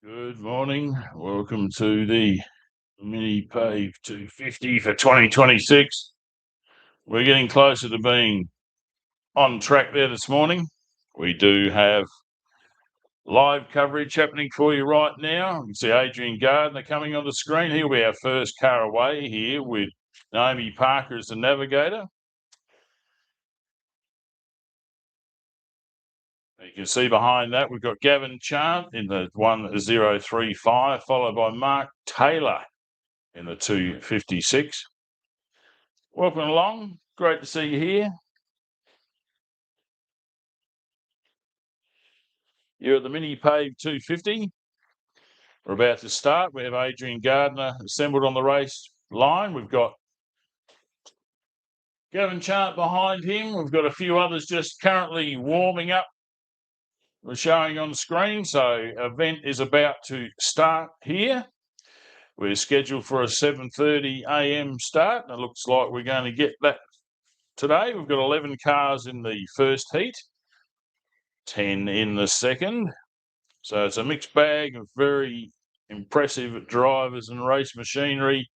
Good morning. Welcome to the Minipave 250 for 2026. We're getting closer to being on track there this morning. We do have live coverage happening for you right now. You can see Adrian Gardner coming on the screen. He'll be our first car away here with Naomi Parker as the navigator. You can see behind that we've got Gavin Chant in the 1035, followed by Mark Taylor in the 256. Welcome along. Great to see you here. You're at the Minipave 250. We're about to start. We have Adrian Gardner assembled on the race line. We've got Gavin Chant behind him. We've got a few others just currently warming up. We're showing on screen. So event is about to start here. We're scheduled for a 7:30 a.m. start. It looks like we're going to get that today. We've got 11 cars in the first heat, 10 in the second. So it's a mixed bag of very impressive drivers and race machinery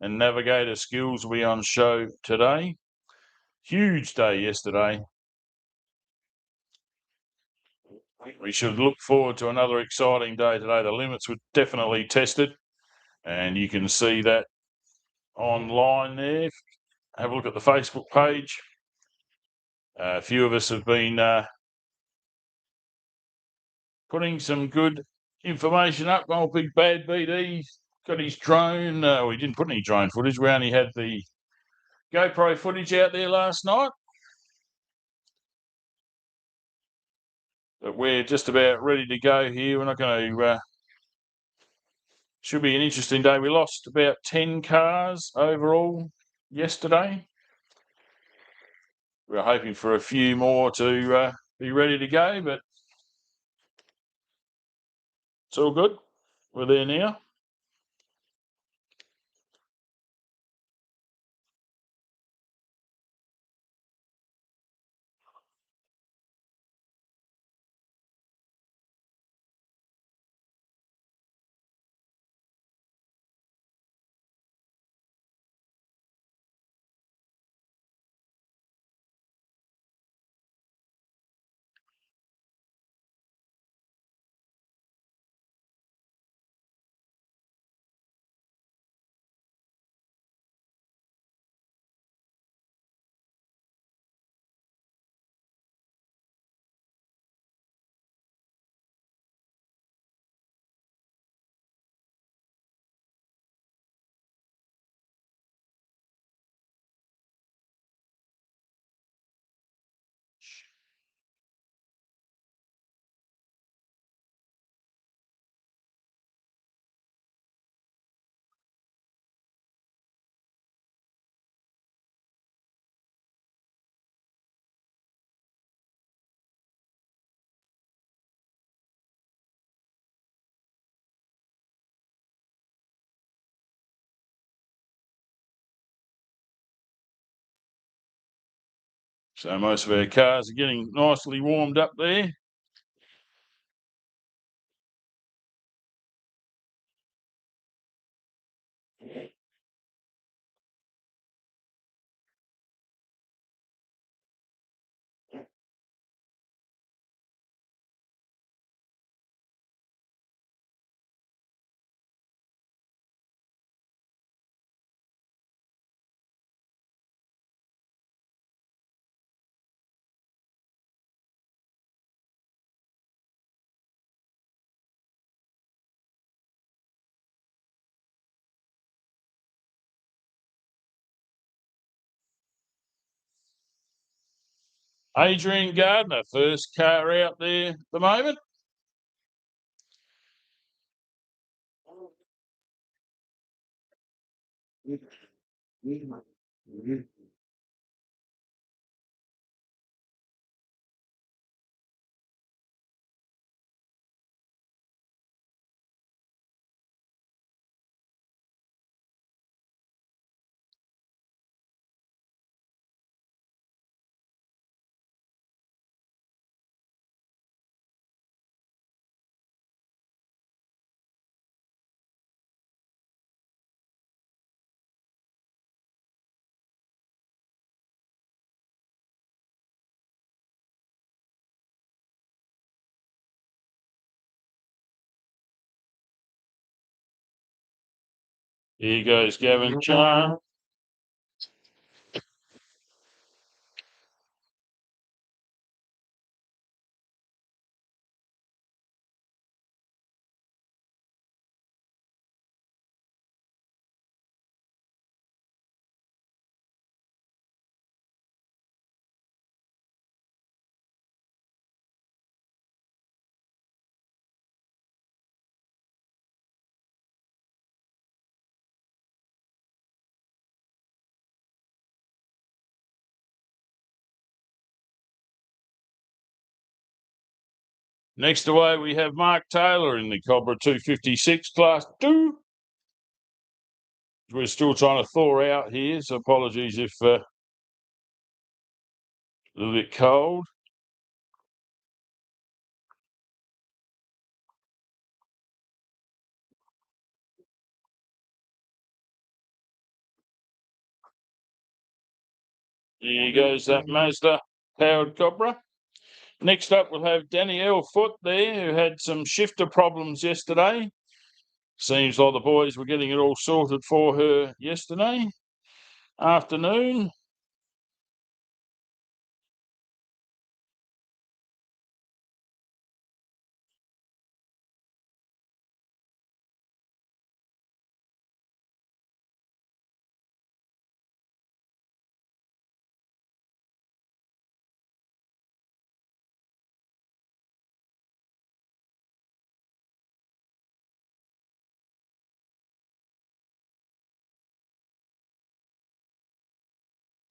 and navigator skills will be on show today. Huge day yesterday. We should look forward to another exciting day today. The limits were definitely tested, and you can see that online there. Have a look at the Facebook page. A few of us have been putting some good information up. Oh, Big Bad BD got his drone. We didn't put any drone footage. We only had the GoPro footage out there last night. But we're just about ready to go here. We're not going to... should be an interesting day. We lost about 10 cars overall yesterday. We're hoping for a few more to be ready to go, but it's all good. We're there now. So most of our cars are getting nicely warmed up there. Adrian Gardner, first car out there at the moment. Here goes Gavin Chan. Next away, we have Mark Taylor in the Cobra 256 Class 2. We're still trying to thaw out here, so apologies if a little bit cold. Here goes that Mazda powered Cobra. Next up, we'll have Danielle Foot there, who had some shifter problems yesterday. Seems like the boys were getting it all sorted for her yesterday afternoon.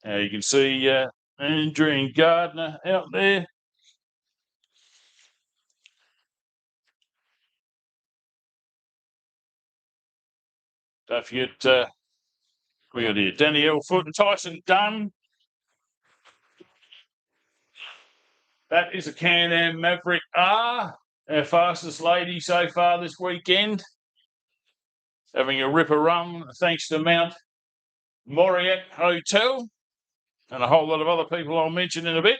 You can see Andrew and Gardner out there. Don't forget, we got here Danielle Foot and Tyson Dunn. That is a Can-Am Maverick R, our fastest lady so far this weekend. Having a ripper run thanks to Mount Moriac Hotel and a whole lot of other people I'll mention in a bit.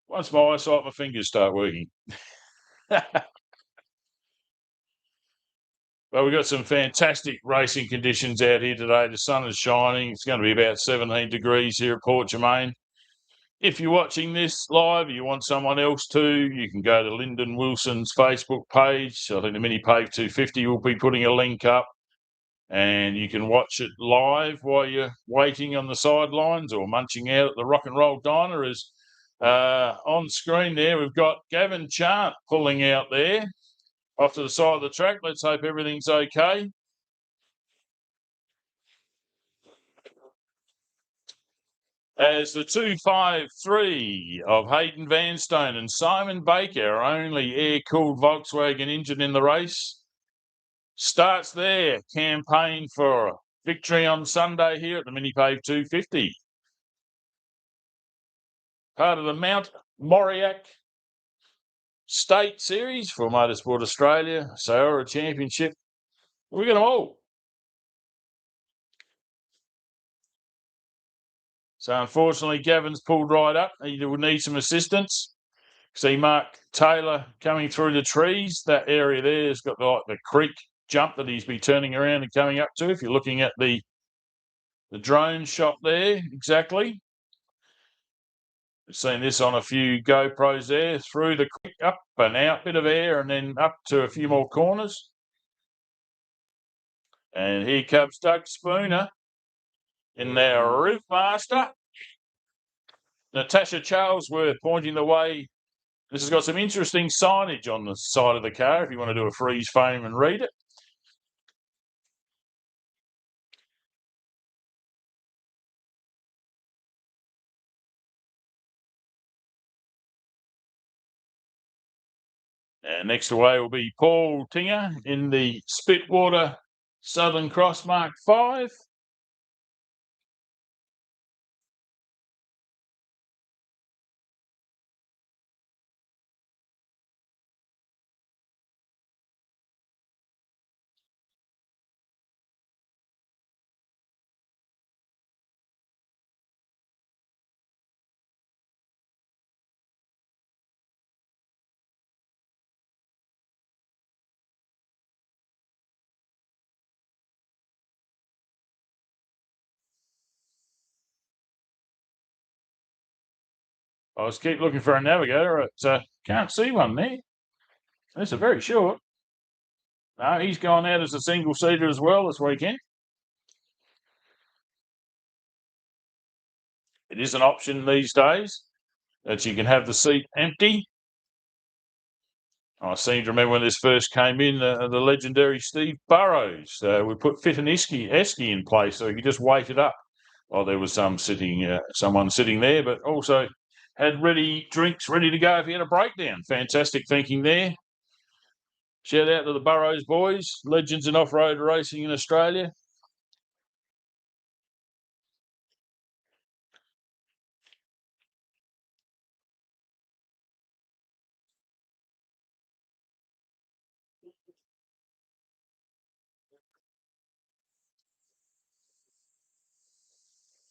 Once my eyesight, my fingers start working. Well, we've got some fantastic racing conditions out here today. The sun is shining. It's going to be about 17 degrees here at Port Germein. If you're watching this live, you want someone else to, you can go to Lyndon Wilson's Facebook page. I think the Minipave 250 will be putting a link up, and you can watch it live while you're waiting on the sidelines or munching out at the Rock and Roll Diner. As on screen there, we've got Gavin Chant pulling out there off to the side of the track. Let's hope everything's okay. As the 253 of Hayden Vanstone and Simon Baker, our only air-cooled Volkswagen engine in the race, starts their campaign for victory on Sunday here at the Minipave 250. Part of the Mount Moriac State Series for Motorsport Australia, SAORRA Championship. We got them all. So unfortunately, Gavin's pulled right up. He would need some assistance. See Mark Taylor coming through the trees. That area there has got the creek jump that he's been turning around and coming up to. If you're looking at the drone shot there, exactly. We've seen this on a few GoPros there, through the creek, up and out, bit of air, and then up to a few more corners. And here comes Doug Spooner in their Riffmaster. Natasha Charlesworth pointing the way. This has got some interesting signage on the side of the car if you want to do a freeze frame and read it. And next away will be Paul Tinger in the Spitwater Southern Cross Mark 5. I was keep looking for a navigator. Can't see one there. It's a very short. No, he's gone out as a single seater as well this weekend. It is an option these days that you can have the seat empty. I seem to remember when this first came in, the legendary Steve Burrows. We put Fit and Esky in place, so he could just wait it up while there was someone sitting there, but also had drinks ready to go if he had a breakdown. Fantastic thinking there. Shout out to the Burrows boys, legends in off-road racing in Australia.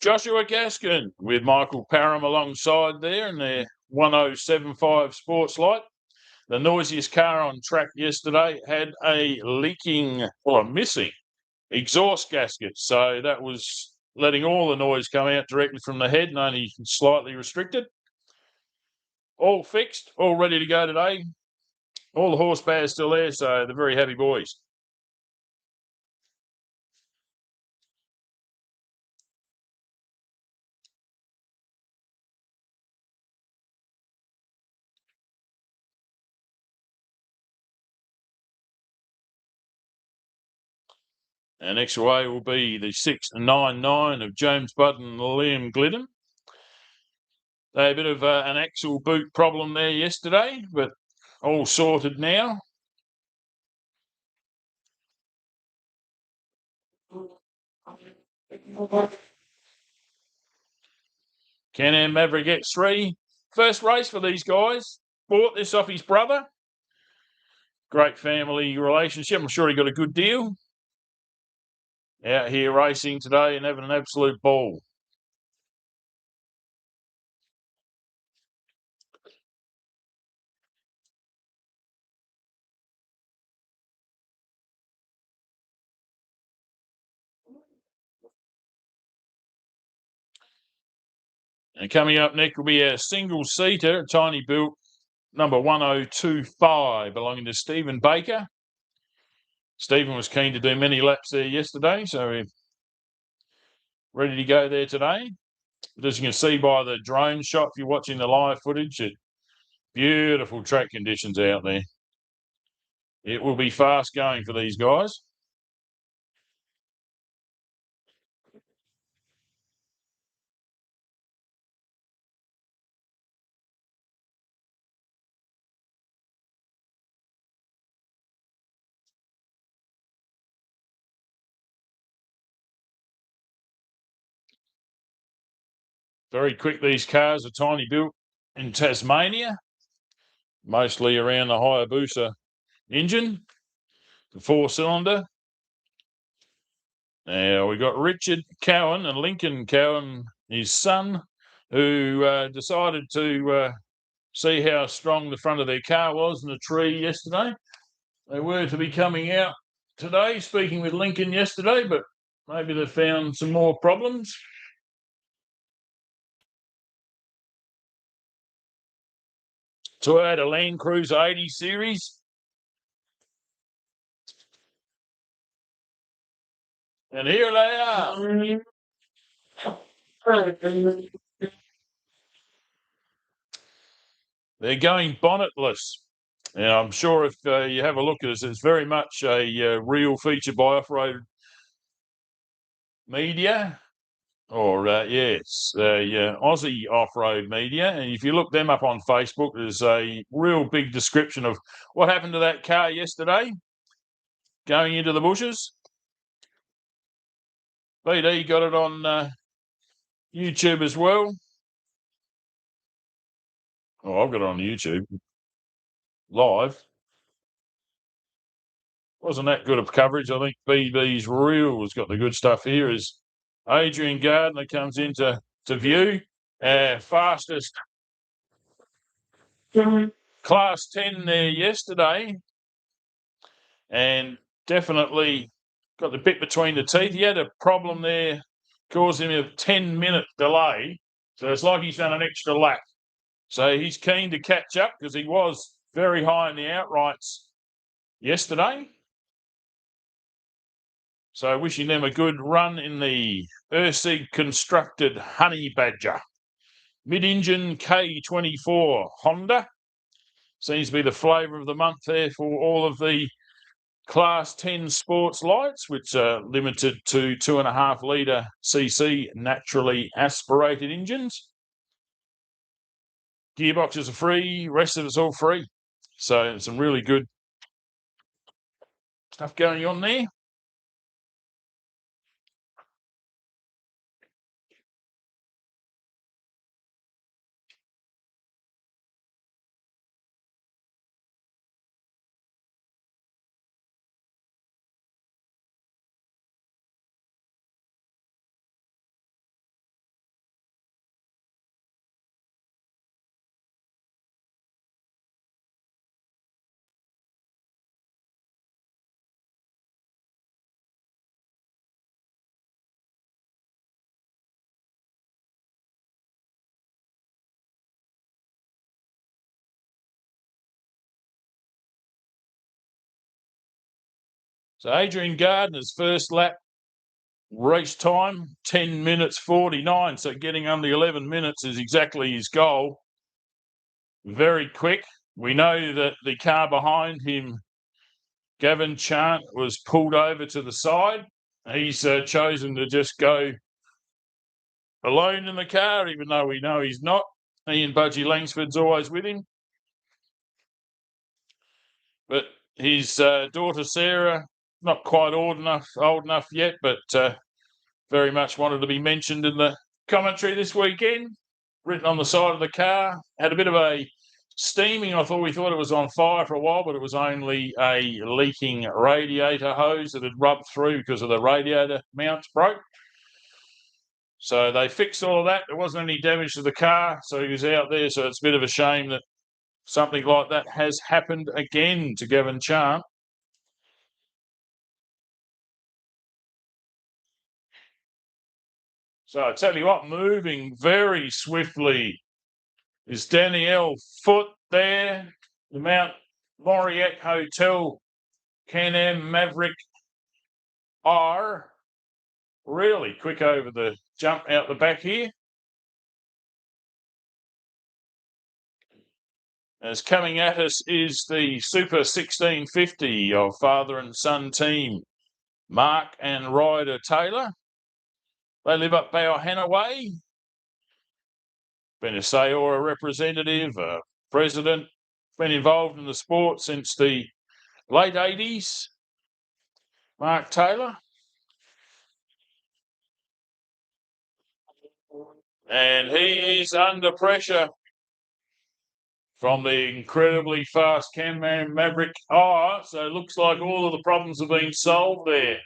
Joshua Gaskin with Michael Parham alongside there in their 1075 Sports Light. The noisiest car on track yesterday had a missing exhaust gasket. So that was letting all the noise come out directly from the head and only slightly restricted. All fixed, all ready to go today. All the horsepower is still there, so they're very happy boys. And next away will be the 699 of James Button and Liam Glidden. They had a bit of an axle boot problem there yesterday, but all sorted now. Can-Am Maverick X3. First race for these guys. Bought this off his brother. Great family relationship. I'm sure he got a good deal. Out here racing today and having an absolute ball. And coming up next will be a single-seater, tiny built, number 1025, belonging to Stephen Baker. Stephen was keen to do many laps there yesterday, so we're ready to go there today. But as you can see by the drone shot, if you're watching the live footage, beautiful track conditions out there. It will be fast going for these guys. Very quick, these cars are tiny built in Tasmania, mostly around the Hayabusa engine, the 4-cylinder. Now we got Richard Cowan and Lincoln Cowan, his son, who decided to see how strong the front of their car was in a tree yesterday. They were to be coming out today, speaking with Lincoln yesterday, but maybe they found some more problems. Toyota Land Cruiser 80 series. And here they are. They're going bonnetless. And I'm sure if you have a look at it, it's very much a real feature by off-road media. Or, yes, Aussie off-road media. And if you look them up on Facebook, there's a real big description of what happened to that car yesterday going into the bushes. BD got it on YouTube as well. Oh, I've got it on YouTube live. Wasn't that good of coverage. I think BB's Reel has got the good stuff here. Is Adrian Gardner comes into view. Fastest Class 10 there yesterday. And definitely got the bit between the teeth. He had a problem there, caused him a 10-minute delay. So it's like he's done an extra lap. So he's keen to catch up because he was very high in the outrights yesterday. So wishing them a good run in the Ursig constructed Honey Badger. Mid-engine K24 Honda. Seems to be the flavour of the month there for all of the Class 10 sports lights, which are limited to 2.5 litre cc naturally aspirated engines. Gearboxes are free, rest of it's all free. So some really good stuff going on there. So Adrian Gardner's first lap race time, 10 minutes 49. So getting under 11 minutes is exactly his goal. Very quick. We know that the car behind him, Gavin Chant, was pulled over to the side. He's chosen to just go alone in the car, even though we know he's not. Ian Budgie Langsford's always with him. But his daughter Sarah, not quite old enough yet, but very much wanted to be mentioned in the commentary this weekend. Written on the side of the car, had a bit of a steaming. We thought it was on fire for a while, but it was only a leaking radiator hose that had rubbed through because of the radiator mounts broke. So they fixed all of that. There wasn't any damage to the car, so he was out there. So it's a bit of a shame that something like that has happened again to Gavin Chant. So I tell you what, moving very swiftly is Danielle Foot there, the Mount Moriac Hotel Can-Am Maverick R. Really quick over the jump out the back here. As coming at us is the Super 1650 of father and son team, Mark and Ryder Taylor. They live up Bowhanna Way. Been a SAORRA representative, president, been involved in the sport since the late 80s. Mark Taylor. And he is under pressure from the incredibly fast Can-Am Maverick R. So it looks like all of the problems have been solved there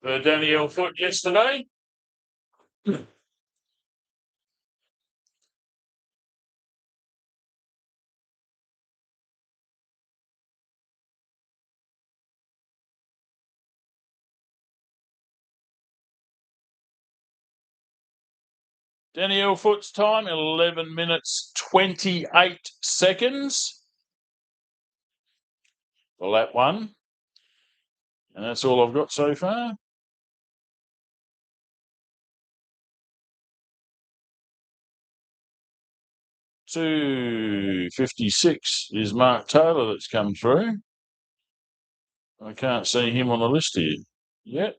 for Danielle Foot yesterday. Danielle Foot's time, 11 minutes 28 seconds for lap one. And that's all I've got so far. 2:56 is Mark Taylor that's come through. I can't see him on the list here yet.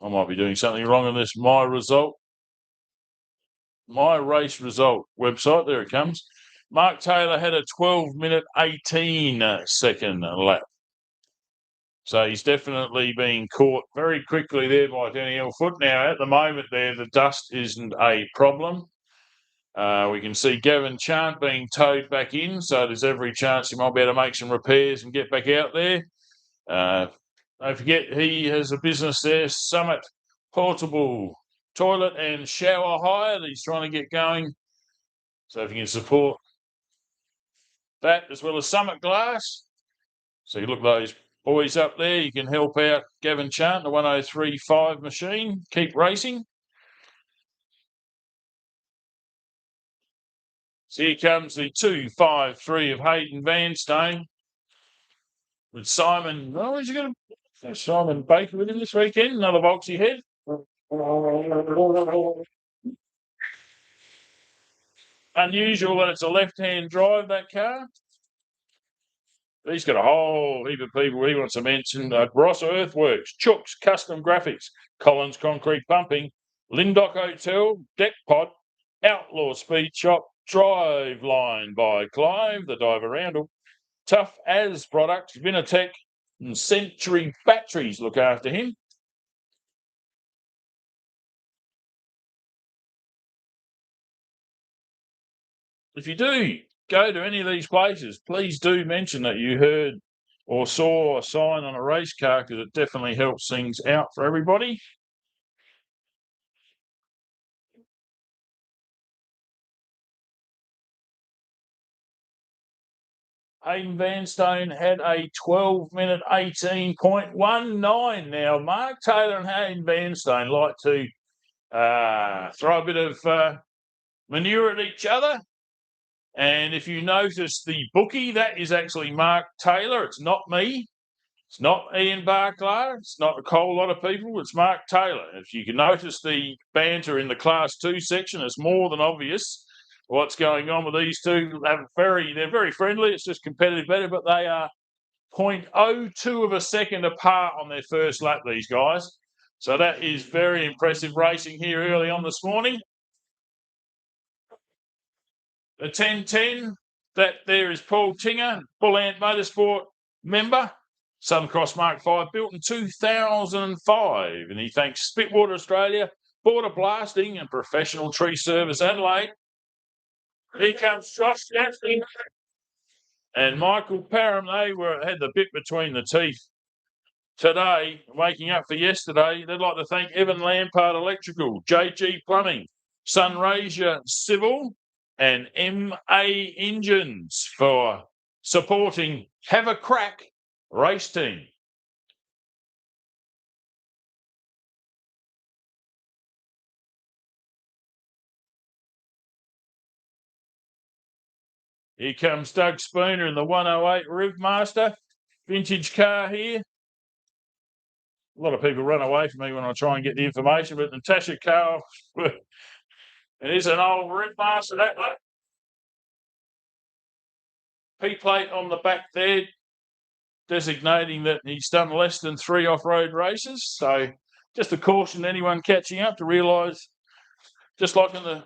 I might be doing something wrong on this My Race Result website. There it comes. Mark Taylor had a 12-minute 18-second lap. So he's definitely being caught very quickly there by Danielle Foot. Now, at the moment there, the dust isn't a problem. We can see Gavin Chant being towed back in, so there's every chance he might be able to make some repairs and get back out there. Don't forget, he has a business there, Summit Portable Toilet and Shower Hire, that he's trying to get going. So if you can support that as well as Summit Glass. So you look those boys up there, you can help out Gavin Chant, the 1035 machine. Keep racing. So here comes the 253 of Hayden Vanstone with Simon. Oh, is he going to Simon Baker with him this weekend? Another Volksy head. Unusual that it's a left-hand drive, that car. He's got a whole heap of people he wants to mention. Ross Earthworks, Chooks Custom Graphics, Collins Concrete Pumping, Lindock Hotel, Deck Pot, Outlaw Speed Shop, Drive Line by Clive, the Diver Roundel, Tough As Products, Vinatech, and Century Batteries look after him. If you do go to any of these places, please do mention that you heard or saw a sign on a race car, because it definitely helps things out for everybody. Hayden Vanstone had a 12-minute 18.19. Now, Mark Taylor and Hayden Vanstone like to throw a bit of manure at each other. And if you notice the bookie, that is actually Mark Taylor. It's not me. It's not Ian Barclay. It's not a whole lot of people. It's Mark Taylor. If you can notice the banter in the Class 2 section, it's more than obvious what's going on with these two. They're very friendly. It's just competitive better, but they are 0.02 of a second apart on their first lap, these guys. So that is very impressive racing here early on this morning. The 1010, that there is Paul Tinger, Bullant Motorsport member, Southern Cross Mark V, built in 2005. And he thanks Spitwater Australia, Border Blasting and Professional Tree Service Adelaide. Here comes Josh Gatlin and Michael Parham. They had the bit between the teeth today, waking up for yesterday. They'd like to thank Evan Lampard Electrical, JG Plumbing, Sunraysia Civil, and MA Engines for supporting Have a Crack race team. Here comes Doug Spooner in the 108 Rivmaster. Vintage car here. A lot of people run away from me when I try and get the information, but Natasha Carl, it is an old Rivmaster, that one. P-plate on the back there, designating that he's done less than 3 off-road races. So just a caution to anyone catching up to realise, just like on the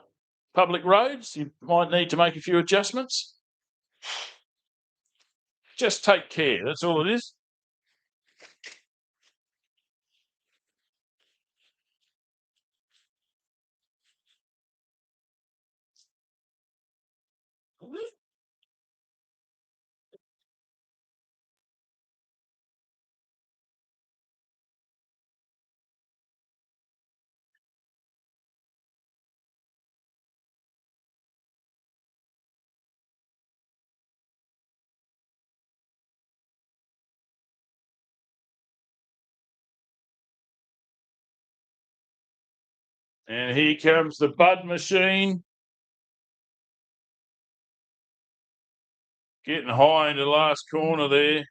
public roads, you might need to make a few adjustments. Just take care, that's all it is. And here comes the Bud machine. Getting high into the last corner there.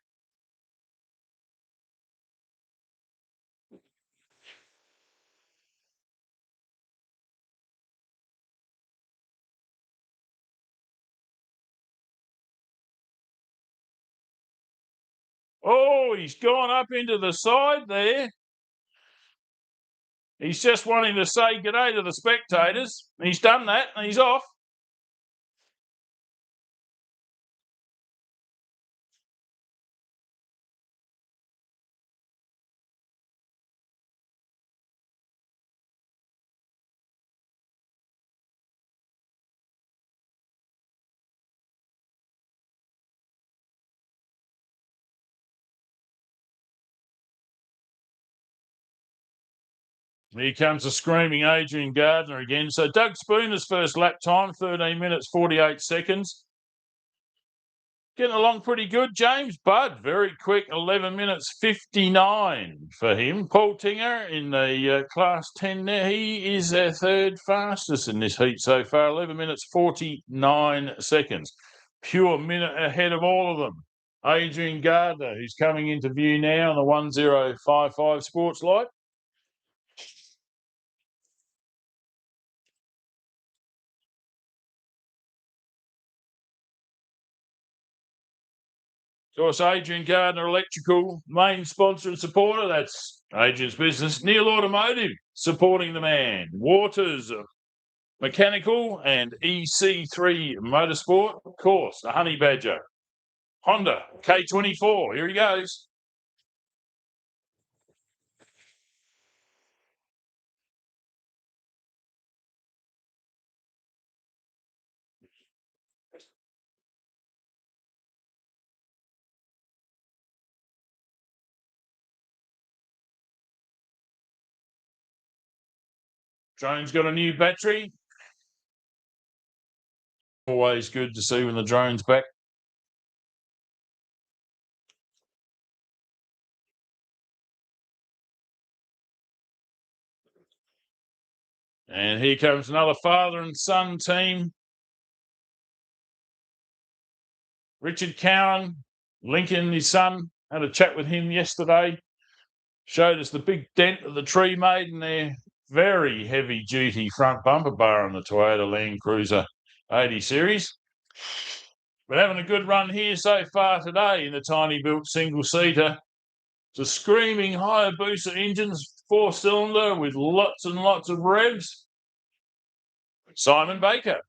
Oh, he's gone up into the side there. He's just wanting to say good day to the spectators. He's done that and he's off. Here comes the screaming Adrian Gardner again. So Doug Spooner's first lap time, 13 minutes, 48 seconds. Getting along pretty good, James Budd. Very quick, 11 minutes 59 for him. Paul Tinger in the Class 10 there. He is their third fastest in this heat so far, 11 minutes 49 seconds. Pure minute ahead of all of them. Adrian Gardner, who's coming into view now on the 1055 Sports Light. Of course, Adrian Gardner Electrical, main sponsor and supporter. That's Adrian's business. Neil Automotive, supporting the man. Waters Mechanical and EC3 Motorsport. Of course, the Honey Badger. Honda K24. Here he goes. Drone's got a new battery. Always good to see when the drone's back. And here comes another father and son team. Richard Cowan, Lincoln, his son, had a chat with him yesterday. Showed us the big dent that the tree made in their very heavy-duty front bumper bar on the Toyota Land Cruiser 80 Series. But having a good run here so far today in the tiny built single-seater. It's a screaming Hayabusa engines, 4-cylinder with lots and lots of revs. Simon Baker.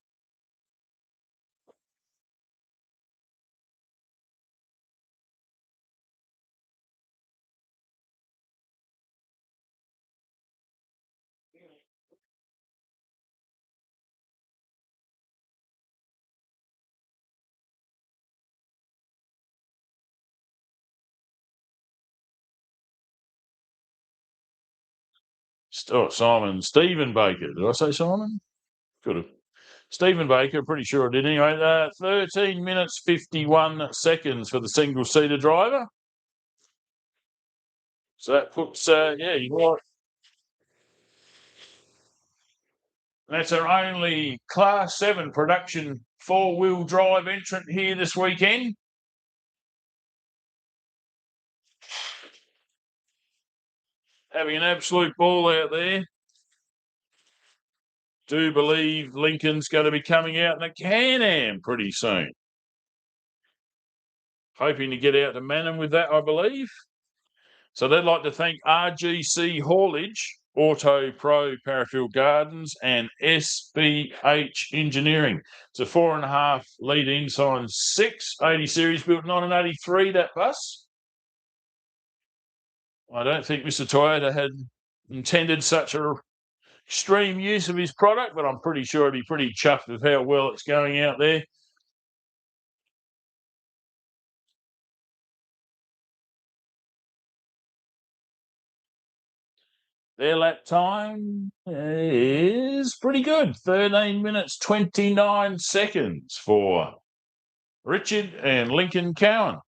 Oh, Simon. Stephen Baker. Did I say Simon? Could have. Stephen Baker, pretty sure I did. Anyway, 13 minutes 51 seconds for the single-seater driver. So that puts, you're right. That's our only Class 7 production four-wheel drive entrant here this weekend. Having an absolute ball out there. Do believe Lincoln's going to be coming out in a Can-Am pretty soon. Hoping to get out to Manham with that, I believe. So they'd like to thank RGC Haulage, Auto Pro Parafield Gardens, and SBH Engineering. It's a 4.5 litre Insign 6 80 series built 1983, that bus. I don't think Mr. Toyota had intended such a extreme use of his product, but I'm pretty sure he'd be pretty chuffed with how well it's going out there. Their lap time is pretty good. 13 minutes 29 seconds for Richard and Lincoln Cowan.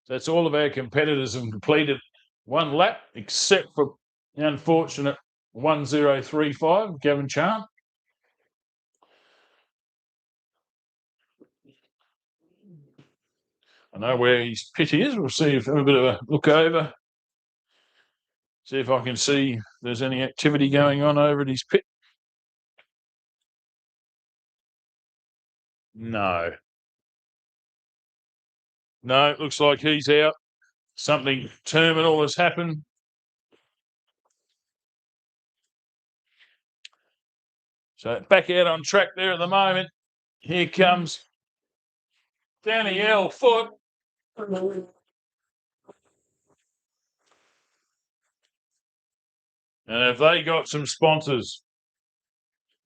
That's all of our competitors have completed one lap, except for the unfortunate 1035, Gavin Chant. I know where his pit is. We'll see if have a bit of a look over. See if I can see if there's any activity going on over at his pit. No. No, it looks like he's out. Something terminal has happened. So back out on track there at the moment. Here comes Danielle Foot. And have they got some sponsors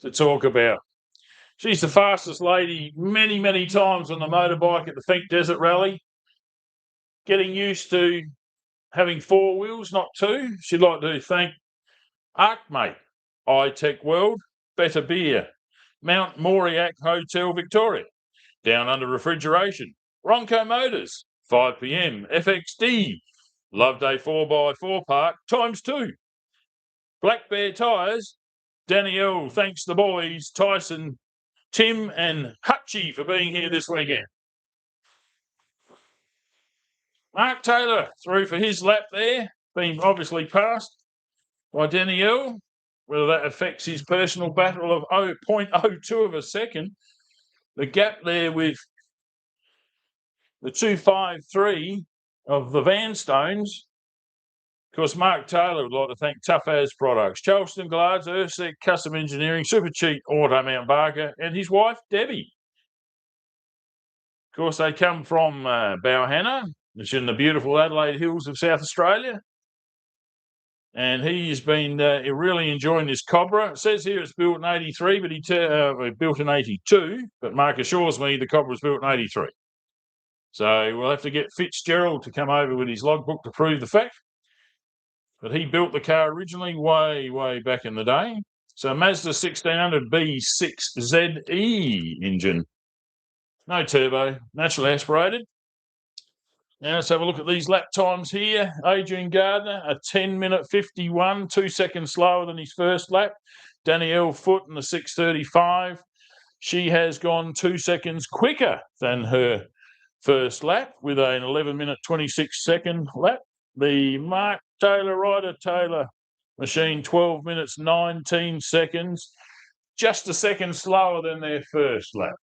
to talk about? She's the fastest lady many, many times on the motorbike at the Fink Desert Rally. Getting used to having 4 wheels, not 2. She'd like to thank Arcmate, iTech World, Better Beer, Mount Moriac Hotel Victoria, Down Under Refrigeration, Ronco Motors, 5 p.m, FXD, Loveday 4x4 Park ×2, Black Bear Tyres, Danielle thanks the boys, Tyson, Tim and Hutchie for being here this weekend. Mark Taylor through for his lap there, being obviously passed by Danielle. Whether that affects his personal battle of 0.02 of a second. The gap there with the 253 of the Vanstones. Of course, Mark Taylor would like to thank Tough As Products, Charleston Glass, Ursec Custom Engineering, Super Cheap Auto Mount Barker, and his wife, Debbie. Of course, they come from Bowhanna, which is in the beautiful Adelaide Hills of South Australia. And he's been really enjoying this Cobra. It says here it's built in 83, but he built in 82. But Mark assures me the Cobra was built in 83. So we'll have to get Fitzgerald to come over with his logbook to prove the fact. But he built the car originally way, way back in the day. So Mazda 1600 B6ZE engine. No turbo, naturally aspirated. Now let's have a look at these lap times here. Adrian Gardner, a 10-minute 51, 2 seconds slower than his first lap. Danielle Foot in the 6:35. She has gone 2 seconds quicker than her first lap with an 11-minute 26-second lap. The Mark Taylor Ryder Taylor machine, 12 minutes 19 seconds, just a second slower than their first lap.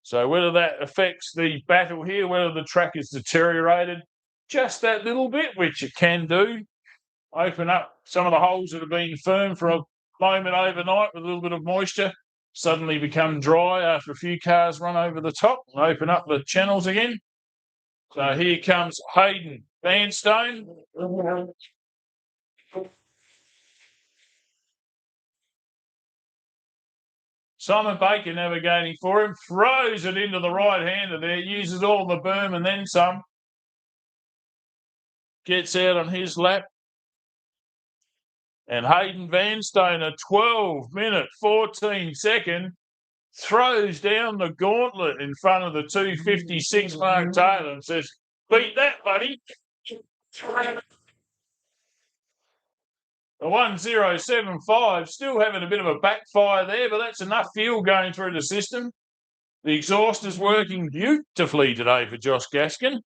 So whether that affects the battle here, whether the track is deteriorated just that little bit, which it can do, open up some of the holes that have been firm for a moment overnight with a little bit of moisture, suddenly become dry after a few cars run over the top and open up the channels again. So here comes Hayden Vanstone. Simon Baker navigating for him, throws it into the right-hander there, uses all the berm and then some. Gets out on his lap. And Hayden Vanstone, a 12-minute 14-second, throws down the gauntlet in front of the 256 Mark Taylor and says, beat that, buddy. The 1075 still having a bit of a backfire there, but that's enough fuel going through the system. The exhaust is working beautifully today for Josh Gaskin.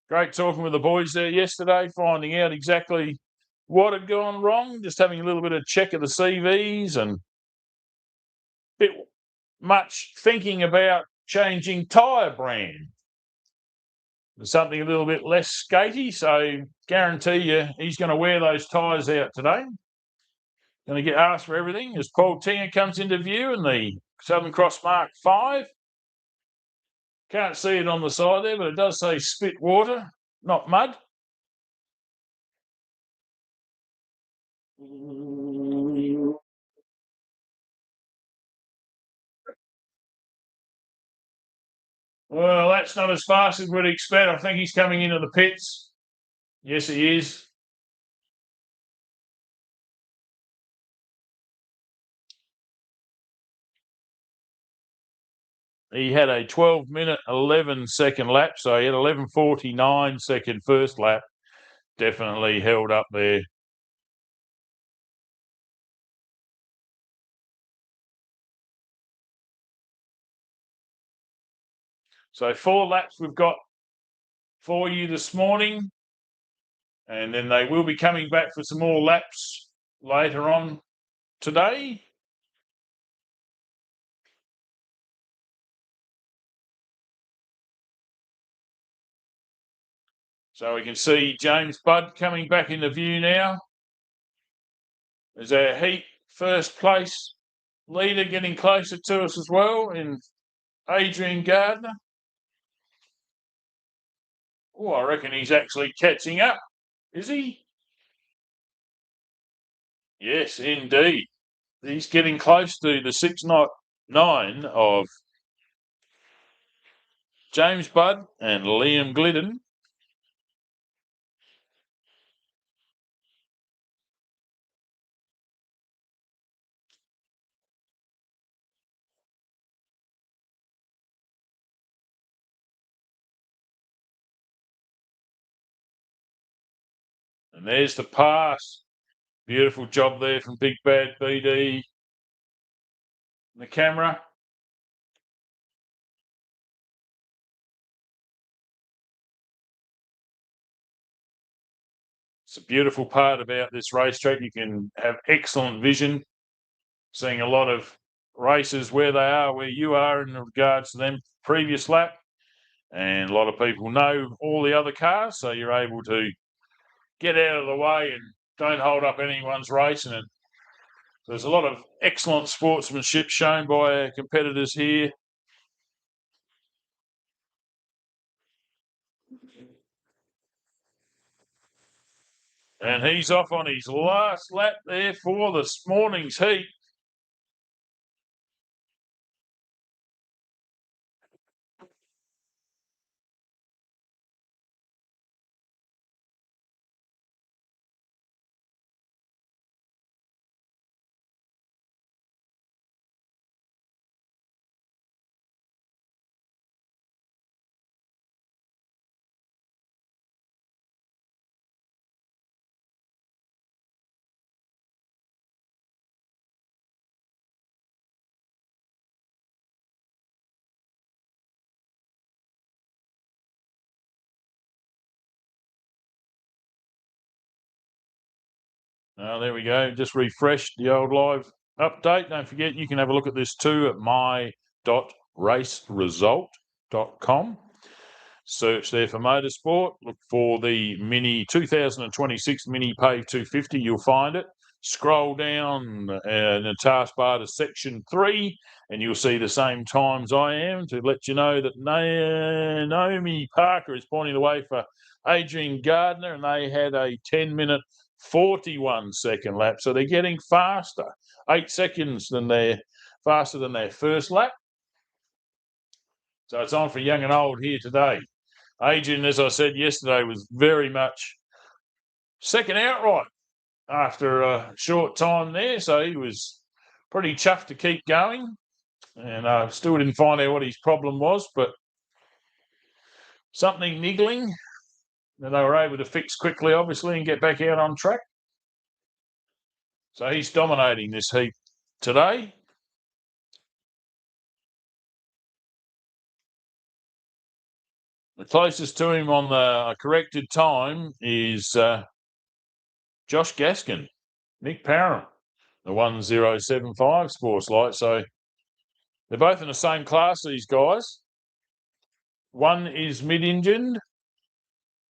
Great talking with the boys there yesterday, finding out exactly what had gone wrong, just having a little bit of check of the CVs and a bit much thinking about changing tyre brand. Something a little bit less skatey, so guarantee you he's going to wear those tyres out today. Going to get asked for everything as Paul Tinger comes into view in the Southern Cross Mark 5. Can't see it on the side there, but it does say spit water, not mud. Well, that's not as fast as we'd expect. I think he's coming into the pits. Yes, he is. He had a 12-minute 11-second lap, so he had 11:49 second first lap. Definitely held up there. So 4 laps we've got for you this morning, and then they will be coming back for some more laps later on today. So we can see James Budd coming back into view now. There's our heat first place leader getting closer to us as well in Adrian Gardner. Oh, I reckon he's actually catching up. Is he? Yes, indeed. He's getting close to the 6.9 of James Budd and Liam Glidden. And there's the pass. Beautiful job there from Big Bad BD. The camera. It's a beautiful part about this racetrack. You can have excellent vision, seeing a lot of races where they are, where you are in regards to them previous lap. And a lot of people know all the other cars, so you're able to get out of the way and don't hold up anyone's race. And there's a lot of excellent sportsmanship shown by our competitors here. And he's off on his last lap there for this morning's heat. There we go. Just refreshed the old live update. Don't forget, you can have a look at this too at my.raceresult.com. Search there for Motorsport. Look for the Mini 2026 Minipave 250. You'll find it. Scroll down in the taskbar to section 3, and you'll see the same times I am to let you know that Naomi Parker is pointing the way for Adrian Gardner, and they had a 10-minute 41-second lap. So they're getting faster, 8 seconds faster than their first lap. So it's on for young and old here today. Adrian, as I said yesterday, was very much second outright after a short time there. So he was pretty chuffed to keep going. And still didn't find out what his problem was, but something niggling that they were able to fix quickly, obviously, and get back out on track. So he's dominating this heat today. The closest to him on the corrected time is Josh Gaskin, Nick Parham, the 1075 Sports Light. So they're both in the same class, these guys. One is mid-engined,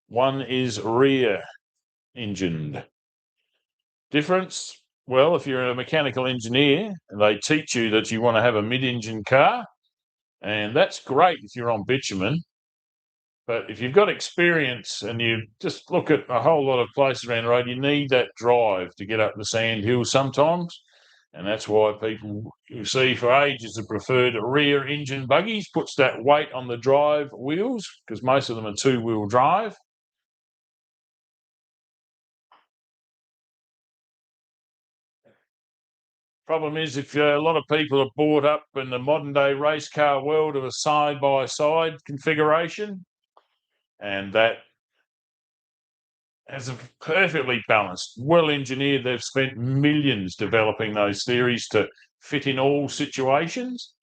one is rear-engined. Difference? Well, if you're a mechanical engineer and they teach you that you want to have a mid-engine car, and that's great if you're on bitumen, but if you've got experience and you just look at a whole lot of places around the road, you need that drive to get up the sand hills sometimes. And that's why people, you see, for ages have preferred rear engine buggies, puts that weight on the drive wheels, because most of them are 2-wheel drive. Problem is, if a lot of people are brought up in the modern day race car world of a side-by-side configuration, and that has a perfectly balanced, well engineered. They've spent millions developing those theories to fit in all situations.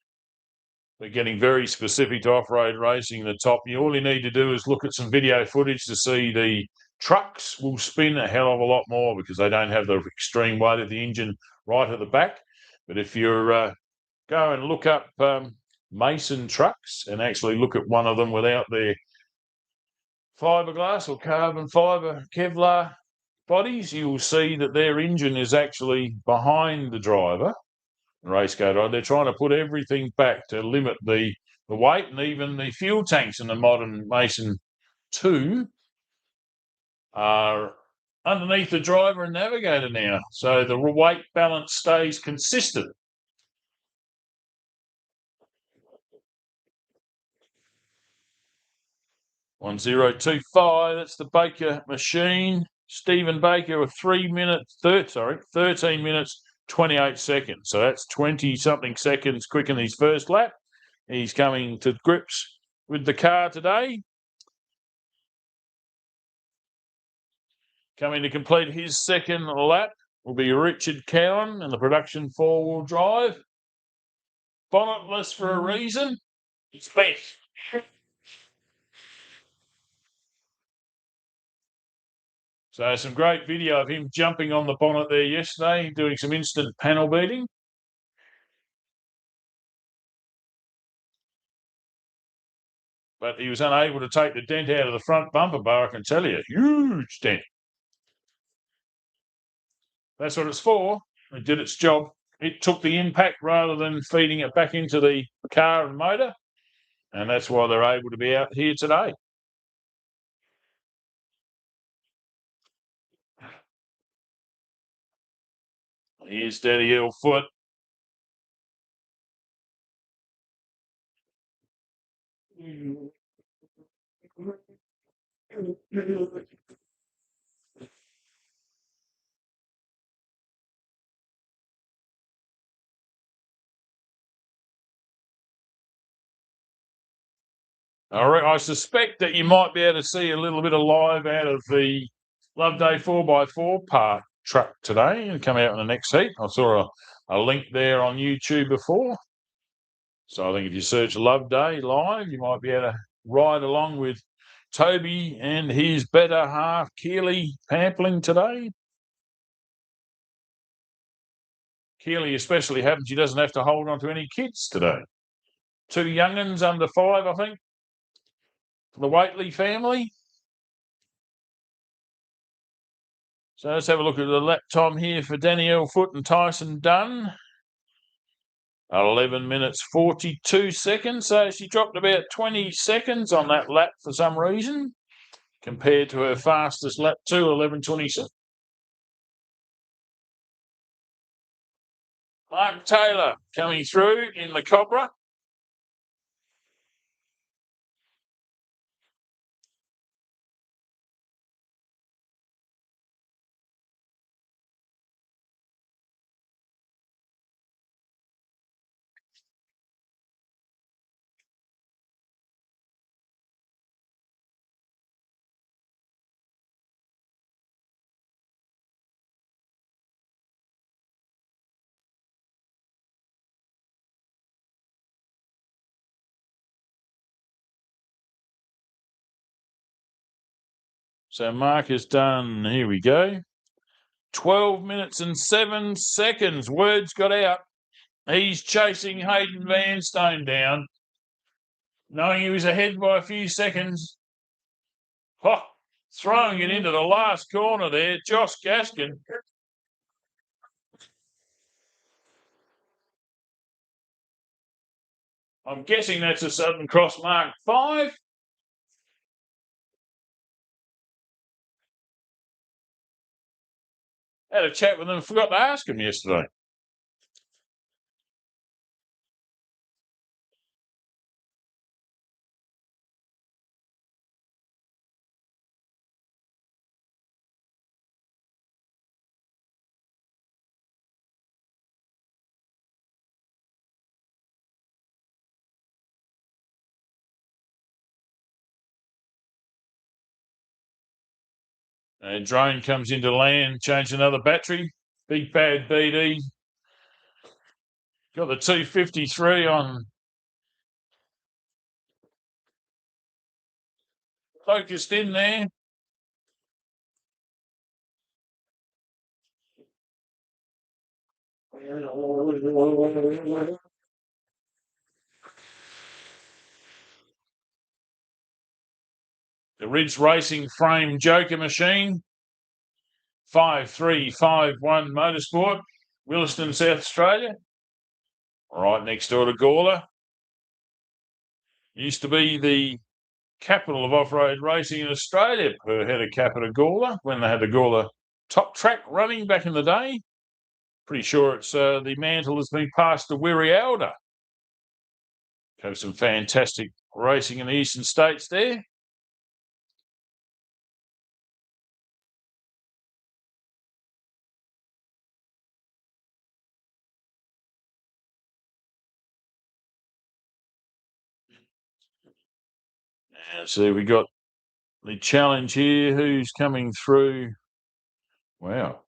They're getting very specific to off-road racing. The top, all you need to do is look at some video footage to see the trucks will spin a hell of a lot more because they don't have the extreme weight of the engine right at the back. But if you're go and look up Mason trucks and actually look at one of them without their fiberglass or carbon fiber Kevlar bodies, you will see that their engine is actually behind the driver. Race car driver. They're trying to put everything back to limit the weight, and even the fuel tanks in the modern Mason 2 are underneath the driver and navigator now, so the weight balance stays consistent. 1025, that's the Baker machine. Stephen Baker with 13 minutes 28 seconds. So that's 20 something seconds quicker than his first lap. He's coming to grips with the car today. Coming to complete his second lap will be Richard Cowan in the production four-wheel drive. Bonnetless for a reason. It's best. So some great video of him jumping on the bonnet there yesterday, doing some instant panel beating. But he was unable to take the dent out of the front bumper bar, I can tell you. Huge dent. That's what it's for. It did its job. It took the impact rather than feeding it back into the car and motor. And that's why they're able to be out here today. Here's Daddy Elfoot. I suspect that you might be able to see a little bit of live out of the Loveday 4x4 park truck today and come out in the next heat. I saw a link there on YouTube before. So I think if you search Loveday live, you might be able to ride along with Toby and his better half, Keely, pampling today. Keely especially happens she doesn't have to hold on to any kids today. 2 young'uns under 5, I think, for the Waitley family. So let's have a look at the lap time here for Danielle Foot and Tyson Dunn. 11 minutes 42 seconds. So she dropped about 20 seconds on that lap for some reason, compared to her fastest lap 2, 11:26. Mark Taylor coming through in the Cobra. So Mark has done, here we go, 12 minutes and 7 seconds. Words got out. He's chasing Hayden Vanstone down, knowing he was ahead by a few seconds. Oh, throwing it into the last corner there, Josh Gaskin. I'm guessing that's a Southern Cross Mark 5. Had a chat with him, forgot to ask him yesterday. And drone comes into land, changed another battery. Big bad BD. Got the 253 on. Focused in there. The Ridge Racing Frame Joker Machine, 5351 Motorsport, Williston, South Australia, right next door to Gawler. Used to be the capital of off-road racing in Australia per head of capita, Gawler, when they had the Gawler top track running back in the day. Pretty sure it's the mantle has been passed to Wirialda. Have some fantastic racing in the eastern states there. So we got the challenge here. Who's coming through? Wow.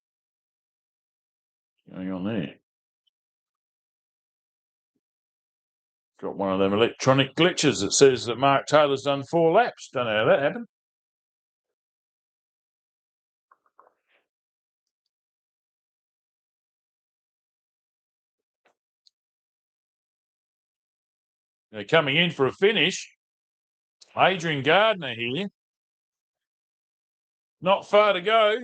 What's going on there? Got one of them electronic glitches that says that Mark Taylor's done 4 laps. Don't know how that happened. Now coming in for a finish, Adrian Gardner here. Not far to go.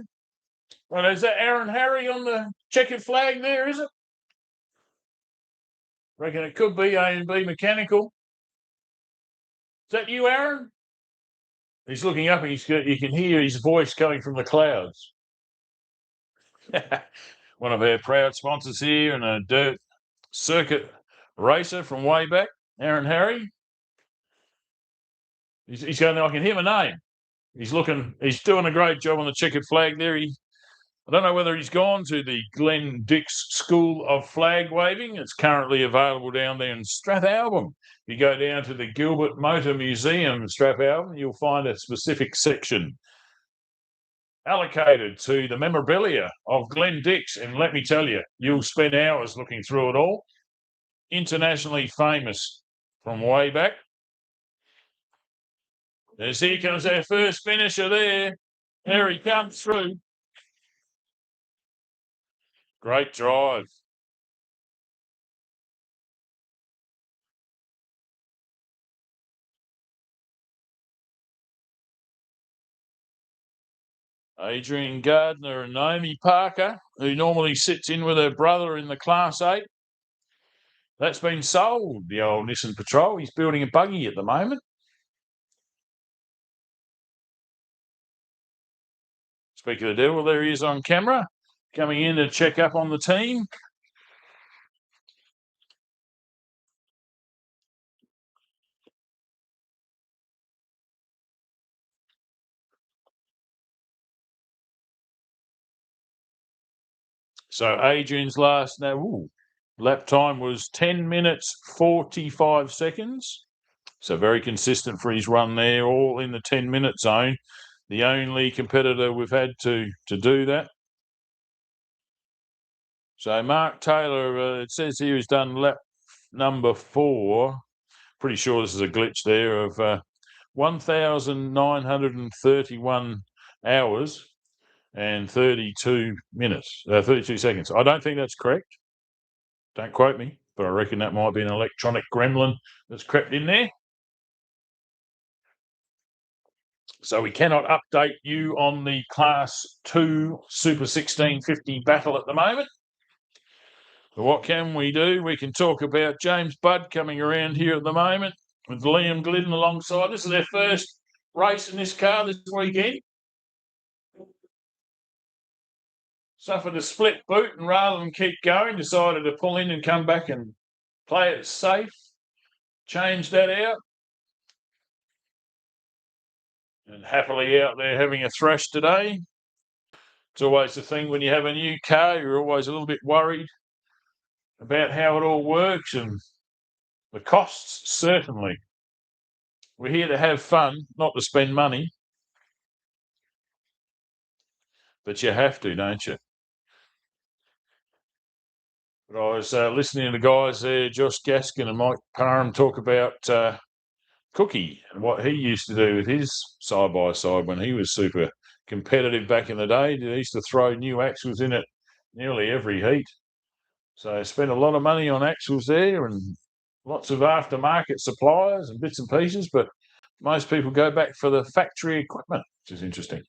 Well, is that Aaron Harry on the checkered flag there, is it? Reckon it could be A&B Mechanical. Is that you, Aaron? He's looking up and you can hear his voice coming from the clouds. One of our proud sponsors here and a dirt circuit racer from way back, Aaron Harry. He's going, I can hear my name. He's doing a great job on the checkered flag there. I don't know whether he's gone to the Glenn Dix School of Flag Waving. It's currently available down there in Strathalbyn. If you go down to the Gilbert Motor Museum in Strathalbyn, you'll find a specific section allocated to the memorabilia of Glenn Dix. And let me tell you, you'll spend hours looking through it all. Internationally famous from way back. As here comes our first finisher there. There he comes through. Great drive. Adrian Gardner and Naomi Parker, who normally sits in with her brother in the Class 8. That's been sold, the old Nissan Patrol. He's building a buggy at the moment. Speak of the devil, there he is on camera, coming in to check up on the team. So Adrian's last lap time was 10 minutes 45 seconds. So very consistent for his run there, all in the 10-minute zone. The only competitor we've had to do that. So Mark Taylor, it says here he's done lap number 4. Pretty sure this is a glitch there of 1,931 hours and 32 minutes, 32 seconds. I don't think that's correct. Don't quote me, but I reckon that might be an electronic gremlin that's crept in there. So we cannot update you on the Class 2 Super 1650 battle at the moment. But what can we do? We can talk about James Budd coming around here at the moment with Liam Glidden alongside. This is their first race in this car this weekend. Suffered a split boot and rather than keep going, decided to pull in and come back and play it safe. Changed that out. And happily out there having a thrash today. It's always the thing when you have a new car, you're always a little bit worried about how it all works and the costs, certainly. We're here to have fun, not to spend money. But you have to, don't you? But I was listening to the guys there, Josh Gaskin and Mike Parham, talk about Cookie and what he used to do with his side-by-side when he was super competitive back in the day. He used to throw new axles in it nearly every heat. So spent a lot of money on axles there and lots of aftermarket suppliers and bits and pieces, but most people go back for the factory equipment, which is interesting.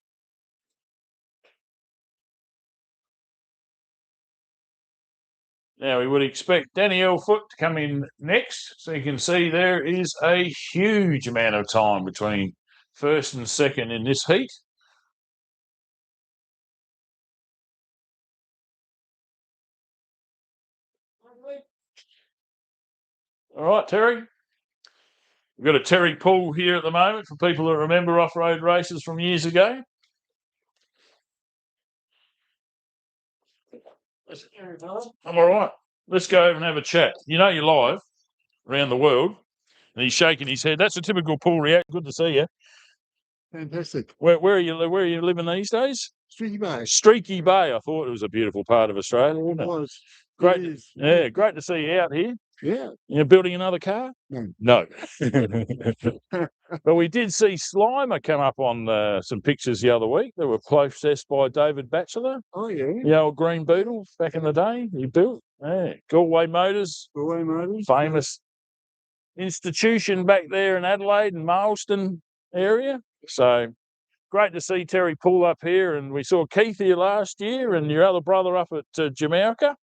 Now, we would expect Danielle Foot to come in next. So you can see there is a huge amount of time between first and second in this heat. All right, Terry. We've got a Terry pool here at the moment for people that remember off-road races from years ago. I'm all right. Let's go over and have a chat. You know you're live around the world. And he's shaking his head. That's a typical pool react. Good to see you. Fantastic. Where are you living these days? Streaky Bay. Streaky Bay. I thought it was a beautiful part of Australia, wasn't it? It was. Great. It is. Yeah, great to see you out here. Yeah. You're building another car? No. But we did see Slimer come up on some pictures the other week. They were processed by David Batchelor. Oh, yeah. The old green Beetle back in the day. He built. Yeah. Galway Motors. Galway Motors. Famous institution back there in Adelaide and Marlston area. So great to see Terry pull up here. And we saw Keith here last year and your other brother up at Jamaica.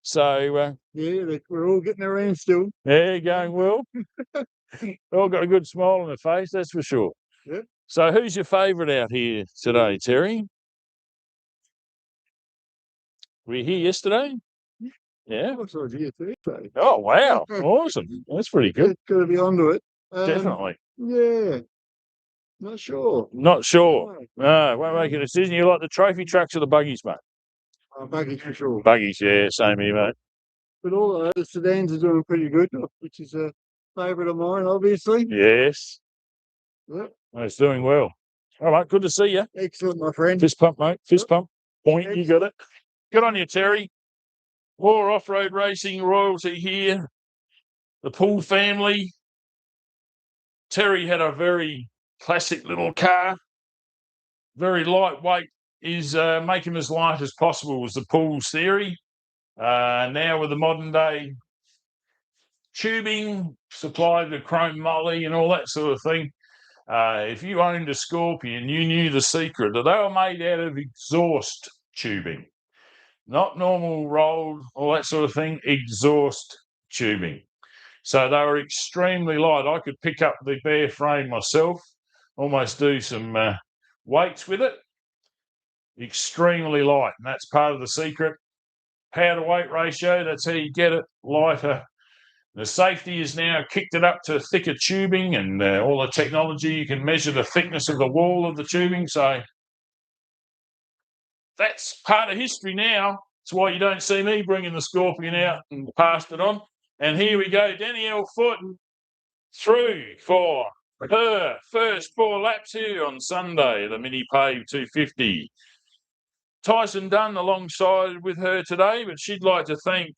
So yeah, we're all getting around still. Yeah, going well. All got a good smile on their face, that's for sure. Yep. So who's your favourite out here today, Terry? Were you here yesterday? Yeah. I was here Thursday. Oh, wow. Awesome. That's pretty good. Got to be onto it. Definitely. Yeah. Not sure. Not sure. No, won't make a decision. You like the trophy trucks or the buggies, mate? Buggies for sure. Buggies, yeah, same here, mate. But all the sedans are doing pretty good, which is a favourite of mine, obviously. Yes. Yep. Well, it's doing well. All right, good to see you. Excellent, my friend. Fist pump, mate. Fist pump. Point, Excellent. you got it. Good on you, Terry. More off-road racing royalty here. The Poole family. Terry had a very classic little car. Very lightweight. Is make him as light as possible was the Poole's theory. Now with the modern day tubing supplied with chrome moly and all that sort of thing, if you owned a Scorpion, you knew the secret that they were made out of exhaust tubing, not normal rolled, all that sort of thing, exhaust tubing. So they were extremely light. I could pick up the bare frame myself, almost do some weights with it. Extremely light, and that's part of the secret. Power to weight ratio, that's how you get it lighter. The safety has now kicked it up to thicker tubing and all the technology. You can measure the thickness of the wall of the tubing. So that's part of history now. That's why you don't see me bringing the Scorpion out and passed it on. And here we go, Danielle Foot through for her first 4 laps here on Sunday, the Minipave 250. Tyson Dunn alongside with her today, but she'd like to thank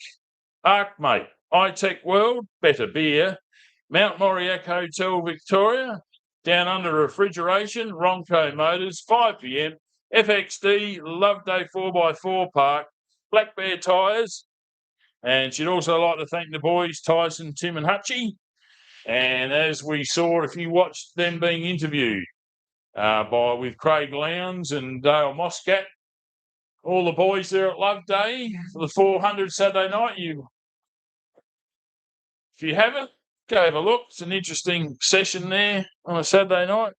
ArcMate, iTech World, Better Beer, Mount Moriac Hotel Victoria, Down Under Refrigeration, Ronco Motors, 5pm, FXD, Loveday 4x4 Park, Black Bear Tyres, and she'd also like to thank the boys, Tyson, Tim and Hutchie. And as we saw, if you watched them being interviewed with Craig Lowndes and Dale Moscat, all the boys there at Loveday for the 400 Saturday night. If you haven't, go have a look. It's an interesting session there on a Saturday night.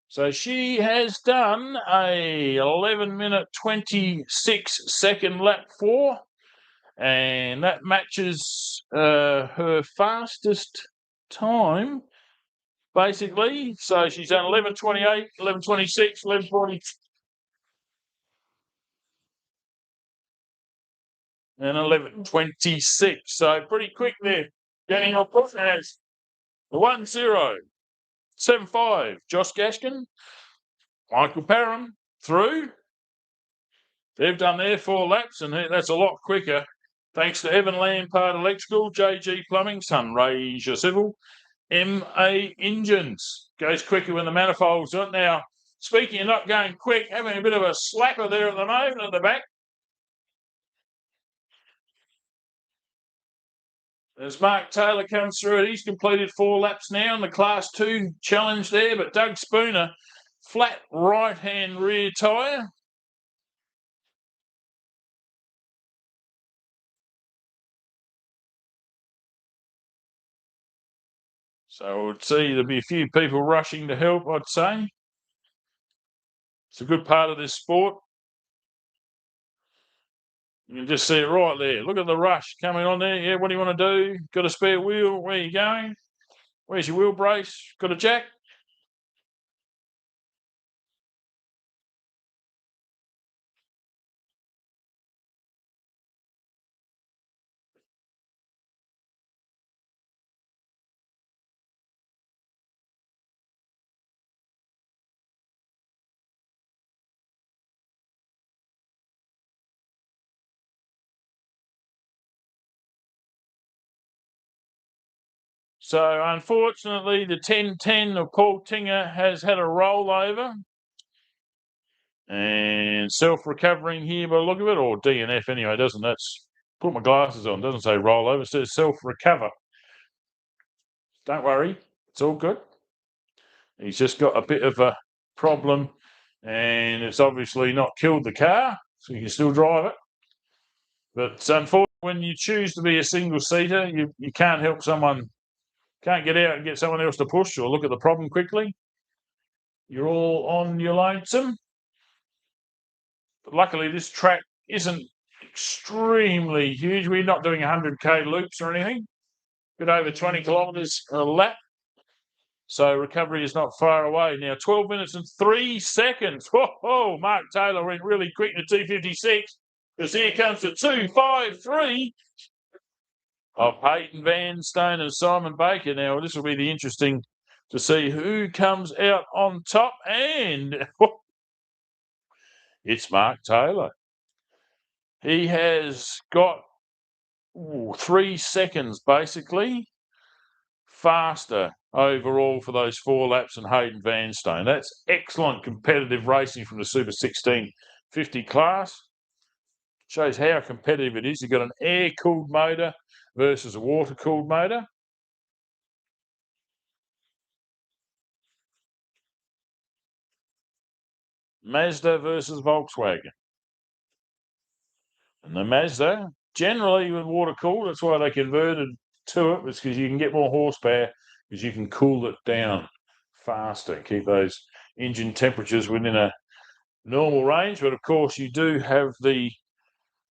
So she has done a 11-minute 26-second lap 4, and that matches her fastest time, basically. So she's done 11:28, 11:26, 11:40, and 11:26. So pretty quick there. Getting off foot as the 1-0-7-5. Josh Gaskin, Michael Parham through. They've done their 4 laps, and that's a lot quicker. Thanks to Evan Lampard Electrical, JG Plumbing, Sunraysia Civil, MA Engines. Goes quicker when the manifold's on. Now, speaking of not going quick, having a bit of a slapper there at the moment at the back. As Mark Taylor comes through it, he's completed 4 laps now in the Class 2 challenge there, but Doug Spooner, flat right-hand rear tyre. So I would see there'll be a few people rushing to help, I'd say. It's a good part of this sport. You can just see it right there. Look at the rush coming on there. Yeah, what do you want to do? Got a spare wheel? Where are you going? Where's your wheel brace? Got a jack? So unfortunately, the 1010 of Paul Tinger has had a rollover. And self-recovering here by the look of it, or DNF anyway, doesn't it? That's, put my glasses on, doesn't say rollover, it says self-recover. Don't worry, it's all good. He's just got a bit of a problem, and it's obviously not killed the car, so you can still drive it. But unfortunately, when you choose to be a single-seater, you can't help someone, can't get out and get someone else to push or look at the problem quickly. You're all on your lonesome. But luckily, this track isn't extremely huge. We're not doing 100k loops or anything. A bit over 20 kilometres a lap. So recovery is not far away. Now 12 minutes and 3 seconds. Whoa, Mark Taylor went really quick to 2:56. Because here comes the 2:53 of Hayden Van Stone and Simon Baker. Now this will be the interesting to see who comes out on top. And it's Mark Taylor. He has got 3 seconds basically faster overall for those 4 laps than Hayden Van Stone. That's excellent competitive racing from the Super 1650 class. Shows how competitive it is. You've got an air-cooled motor versus a water-cooled motor. Mazda versus Volkswagen. And the Mazda, generally with water-cooled, that's why they converted to it, was because you can get more horsepower because you can cool it down faster, keep those engine temperatures within a normal range. But of course, you do have the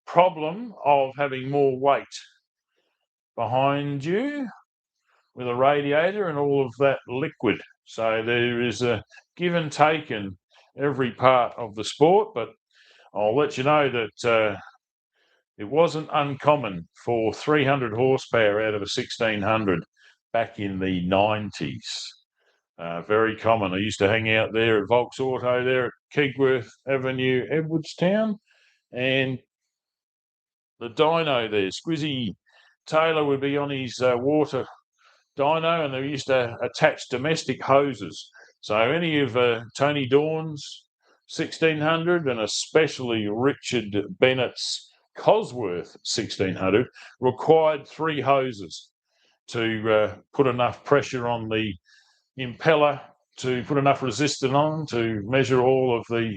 problem of having more weight behind you with a radiator and all of that liquid. So there is a give and take in every part of the sport. But I'll let you know that it wasn't uncommon for 300 horsepower out of a 1600 back in the 90s. Very common. I used to hang out there at Volks Auto there at Kegworth Avenue, Edwardstown, and the dyno there, Squizzy Taylor would be on his water dyno, and they used to attach domestic hoses. So any of Tony Dawn's 1600 and especially Richard Bennett's Cosworth 1600 required 3 hoses to put enough pressure on the impeller to put enough resistance on to measure all of the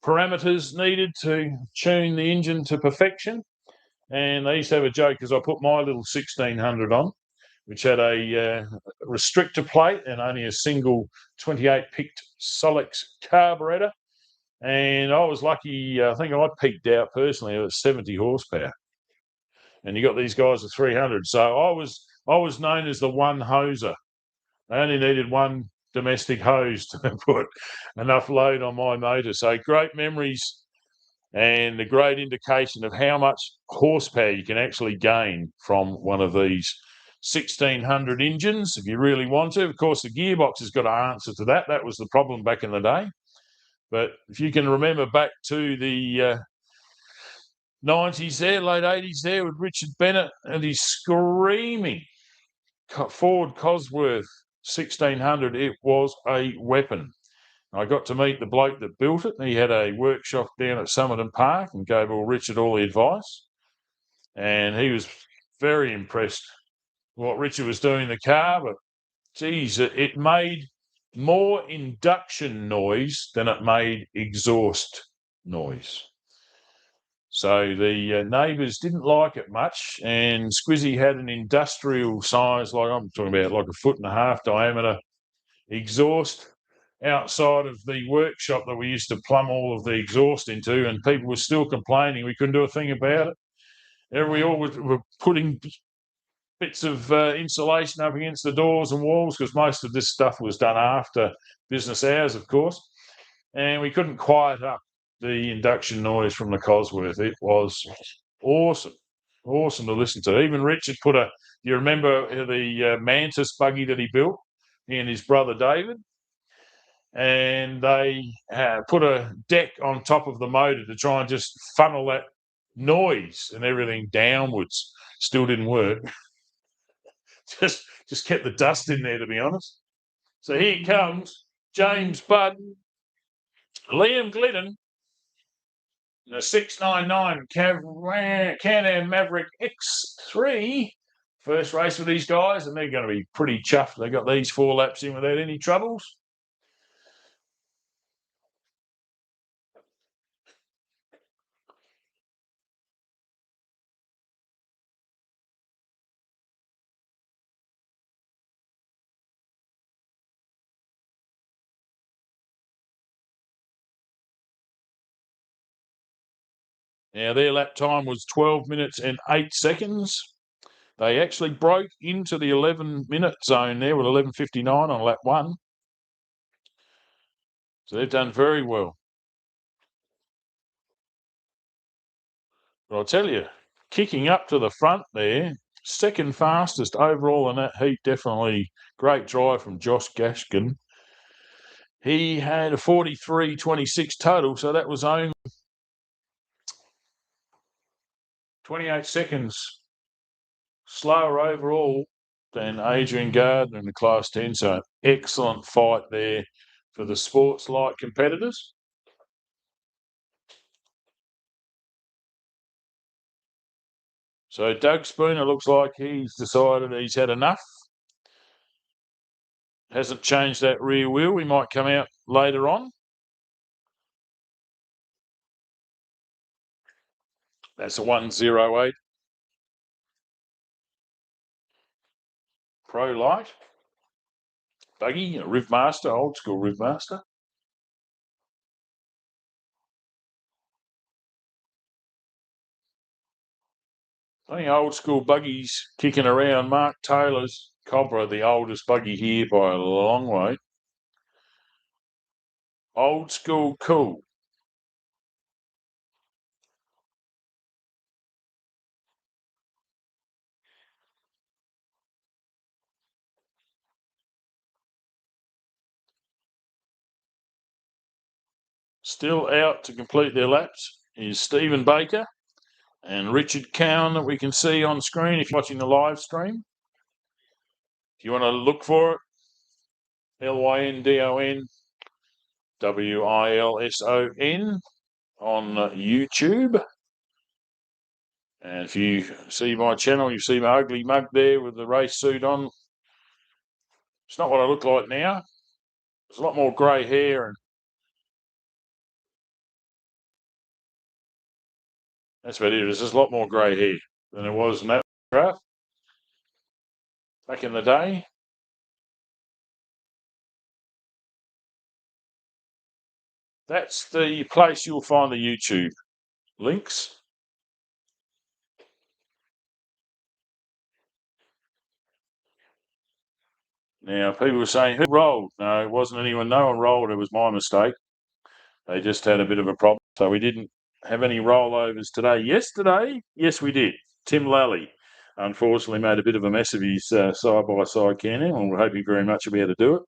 parameters needed to tune the engine to perfection. And they used to have a joke because I put my little 1600 on, which had a restrictor plate and only a single 28-picked Solex carburetor. And I was lucky, I think I peaked out personally at 70 horsepower. And you got these guys at 300. So I was known as the one hoser. I only needed one domestic hose to put enough load on my motor. So great memories and a great indication of how much horsepower you can actually gain from one of these 1600 engines if you really want to. Of course, the gearbox has got to answer to that. That was the problem back in the day. But if you can remember back to the 90s there, late 80s there with Richard Bennett and his screaming Ford Cosworth 1600, it was a weapon. I got to meet the bloke that built it. He had a workshop down at Somerton Park and gave Richard all the advice. And he was very impressed what Richard was doing in the car, but geez, it made more induction noise than it made exhaust noise. So the neighbours didn't like it much, and Squizzy had an industrial size, like I'm talking about like 1.5 foot diameter exhaust outside of the workshop that we used to plumb all of the exhaust into, and people were still complaining we couldn't do a thing about it. And we all were putting bits of insulation up against the doors and walls, because most of this stuff was done after business hours, of course, and we couldn't quiet up the induction noise from the Cosworth. It was awesome to listen to. Even Richard put you remember the Mantis buggy that he built, he and his brother David, and they put a deck on top of the motor to try and just funnel that noise and everything downwards. Still didn't work. just kept the dust in there, to be honest. So here comes James Budd, Liam Glidden, the 699 Can-Am Maverick X3. First race with these guys, and they're going to be pretty chuffed. They got these 4 laps in without any troubles. Now, their lap time was 12 minutes and 8 seconds. They actually broke into the 11-minute zone there with 11:59 on lap 1. So they've done very well. But I'll tell you, kicking up to the front there, second fastest overall in that heat, definitely great drive from Josh Gashkin. He had a 43.26 total, so that was only 28 seconds slower overall than Adrian Gardner in the Class 10. So excellent fight there for the sports light competitors. So Doug Spooner looks like he's decided he's had enough. Hasn't changed that rear wheel. We might come out later on. That's a 108 Pro Light buggy, a Rivmaster, old school Rivmaster. I think old school buggies kicking around. Mark Taylor's Cobra, the oldest buggy here by a long way. Old school cool. Still out to complete their laps is Stephen Baker and Richard Cowan that we can see on screen if you're watching the live stream. If you want to look for it, LYNDON WILSON on YouTube. And if you see my channel, you see my ugly mug there with the race suit on. It's not what I look like now. There's a lot more grey hair, and that's what it is. There's a lot more grey hair than there was in that graph back in the day. That's the place you'll find the YouTube links. Now, people were saying, who rolled? No, it wasn't anyone. No one rolled. It was my mistake. They just had a bit of a problem. So we didn't have any rollovers today. Yesterday, yes, we did. Tim Lally, unfortunately, made a bit of a mess of his side-by-side Can-Am, and we're hoping very much he'll be able to do it.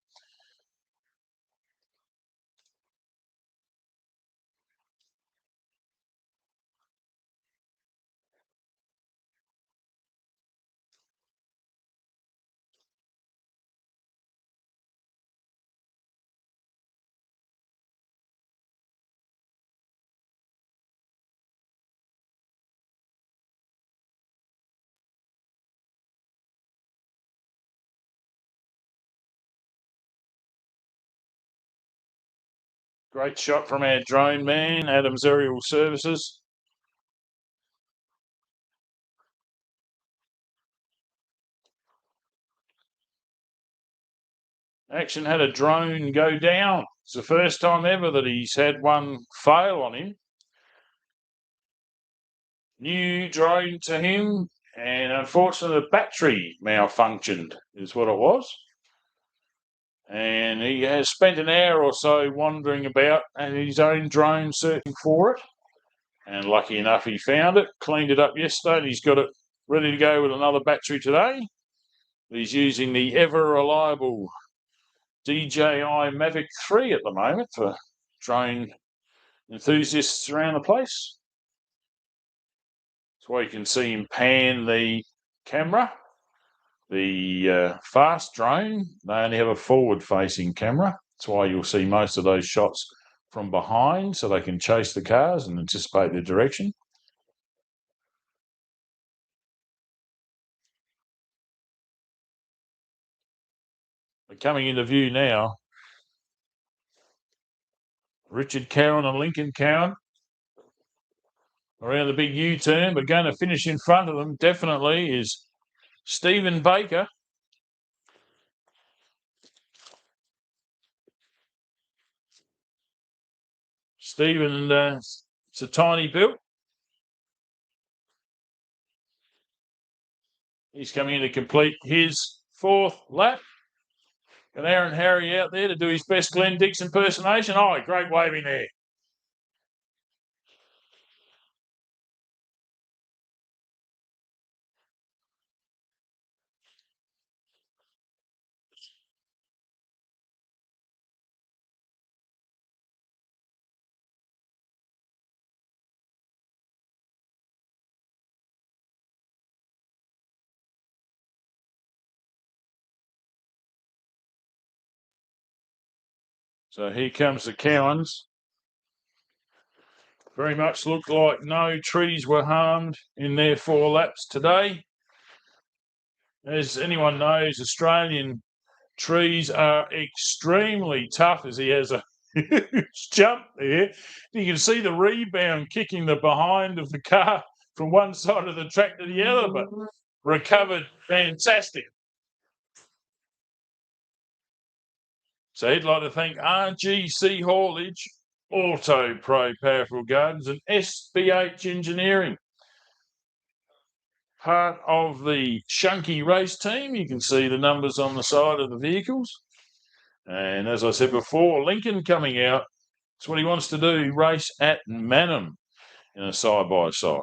Great shot from our drone man, Adams Aerial Services. Action had a drone go down. It's the first time ever that he's had one fail on him. New drone to him, and unfortunately the battery malfunctioned is what it was. And he has spent an hour or so wandering about and his own drone searching for it. And lucky enough he found it, cleaned it up yesterday, and he's got it ready to go with another battery today. He's using the ever-reliable DJI Mavic 3 at the moment for drone enthusiasts around the place. That's why you can see him pan the camera. The fast drone, they only have a forward-facing camera. That's why you'll see most of those shots from behind, so they can chase the cars and anticipate their direction. But coming into view now, Richard Cowan and Lincoln Cowan around the big U-turn, but going to finish in front of them definitely is Stephen Baker. Stephen, it's a tiny build. He's coming in to complete his fourth lap. Got Aaron Harry out there to do his best Glenn Dix impersonation. Oh, great waving there. So here comes the Cowans. Very much looked like no trees were harmed in their 4 laps today. As anyone knows, Australian trees are extremely tough, as he has a huge jump there. You can see the rebound kicking the behind of the car from one side of the track to the other, but recovered fantastic. So he'd like to thank RGC Haulage, Auto Pro Powerful Gardens and SBH Engineering. Part of the Shunky race team. You can see the numbers on the side of the vehicles. And as I said before, Lincoln coming out. That's what he wants to do, race at Manham in a side-by-side.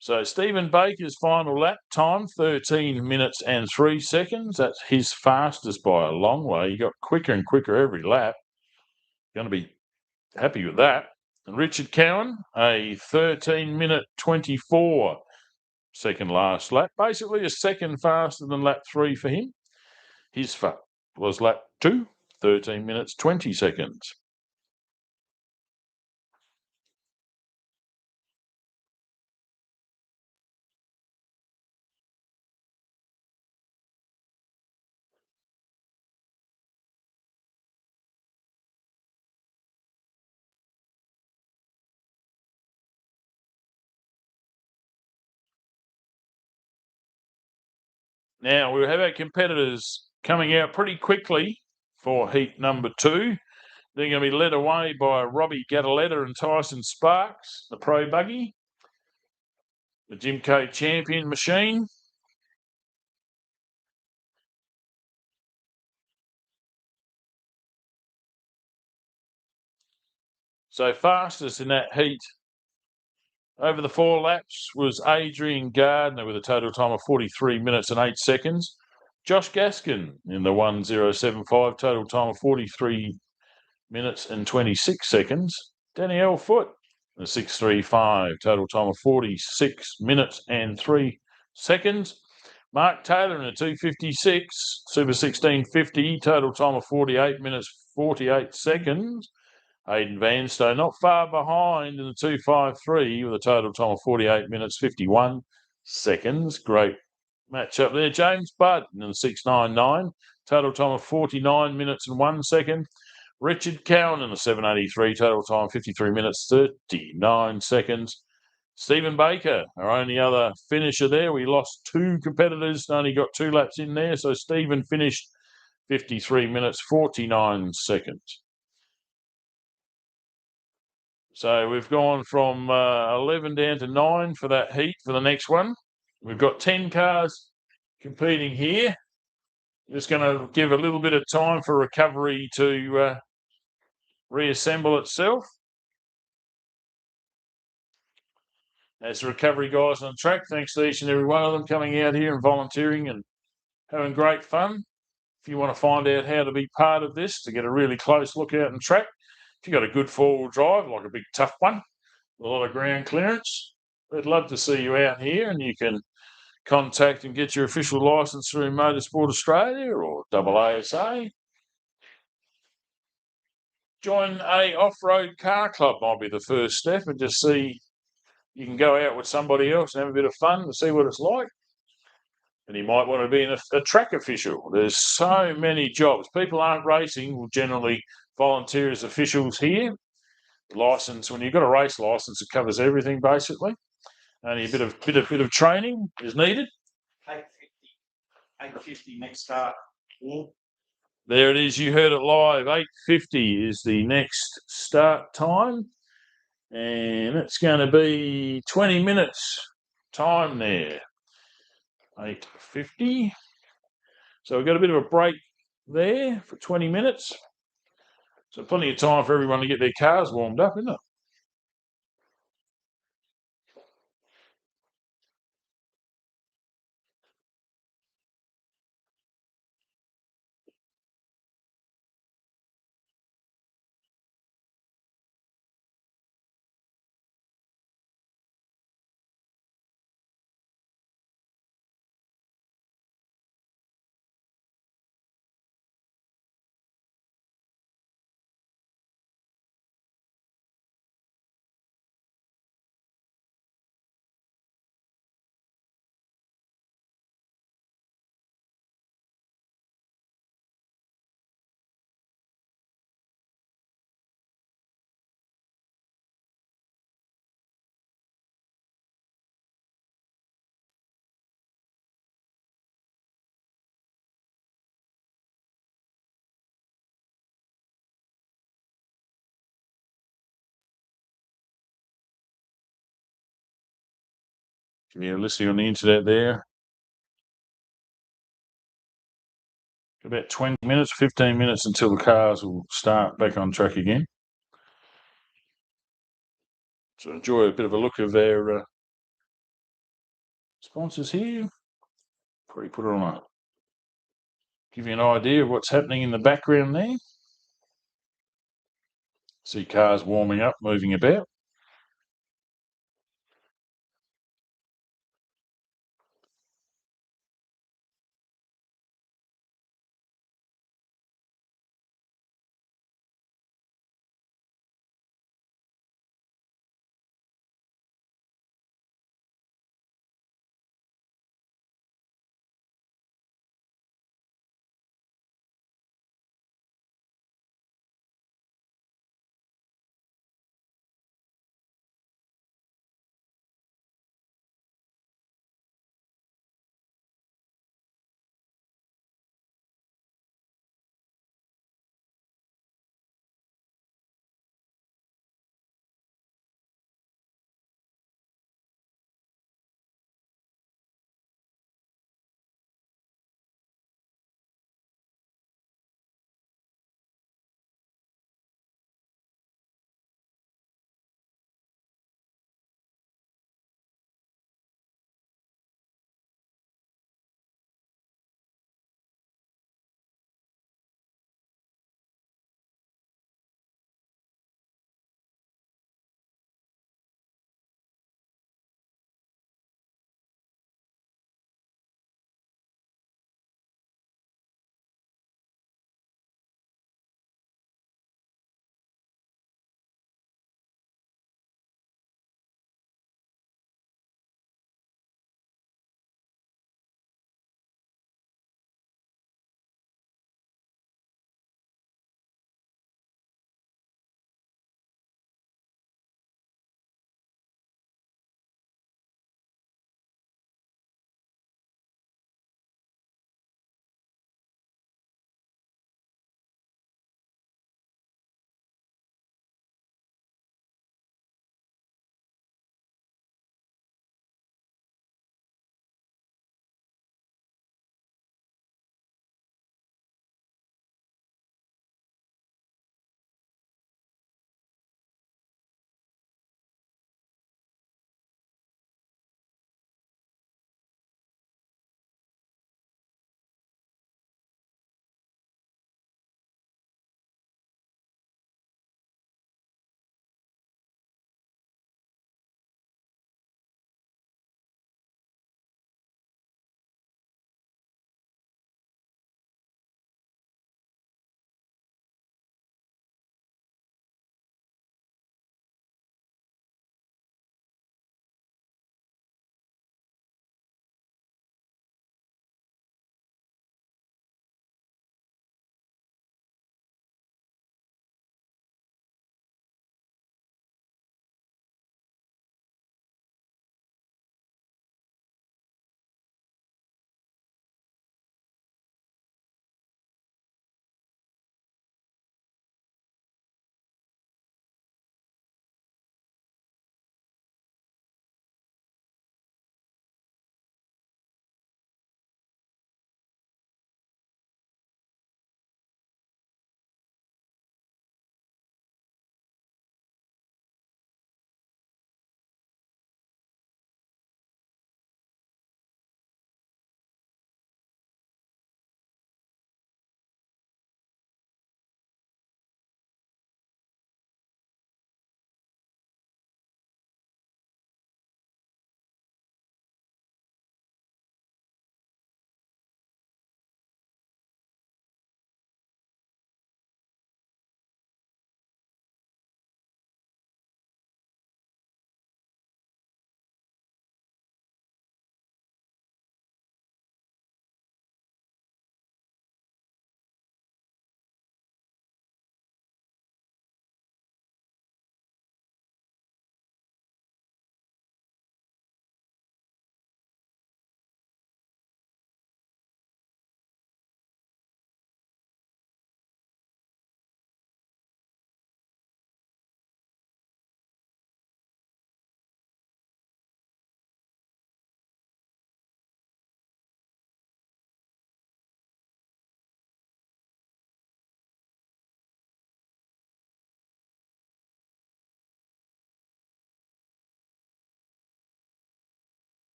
So Stephen Baker's final lap time, 13 minutes and 3 seconds. That's his fastest by a long way. He got quicker and quicker every lap. Going to be happy with that. And Richard Cowan, a 13-minute 24 second last lap. Basically a second faster than lap 3 for him. His was lap 2, 13 minutes 20 seconds. Now, we have our competitors coming out pretty quickly for heat number 2. They're going to be led away by Robbie Gattaletta and Tyson Sparks, the Pro Buggy, the Jimco Champion machine. So fastest in that heat over the 4 laps was Adrian Gardner with a total time of 43 minutes and 8 seconds. Josh Gaskin in the 1075, total time of 43 minutes and 26 seconds. Danielle Foote, the 635, total time of 46 minutes and 3 seconds. Mark Taylor in a 256, Super 1650, total time of 48 minutes, 48 seconds. Aidan Vanstone not far behind in the 2:53 with a total time of 48 minutes 51 seconds. Great match up there. James Budd in the 6:99, total time of 49 minutes and 1 second. Richard Cowan in the 7:83, total time 53 minutes 39 seconds. Stephen Baker, our only other finisher there. We lost 2 competitors, only got 2 laps in there. So Stephen finished 53 minutes 49 seconds. So we've gone from 11 down to 9 for that heat for the next one. We've got 10 cars competing here. Just going to give a little bit of time for recovery to reassemble itself. As the recovery guys on the track, thanks to each and every one of them coming out here and volunteering and having great fun. If you want to find out how to be part of this, to get a really close look out on track, if you've got a good four-wheel drive, like a big tough one, a lot of ground clearance, we'd love to see you out here, and you can contact and get your official licence through Motorsport Australia or AASA. Join a off-road car club might be the first step, and just see you can go out with somebody else and have a bit of fun to see what it's like. And you might want to be a track official. There's so many jobs. People aren't racing will generally volunteer as officials here. License, when you've got a race license, it covers everything basically. Only a bit of training is needed. 8:50 next start. There it is. You heard it live. 8:50 is the next start time, and it's going to be 20 minutes time there. 8:50. So we've got a bit of a break there for 20 minutes. So plenty of time for everyone to get their cars warmed up, isn't it? You're listening on the internet there. About 20 minutes, 15 minutes until the cars will start back on track again. So enjoy a bit of a look of their sponsors here. Probably put it on give you an idea of what's happening in the background there. See cars warming up, moving about.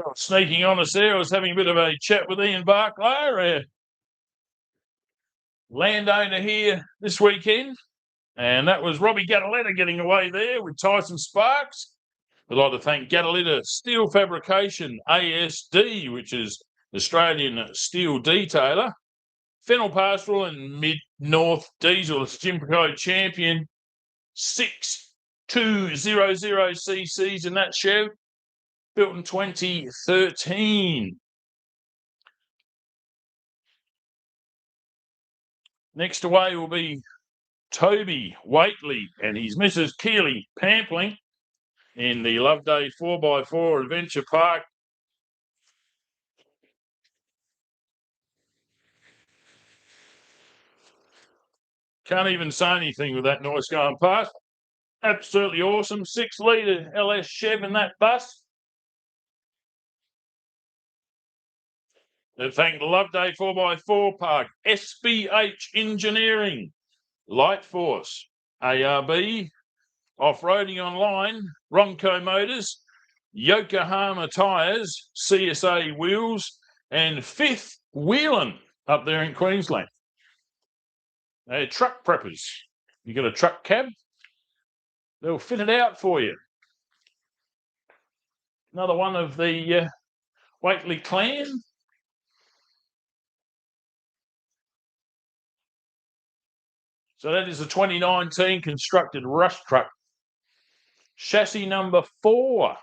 Well, sneaking on us there, I was having a bit of a chat with Ian Barclay, landowner here this weekend, and that was Robbie Gataletta getting away there with Tyson Sparks. We'd like to thank Gataletta Steel Fabrication ASD, which is Australian Steel Detailer, Fennel Pastoral and Mid-North Diesel, it's Jimco Champion 6200 cc's in that Chev, built in 2013. Next away will be Toby Waitley and his Mrs. Keeley Pampling in the Loveday 4x4 Adventure Park. Can't even say anything with that noise going past. Absolutely awesome. 6-litre LS Chev in that bus. And thank the Loveday 4x4 Park, SBH Engineering, Light Force, ARB, Off-Roading Online, Ronco Motors, Yokohama Tyres, CSA Wheels, and Fifth Wheelan up there in Queensland. They're truck preppers. You got a truck cab, they'll fit it out for you. Another one of the Waitley clan. So that is a 2019 constructed rush truck. Chassis number 4.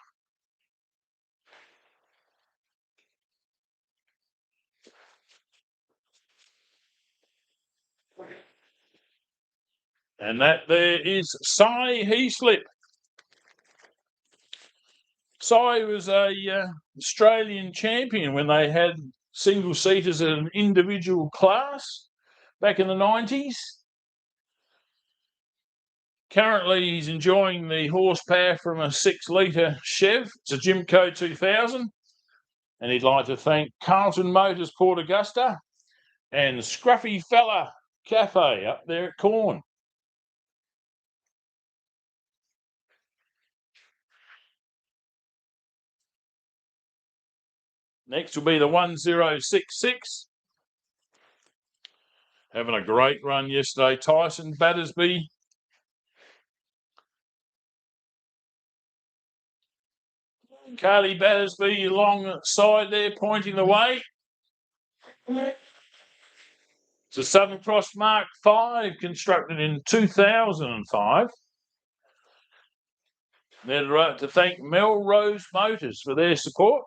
And that there is Cy Heaslip. Cy was a Australian champion when they had single seaters at an individual class back in the 90s. Currently, he's enjoying the horsepower from a 6-litre Chev. It's a Jimco 2000. And he'd like to thank Carlton Motors Port Augusta and Scruffy Fella Cafe up there at Corn. Next will be the 1066. Having a great run yesterday, Tyson Battersby. Carly Battersby alongside there, pointing the way. It's a Southern Cross Mark V, constructed in 2005. They'd like to thank Melrose Motors for their support.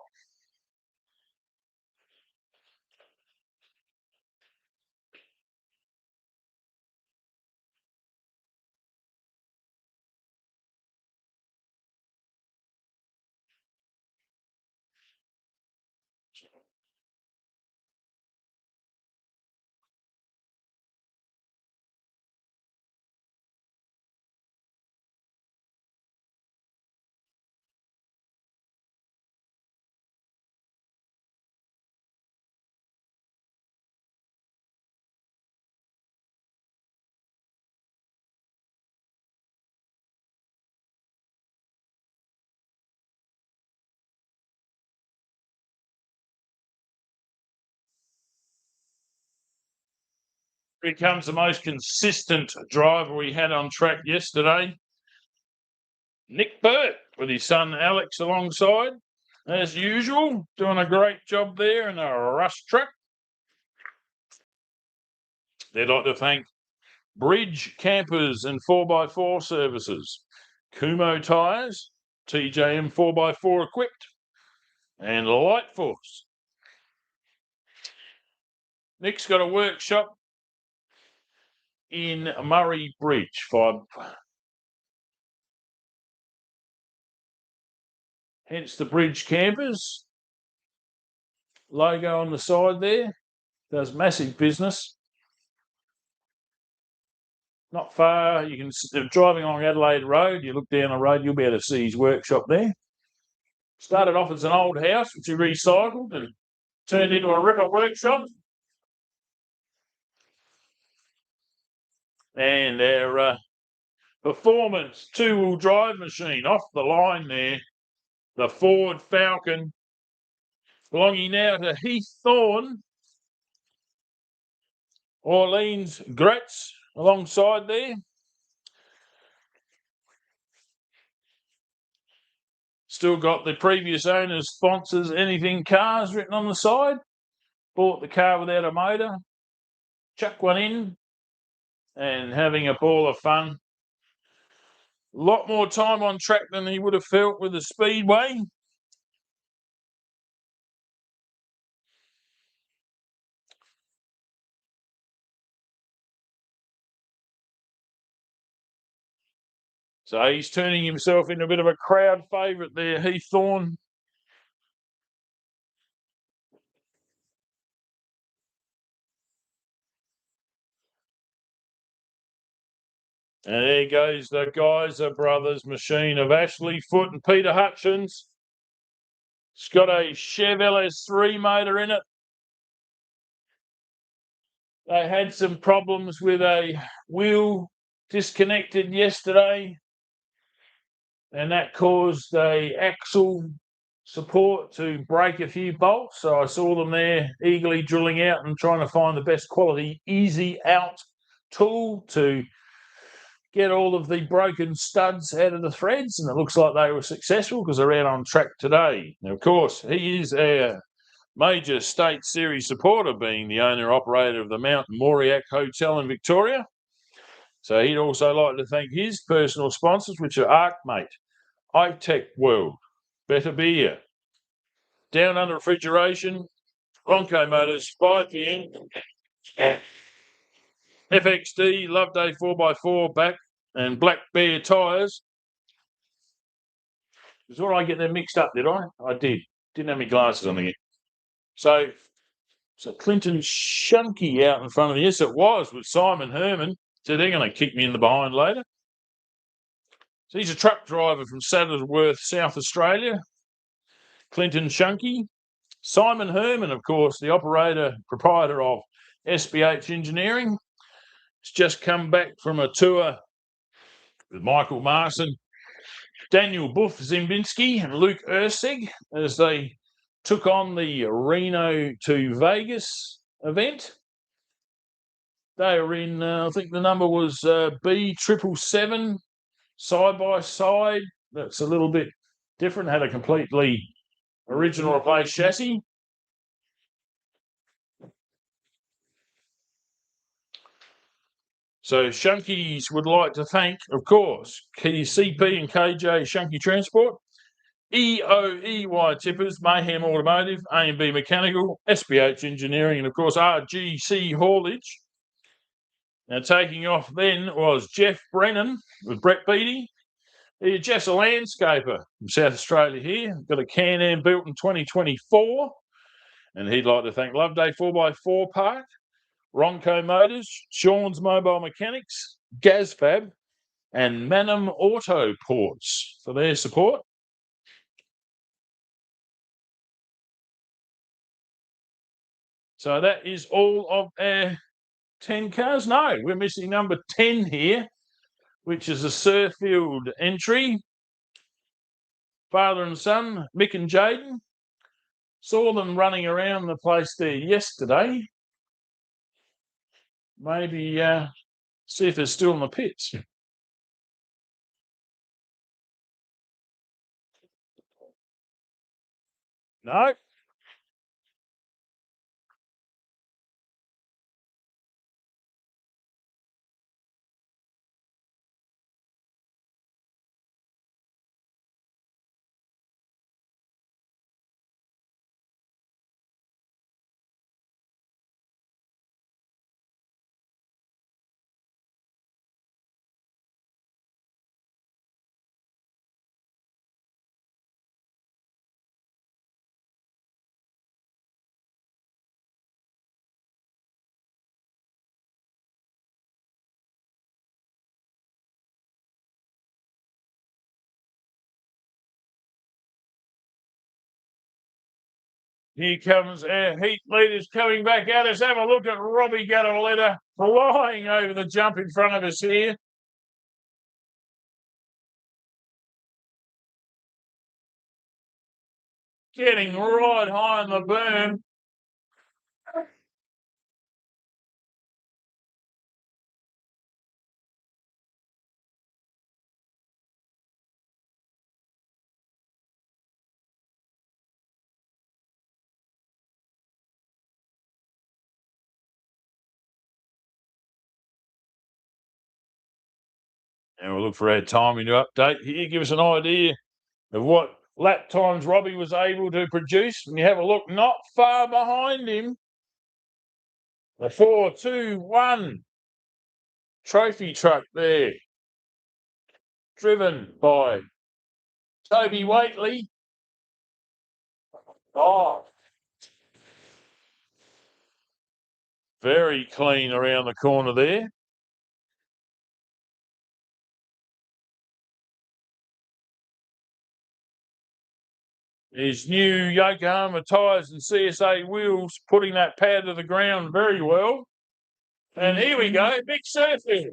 Here comes the most consistent driver we had on track yesterday. Nick Burt with his son Alex alongside. As usual, doing a great job there in a rush truck. They'd like to thank Bridge Campers and 4x4 Services, Kumo Tyres, TJM 4x4 Equipped, and Light Force. Nick's got a workshop in Murray Bridge. Hence the Bridge Campers logo on the side there. Does massive business. Not far. You can, if driving along Adelaide Road, you look down the road, you'll be able to see his workshop there. Started off as an old house, which he recycled and turned into a ripper workshop. And our performance 2-wheel drive machine off the line there, the Ford Falcon belonging now to Heath Thorne, Orleans Gratz alongside there. Still got the previous owner's sponsors, Anything Cars, written on the side. Bought the car without a motor, chuck one in, and having a ball of fun. A lot more time on track than he would have felt with the Speedway. So he's turning himself into a bit of a crowd favourite there, Heath Thorne. And there goes the Geyser Brothers machine of Ashley Foote and Peter Hutchins. It's got a Chev LS3 motor in it. They had some problems with a wheel disconnected yesterday, and that caused a axle support to break a few bolts. So I saw them there eagerly drilling out and trying to find the best quality easy out tool to get all of the broken studs out of the threads, and it looks like they were successful because they're out on track today. Now, of course, he is our major state series supporter, being the owner-operator of the Mountain Moriac Hotel in Victoria. So he'd also like to thank his personal sponsors, which are ArcMate, iTech World, Better Beer, Down Under Refrigeration, Bronco Motors, 5PM, FXD, Loveday 4x4 back, and Black Bear Tyres. Did I get them mixed up, did I? I did. Didn't have my glasses on again. So Clinton Shunky out in front of me. Yes, it was with Simon Herman. So they're going to kick me in the behind later. So he's a truck driver from Saddleworth, South Australia. Clinton Shunky. Simon Herman, of course, the operator, proprietor of SBH Engineering. He's just come back from a tour with Michael Marson, Daniel Buff Zimbinski, and Luke Ursig as they took on the Reno to Vegas event. They were in, I think the number was B777, side by side. That's a little bit different, had a completely original replaced chassis. So Shunkies would like to thank, of course, CP and KJ Shunky Transport, EOEY Tippers, Mayhem Automotive, A&B Mechanical, SBH Engineering, and of course RGC Haulage. Now taking off then was Jeff Brennan with Brett Beattie. He's just a landscaper from South Australia here. Got a Can-Am built in 2024. And he'd like to thank Loveday 4x4 Park, Ronco Motors, Sean's Mobile Mechanics, Gazfab, and Manum Auto Ports for their support. So that is all of our 10 cars. No, we're missing number 10 here, which is a Surfield entry. Father and son, Mick and Jaden. Saw them running around the place there yesterday. Maybe see if they're still in the pits. No. Here comes our heat leaders coming back out. Let's have a look at Robbie Gattaletta flying over the jump in front of us here. getting right high on the berm. And we'll look for our timing to update here. Give us an idea of what lap times Robbie was able to produce. When you have a look, not far behind him. The 4-2-1 trophy truck there, driven by Toby Waitley. Oh, very clean around the corner there. His new Yokohama tyres and CSA wheels putting that pad to the ground very well. And here we go, big surfer.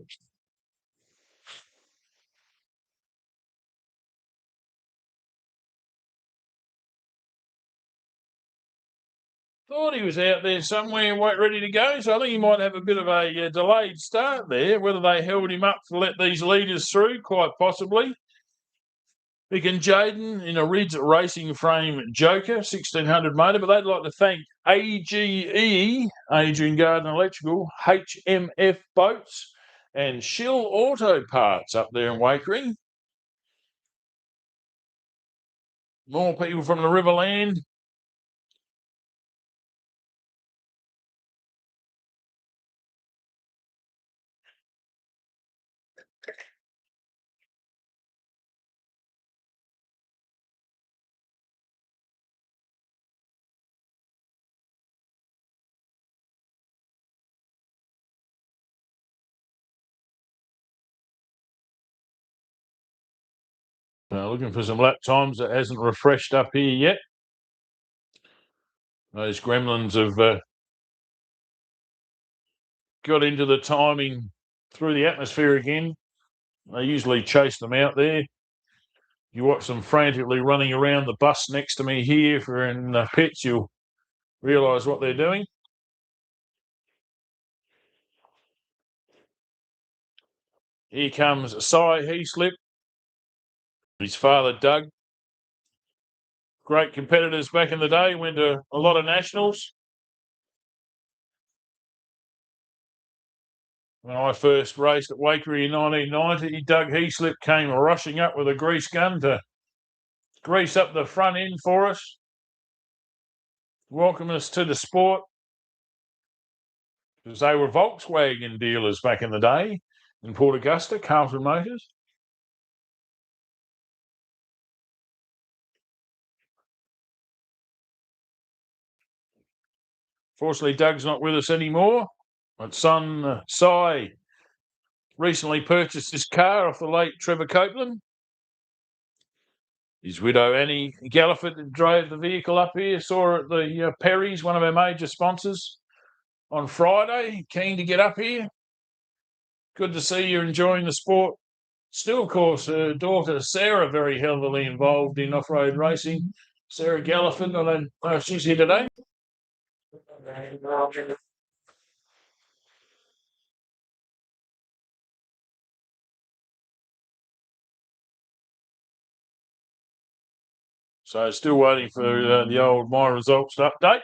Thought he was out there somewhere ready to go, so I think he might have a bit of a delayed start there. Whether they held him up to let these leaders through, quite possibly. Vic and Jaden in a Ridge Racing Frame Joker 1600 motor, but they'd like to thank AGE, Adrian Garden Electrical, HMF Boats, and Shill Auto Parts up there in Wakery. More people from the Riverland. Looking for some lap times that hasn't refreshed up here yet. Those gremlins have got into the timing through the atmosphere again. They usually chase them out there. You watch them frantically running around the bus next to me here if we're in the pits, you'll realise what they're doing. Here comes Cy Heaslip, his father Doug. Great competitors back in the day, went to a lot of nationals. When I first raced at Wakery in 1990, Doug Heaslip came rushing up with a grease gun to grease up the front end for us, welcome us to the sport, because they were Volkswagen dealers back in the day in Port Augusta, Carlton Motors. Fortunately, Doug's not with us anymore. But son, Cy, recently purchased this car off the late Trevor Copeland. His widow, Annie Galliford, drove the vehicle up here, saw her at the Perry's, one of our major sponsors, on Friday. Keen to get up here. Good to see you enjoying the sport. Still, of course, her daughter, Sarah, very heavily involved in off-road racing. Sarah Galliford, I don't know if she's here today. So still waiting for the old My Results to update.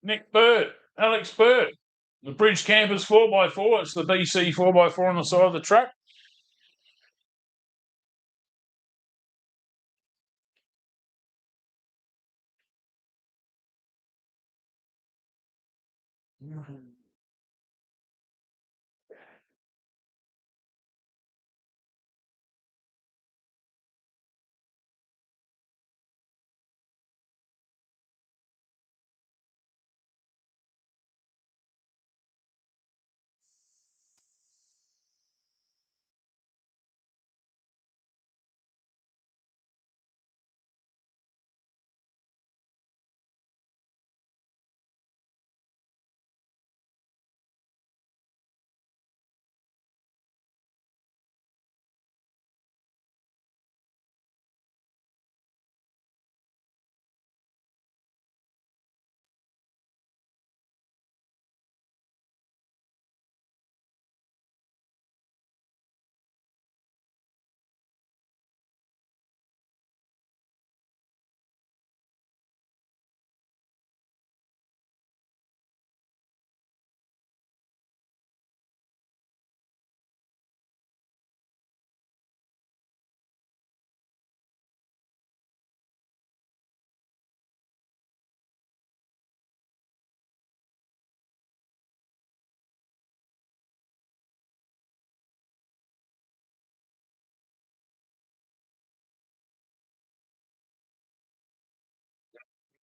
Nick Burt, Alex Burt. The Bridge Campers 4x4. It's the BC 4x4 on the side of the track.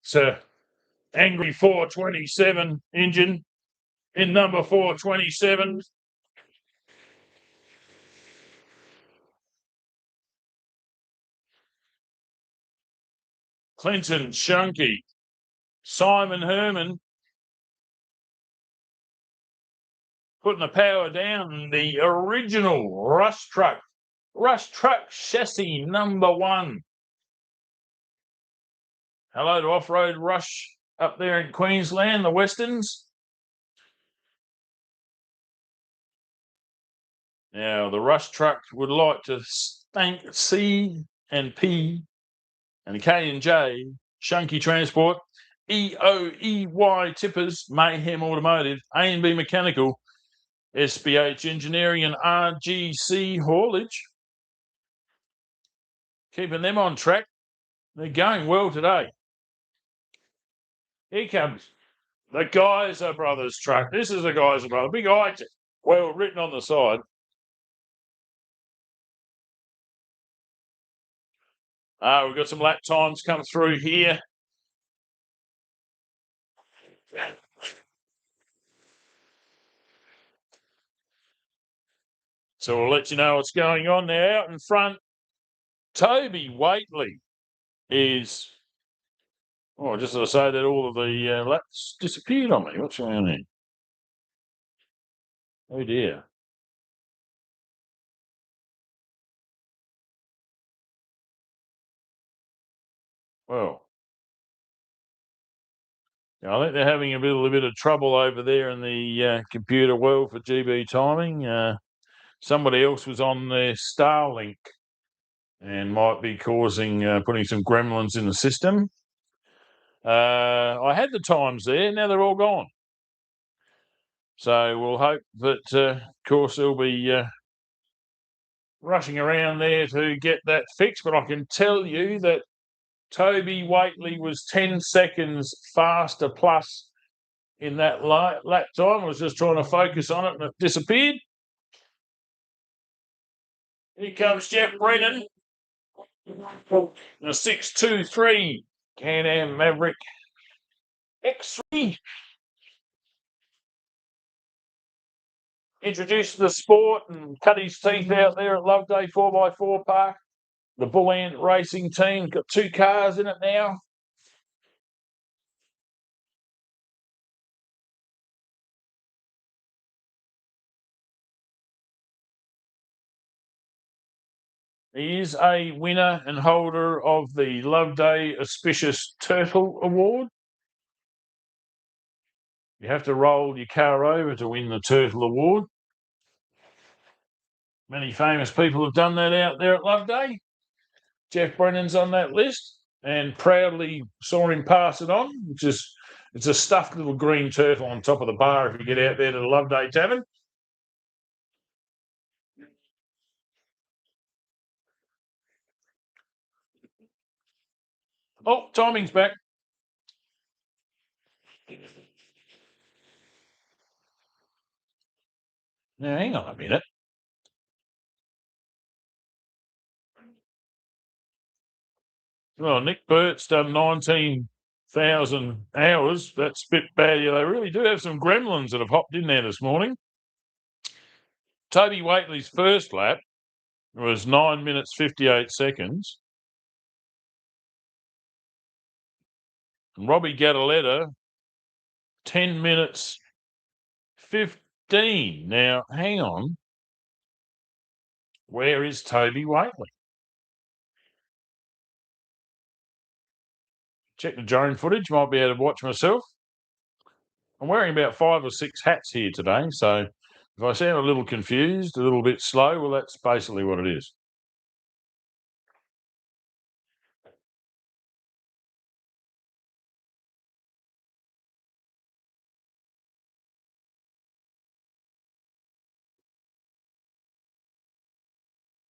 It's a angry 427 engine in number 427. Clinton Shunky, Simon Herman putting the power down. The original Rush Truck chassis number 1. Hello to Off-Road Rush up there in Queensland, the Westerns. Now, the Rush Truck would like to thank C and P and K&J, Shunky Transport, EOEY Tippers, Mayhem Automotive, A&B Mechanical, SBH Engineering and RGC Haulage. Keeping them on track. They're going well today. Here comes the Geyser Brothers truck. This is the Geyser Brothers. Big I, well written on the side. We've got some lap times come through here. So we'll let you know what's going on there. Out in front, Toby Waitley is... Oh, just as I say that, all of the laps disappeared on me. What's going on here? Oh, dear. Well, I think they're having a little bit of trouble over there in the computer world for GB timing. Somebody else was on their Starlink and might be causing putting some gremlins in the system. I had the times there. Now they're all gone. So we'll hope that, of course, they'll be rushing around there to get that fixed. But I can tell you that Toby Waitley was 10 seconds faster plus in that lap time. I was just trying to focus on it and it disappeared. Here comes Jeff Brennan. The 623 Can-Am Maverick X3. Introduced to the sport and cut his teeth out there at Loveday 4x4 Park. The Bull Ant Racing team got 2 cars in it now. He is a winner and holder of the Loveday Auspicious Turtle Award. You have to roll your car over to win the Turtle Award. Many famous people have done that out there at Loveday. Jeff Brennan's on that list and proudly saw him pass it on, which is It's a stuffed little green turtle on top of the bar if you get out there to the Loveday Tavern. Oh, timing's back. Now, hang on a minute. Well, Nick Burt's done 19,000 hours. That's a bit bad. Yeah, they really do have some gremlins that have hopped in there this morning. Toby Waitley's first lap was 9 minutes 58 seconds. And Robbie Gattaletta, 10 minutes 15. Now, hang on. Where is Toby Waitley? Check the drone footage. Might be able to watch myself. I'm wearing about 5 or 6 hats here today, so if I sound a little confused, a little bit slow, well, that's basically what it is.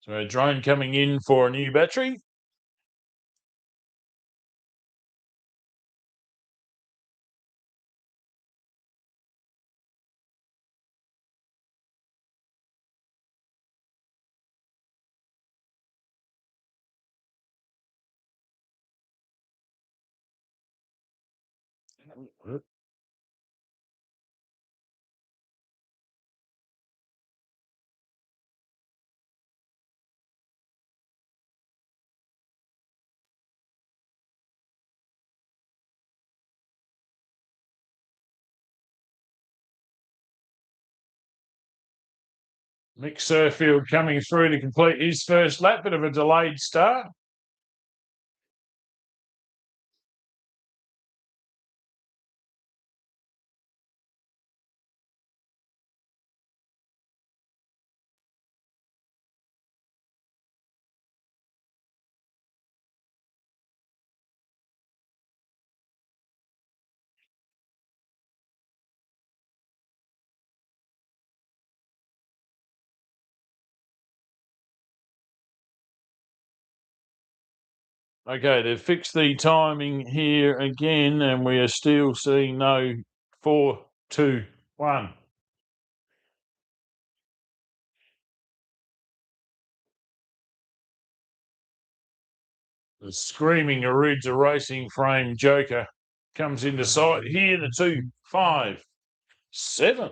So a drone coming in for a new battery. Mick Surfield coming through to complete his first lap. Bit of a delayed start. Okay, they've fixed the timing here again, and we are still seeing no 4, 2, 1. The screaming Aruda Racing Frame Joker comes into sight here. The 2, 5, 7.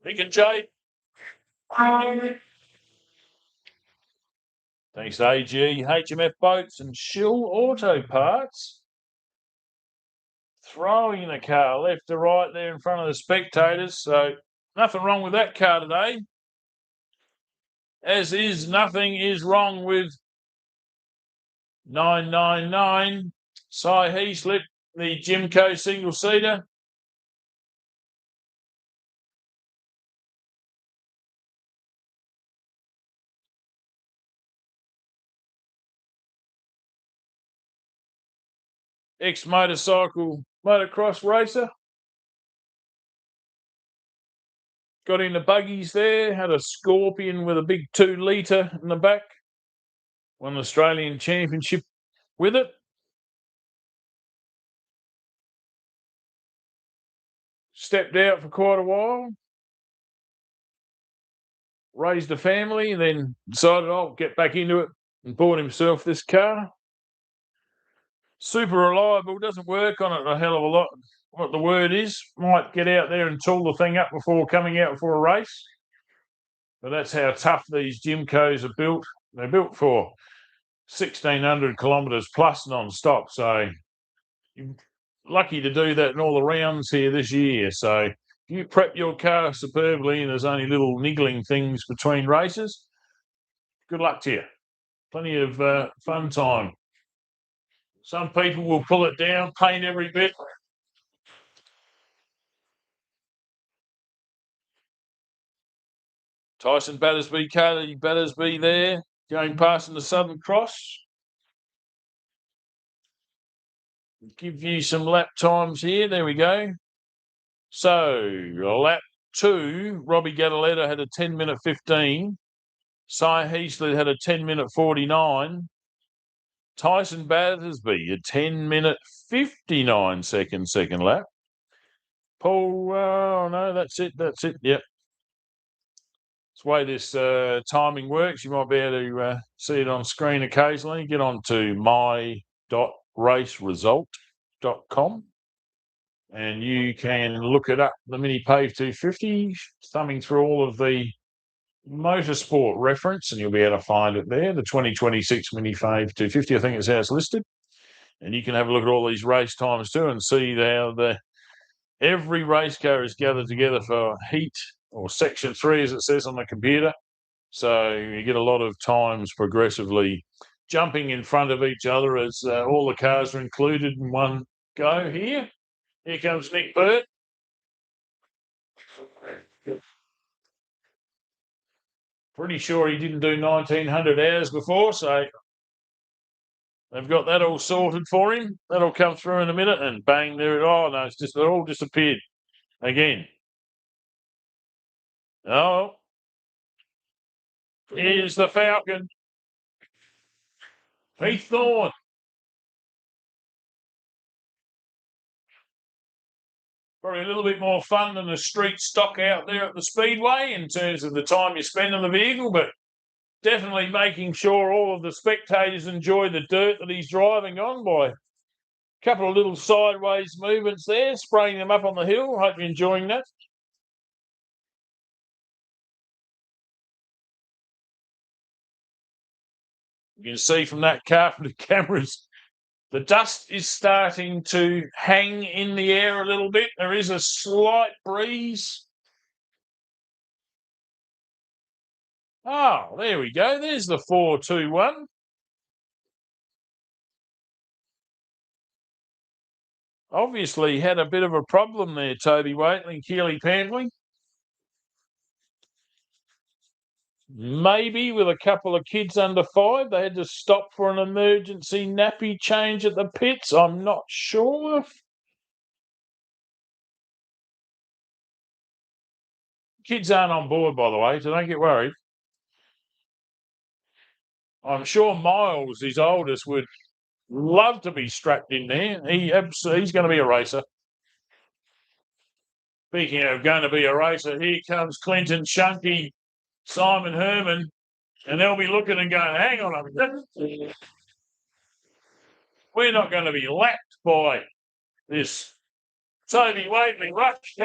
Nick and Jade. Thanks to AG, HMF Boats and Shill Auto Parts. Throwing the car left to right there in front of the spectators. So nothing wrong with that car today. As is, nothing is wrong with 999. Cy Heaslip, the Jimco single-seater. Ex-motorcycle motocross racer. Got in the buggies there, had a Scorpion with a big 2-litre in the back. Won the Australian Championship with it. Stepped out for quite a while. Raised a family, then decided I'll get back into it and bought himself this car. Super reliable, doesn't work on it a hell of a lot. What the word is, might get out there and tool the thing up before coming out for a race. But that's how tough these Jimcos are built. They're built for 1,600 kilometres plus non-stop. So you're lucky to do that in all the rounds here this year. So if you prep your car superbly and there's only little niggling things between races, good luck to you. Plenty of fun time. Some people will pull it down, paint every bit. Tyson Battersby, Carly Battersby there, going past in the Southern Cross. give you some lap times here. There we go. So, lap 2, Robbie Gattaletta had a 10-minute 15. Cy Heasley had a 10-minute 49. Tyson Battersby, a 10-minute 59-second second lap. Paul, no, that's it. Yep. That's the way this timing works. You might be able to see it on screen occasionally. Get on to my.raceresult.com and you can look it up, the Minipave 250, thumbing through all of the Motorsport reference, and you'll be able to find it there, the 2026 Minipave 250, I think is how it's listed. And you can have a look at all these race times too and see how every race car is gathered together for heat or section 3, as it says on the computer. So you get a lot of times progressively jumping in front of each other as all the cars are included in one go here. Here comes Nick Burt. Pretty sure he didn't do 1900 hours before, so they've got that all sorted for him. That'll come through in a minute, and bang, there. Oh no, it's just it all disappeared again. Oh, here's the Falcon. Heath Thorne. Probably a little bit more fun than the street stock out there at the Speedway in terms of the time you spend on the vehicle, but definitely making sure all of the spectators enjoy the dirt that he's driving on by a couple of little sideways movements there, spraying them up on the hill. Hope you're enjoying that. You can see from that car from the cameras, the dust is starting to hang in the air a little bit. There is a slight breeze. Oh, there we go. There's the 4-2-1. Obviously had a bit of a problem there, Toby Waitley, Keely Pantling. Maybe with a couple of kids under 5, they had to stop for an emergency nappy change at the pits. I'm not sure. Kids aren't on board, by the way, so don't get worried. I'm sure Miles, his oldest, would love to be strapped in there. He's going to be a racer. Speaking of going to be a racer, here comes Clinton Shunky, Simon Herman, and they'll be looking and going, hang on a minute. We're not going to be lapped by this Toby Waitley rush.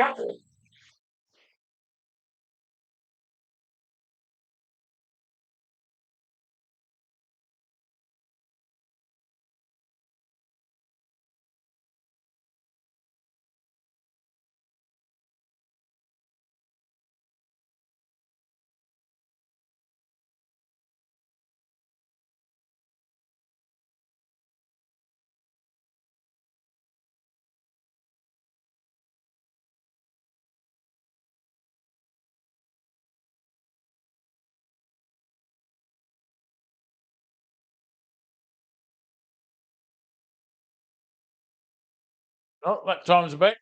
Oh, lap times are back.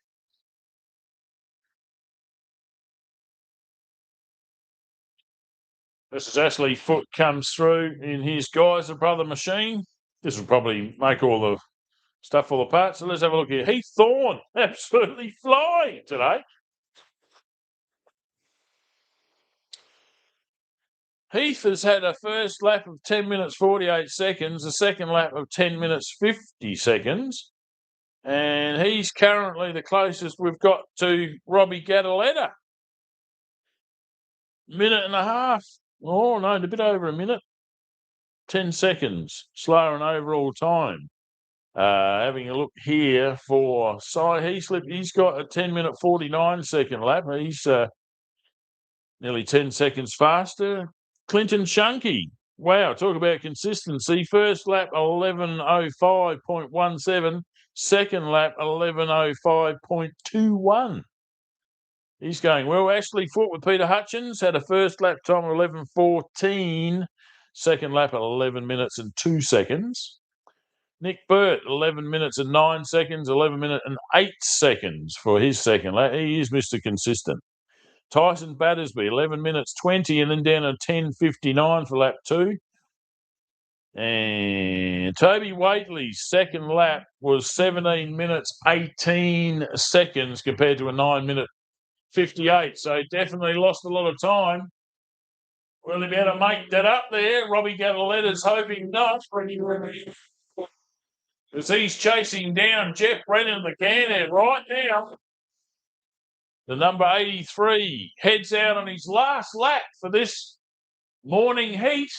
This is Ashley Foote comes through in his Geyser Brother machine. This will probably make all the stuff fall apart. So let's have a look here. Heath Thorne, absolutely flying today. Heath has had a first lap of 10 minutes 48 seconds, a second lap of 10 minutes 50 seconds. And he's currently the closest we've got to Robbie Gattaletta. Minute and a half. Oh, no, a bit over a minute. 10 seconds. Slower than overall time. Having a look here for Cy Heaslip, he's got a 10-minute 49-second lap. He's nearly 10 seconds faster. Clinton Shunky, wow, talk about consistency. First lap 11:05.17, second lap 11:05.21. He's going well. Ashley Foote with Peter Hutchins had a first lap time of 11:14, second lap at 11 minutes and 2 seconds. Nick Burt, 11 minutes and 9 seconds, 11 minutes and 8 seconds for his second lap. He is Mr. Consistent. Tyson Battersby, 11 minutes 20, and then down to 10:59 for lap 2. And Toby Waitley's second lap was 17 minutes 18 seconds compared to a 9-minute 58. So definitely lost a lot of time. Will he be able to make that up there? Robbie Gavaletti's hoping not. Because he's chasing down Jeff Brennan, the can right now. The number 83 heads out on his last lap for this morning heat.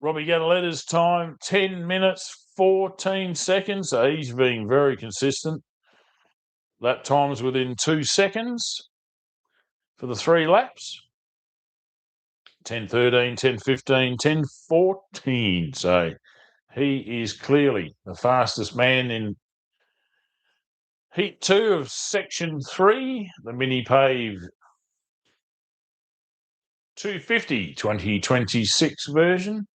Robbie Gavaletti's time, 10 minutes, 14 seconds. So he's being very consistent. Lap times within 2 seconds for the 3 laps. 10:13, 10:15, 10:14. So he is clearly the fastest man in Heat 2 of Section 3, the Minipave 250 2026 version.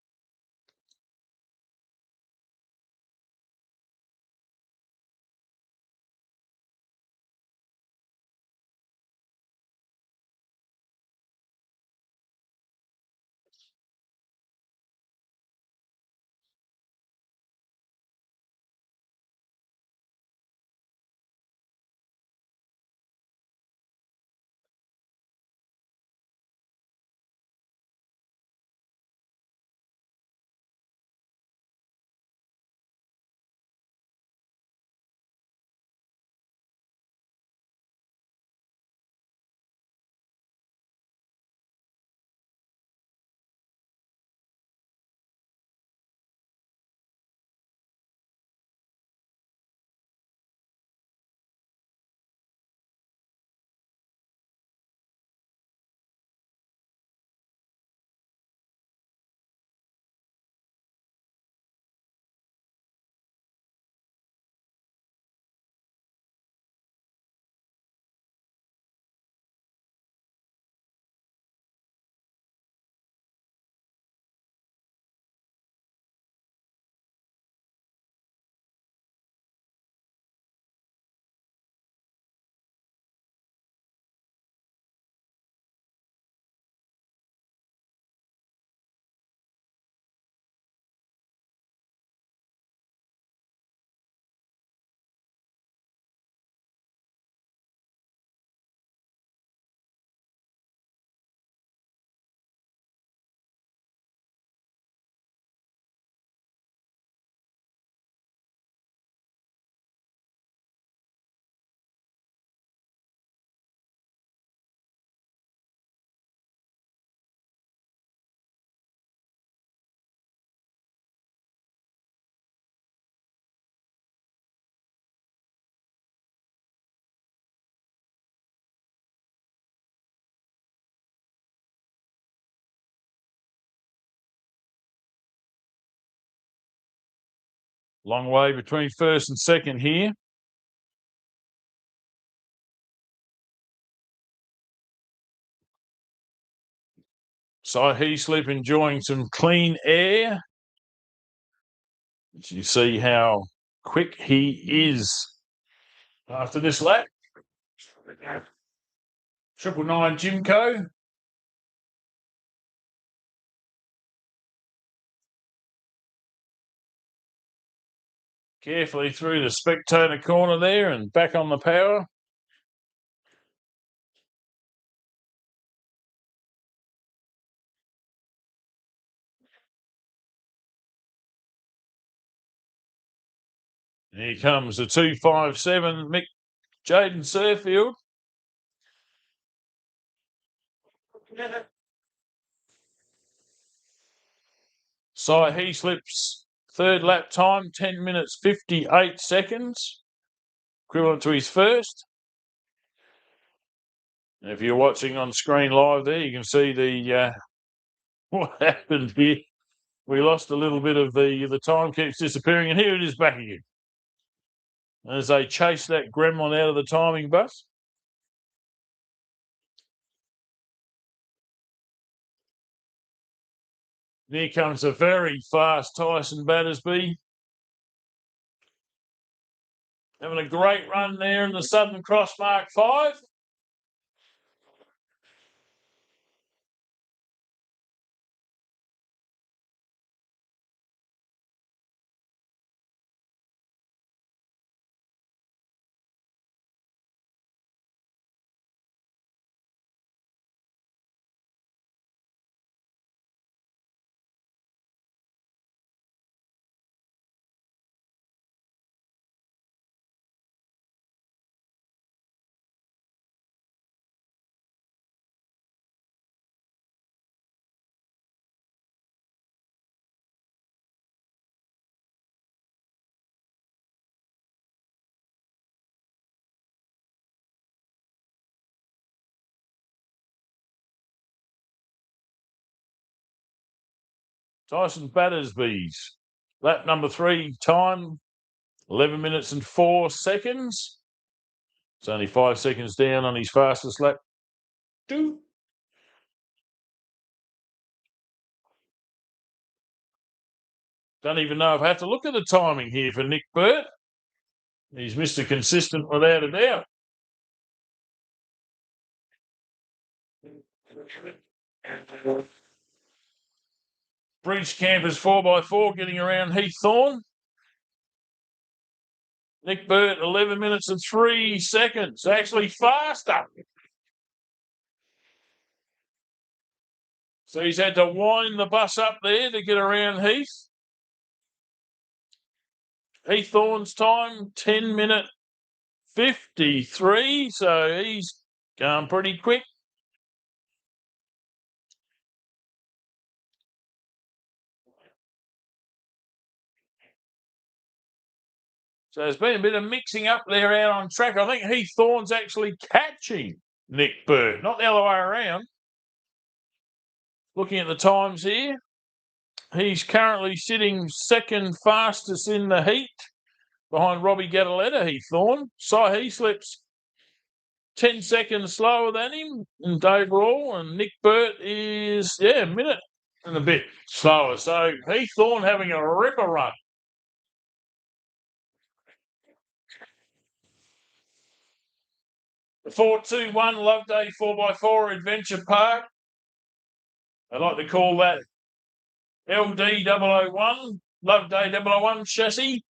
Long way between first and second here. So Heaslip enjoying some clean air. As you see how quick he is after this lap. 999 Jimco. Carefully through the spectator corner there and back on the power. Here comes the 257 Mick Jaden Surfield. Cy Heaslip's third lap time, 10 minutes 58 seconds, equivalent to his first. If you're watching on screen live there, you can see the what happened here. We lost a little bit of the time keeps disappearing, and here it is back again. As they chase that gremlin out of the timing bus. Here comes a very fast Tyson Battersby. Having a great run there in the Southern Cross Mark 5. Tyson Battersby's lap number 3 time, 11 minutes and 4 seconds. It's only 5 seconds down on his fastest lap. 2. Don't even know if I have to look at the timing here for Nick Burt. He's Mr. Consistent without a doubt. Bridge Campers 4x4 getting around Heath Thorne. Nick Burt, 11 minutes and 3 seconds. Actually faster. So he's had to wind the bus up there to get around Heath. Heath Thorne's time, 10 minute 53. So he's going pretty quick. So there's been a bit of mixing up there out on track. I think Heath Thorne's actually catching Nick Burt, not the other way around. Looking at the times here, he's currently sitting second fastest in the heat behind Robbie Gattaletta, Heath Thorne. Cy Heaslip's 10 seconds slower than him in overall, and Nick Burt is, a minute and a bit slower. So Heath Thorne having a ripper run. The 421 Loveday 4x4 Adventure Park. I like to call that LD 001, Loveday 001 chassis.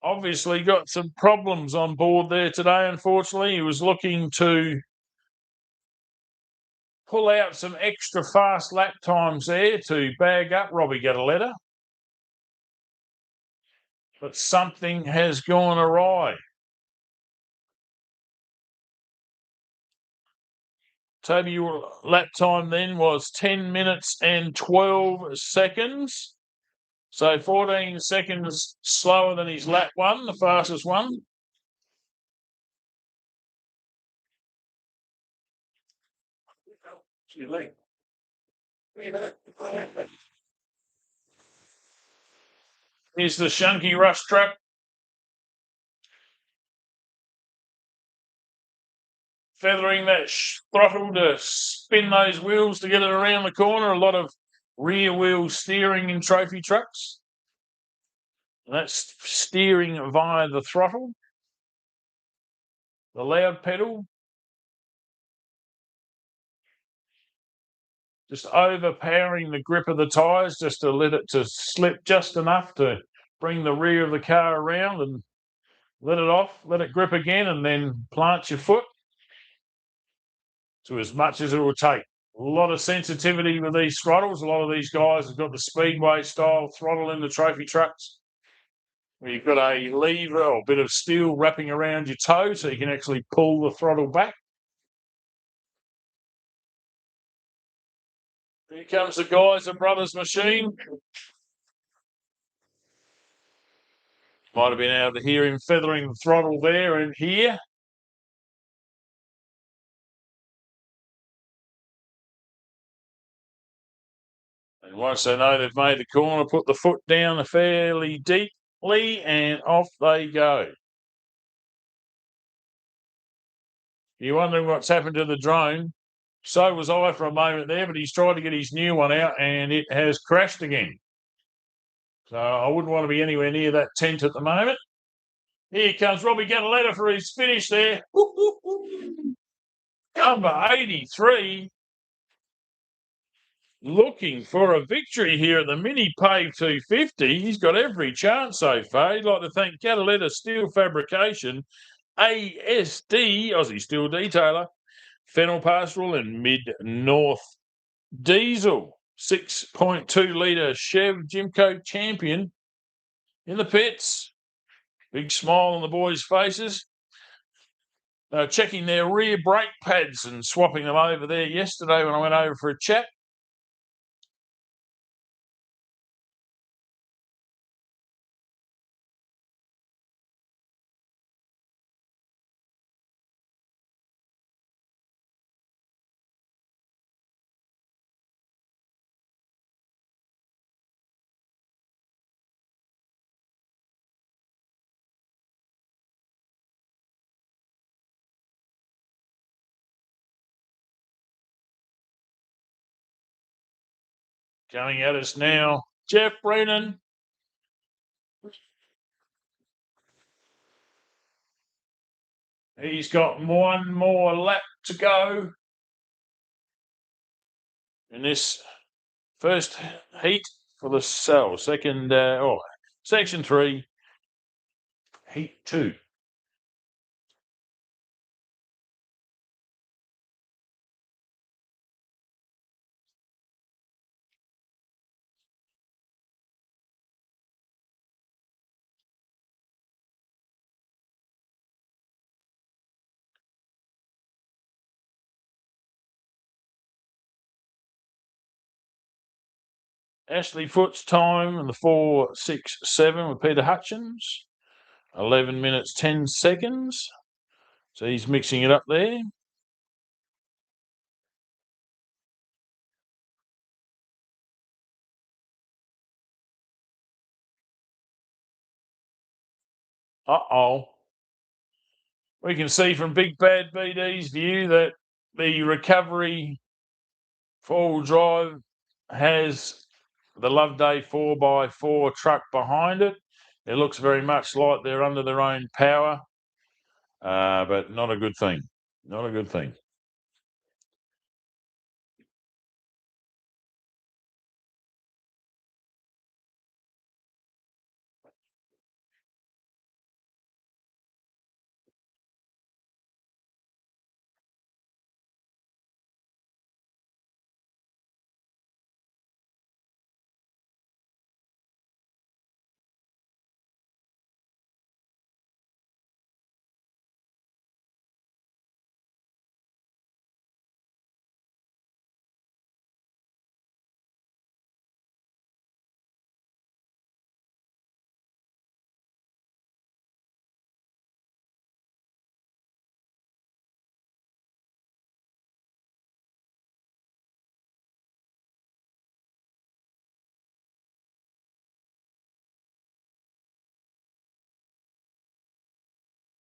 Obviously got some problems on board there today, unfortunately. He was looking to pull out some extra fast lap times there to bag up Robbie Gattaletta. But something has gone awry. Toby, your lap time then was 10 minutes and 12 seconds. So 14 seconds slower than his lap 1, the fastest one. Here's the Shunky Rush truck. Feathering that throttle to spin those wheels to get it around the corner. A lot of rear wheel steering in trophy trucks. And that's steering via the throttle. The loud pedal. Just overpowering the grip of the tyres just to let it to slip just enough to bring the rear of the car around and let it off, let it grip again, and then plant your foot to as much as it will take. A lot of sensitivity with these throttles. A lot of these guys have got the speedway style throttle in the trophy trucks, where you've got a lever or a bit of steel wrapping around your toe so you can actually pull the throttle back. Here comes the guys at Brothers Machine. Might have been able to hear him feathering the throttle there and here. And once they know they've made the corner, put the foot down fairly deeply and off they go. You're wondering what's happened to the drone. So was I for a moment there, but he's tried to get his new one out and it has crashed again. So I wouldn't want to be anywhere near that tent at the moment. Here comes Robbie Gattaletta for his finish there. Number 83. Looking for a victory here at the Minipave 250. He's got every chance so far. He'd like to thank Gattaletta Steel Fabrication, ASD, Aussie Steel Detailer, Fennel Pastoral and Mid-North Diesel. 6.2 litre Chev Jimco Champion in the pits. Big smile on the boys' faces. Checking their rear brake pads and swapping them over there yesterday when I went over for a chat. Coming at us now, Jeff Brennan. He's got one more lap to go in this first heat for the cell. Section 3, heat 2. Ashley Foot's time in the 4:67 with Peter Hutchins. 11 minutes 10 seconds. So he's mixing it up there. We can see from Big Bad BD's view that the recovery four-wheel drive has the Loveday 4x4 truck behind it. It looks very much like they're under their own power, but not a good thing. Not a good thing.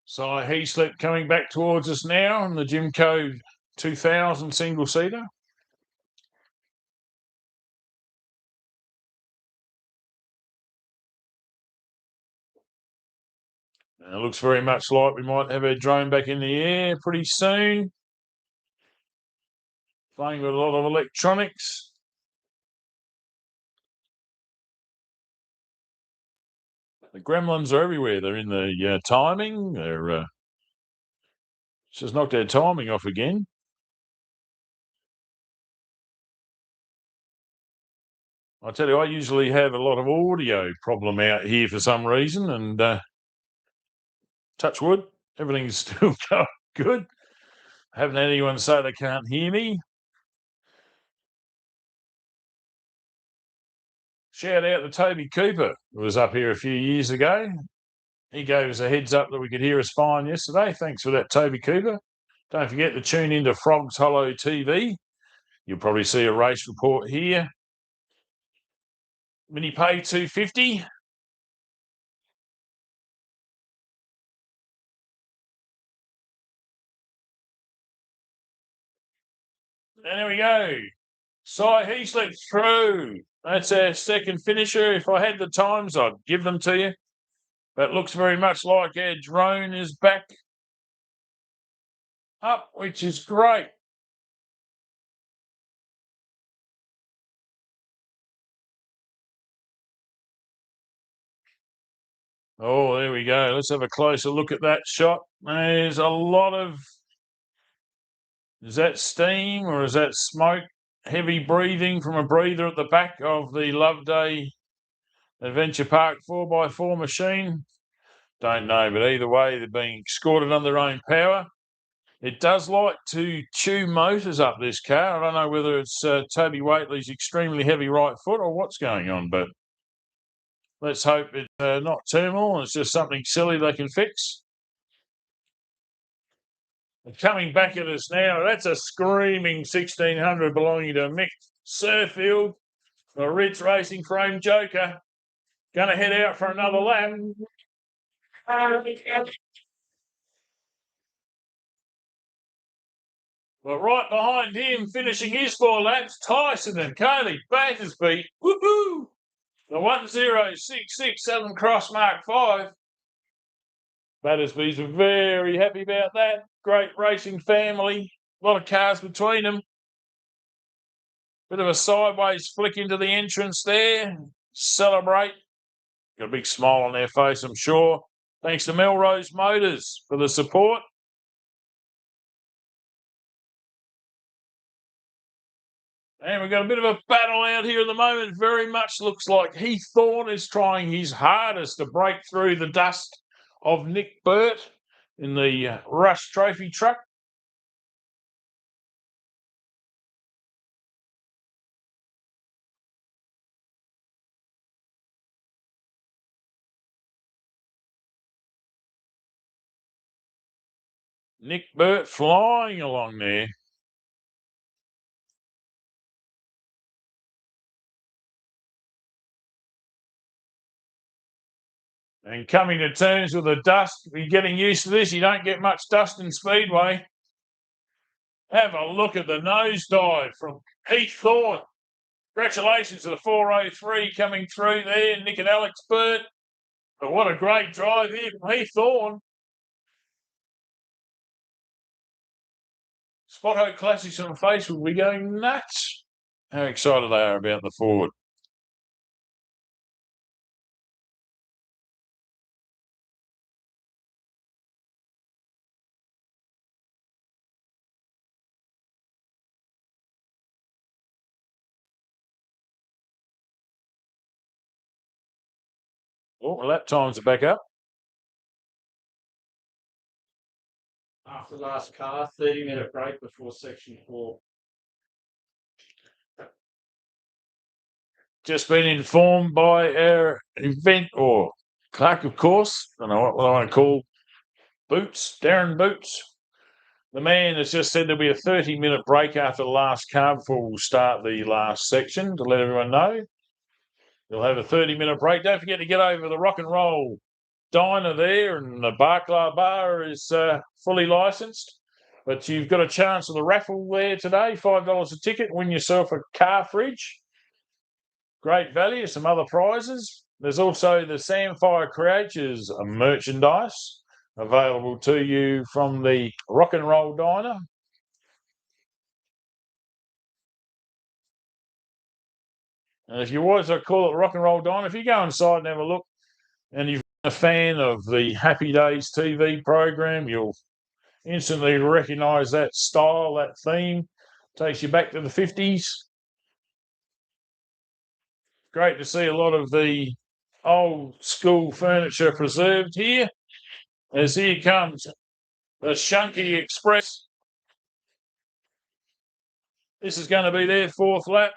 So Heaslip coming back towards us now in the Jimco 2000 single-seater. It looks very much like we might have our drone back in the air pretty soon. Playing with a lot of electronics. The gremlins are everywhere. They're in the timing. They're just knocked our timing off again. I tell you, I usually have a lot of audio problem out here for some reason, and touch wood, everything's still going good. I haven't had anyone say they can't hear me. Shout out to Toby Cooper, who was up here a few years ago. He gave us a heads up that we could hear us fine yesterday. Thanks for that, Toby Cooper. Don't forget to tune into Frogs Hollow TV. You'll probably see a race report here. Minipave 250. And there we go. He slipped through. That's our second finisher. If I had the times, I'd give them to you. But it looks very much like our drone is back up, which is great. Oh, there we go. Let's have a closer look at that shot. There's a lot of... Is that steam or is that smoke? Heavy breathing from a breather at the back of the Loveday Adventure Park 4x4 machine. Don't know, but either way, they're being escorted on their own power. It does like to chew motors up, this car. I don't know whether it's Toby Waitley's extremely heavy right foot or what's going on, but let's hope it's not turmoil. It's just something silly they can fix. Coming back at us now, that's a screaming 1600 belonging to Mick Surfield, the Ritz Racing Frame Joker. Going to head out for another lap. But right behind him, finishing his 4 laps, Tyson and Cody Battersby. Woohoo! The 1066 Southern Cross Mark 5. Battersby's very happy about that. Great racing family. A lot of cars between them. Bit of a sideways flick into the entrance there. Celebrate. Got a big smile on their face, I'm sure. Thanks to Melrose Motors for the support. And we've got a bit of a battle out here at the moment. Very much looks like Heath Thorne is trying his hardest to break through the dust of Nick Burt in the Rush Trophy truck. Nick Burt flying along there. And coming to terms with the dust, you're getting used to this. You don't get much dust in Speedway. Have a look at the nosedive from Heath Thorne. Congratulations to the 403 coming through there, Nick and Alex Burt. But what a great drive here from Heath Thorne. Spotto Classics on Facebook will be going nuts. How excited they are about the Ford. Oh, lap times are back up. After last car, 30-minute break before section 4. Just been informed by our event or Clark, of course. I don't know what I want to call Boots, Darren Boots. The man has just said there'll be a 30-minute break after the last car before we'll start the last section to let everyone know. We'll have a 30-minute break. Don't forget to get over the Rock and Roll Diner there, and the Barclay Bar is fully licensed. But you've got a chance of the raffle there today, $5 a ticket. Win yourself a car fridge. Great value, some other prizes. There's also the Samfire Creatures merchandise available to you from the Rock and Roll Diner. And if you always call it Rock and Roll Diner, if you go inside and have a look, and you've been a fan of the Happy Days TV program, you'll instantly recognise that style, that theme. Takes you back to the 50s. Great to see a lot of the old school furniture preserved here. As here comes the Shunky Express. This is going to be their fourth lap.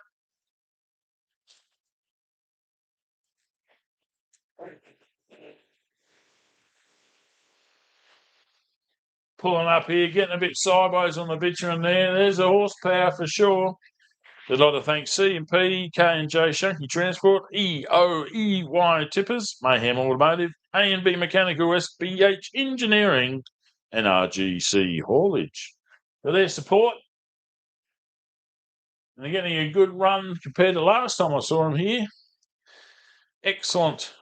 Pulling up here, getting a bit sideways on the bitumen there. There's the horsepower for sure. I'd like to thank C&P, K&J Shunky Transport, EOEY Tippers, Mayhem Automotive, A&B Mechanical, SBH Engineering, and RGC Haulage for their support. And they're getting a good run compared to last time I saw them here. Excellent.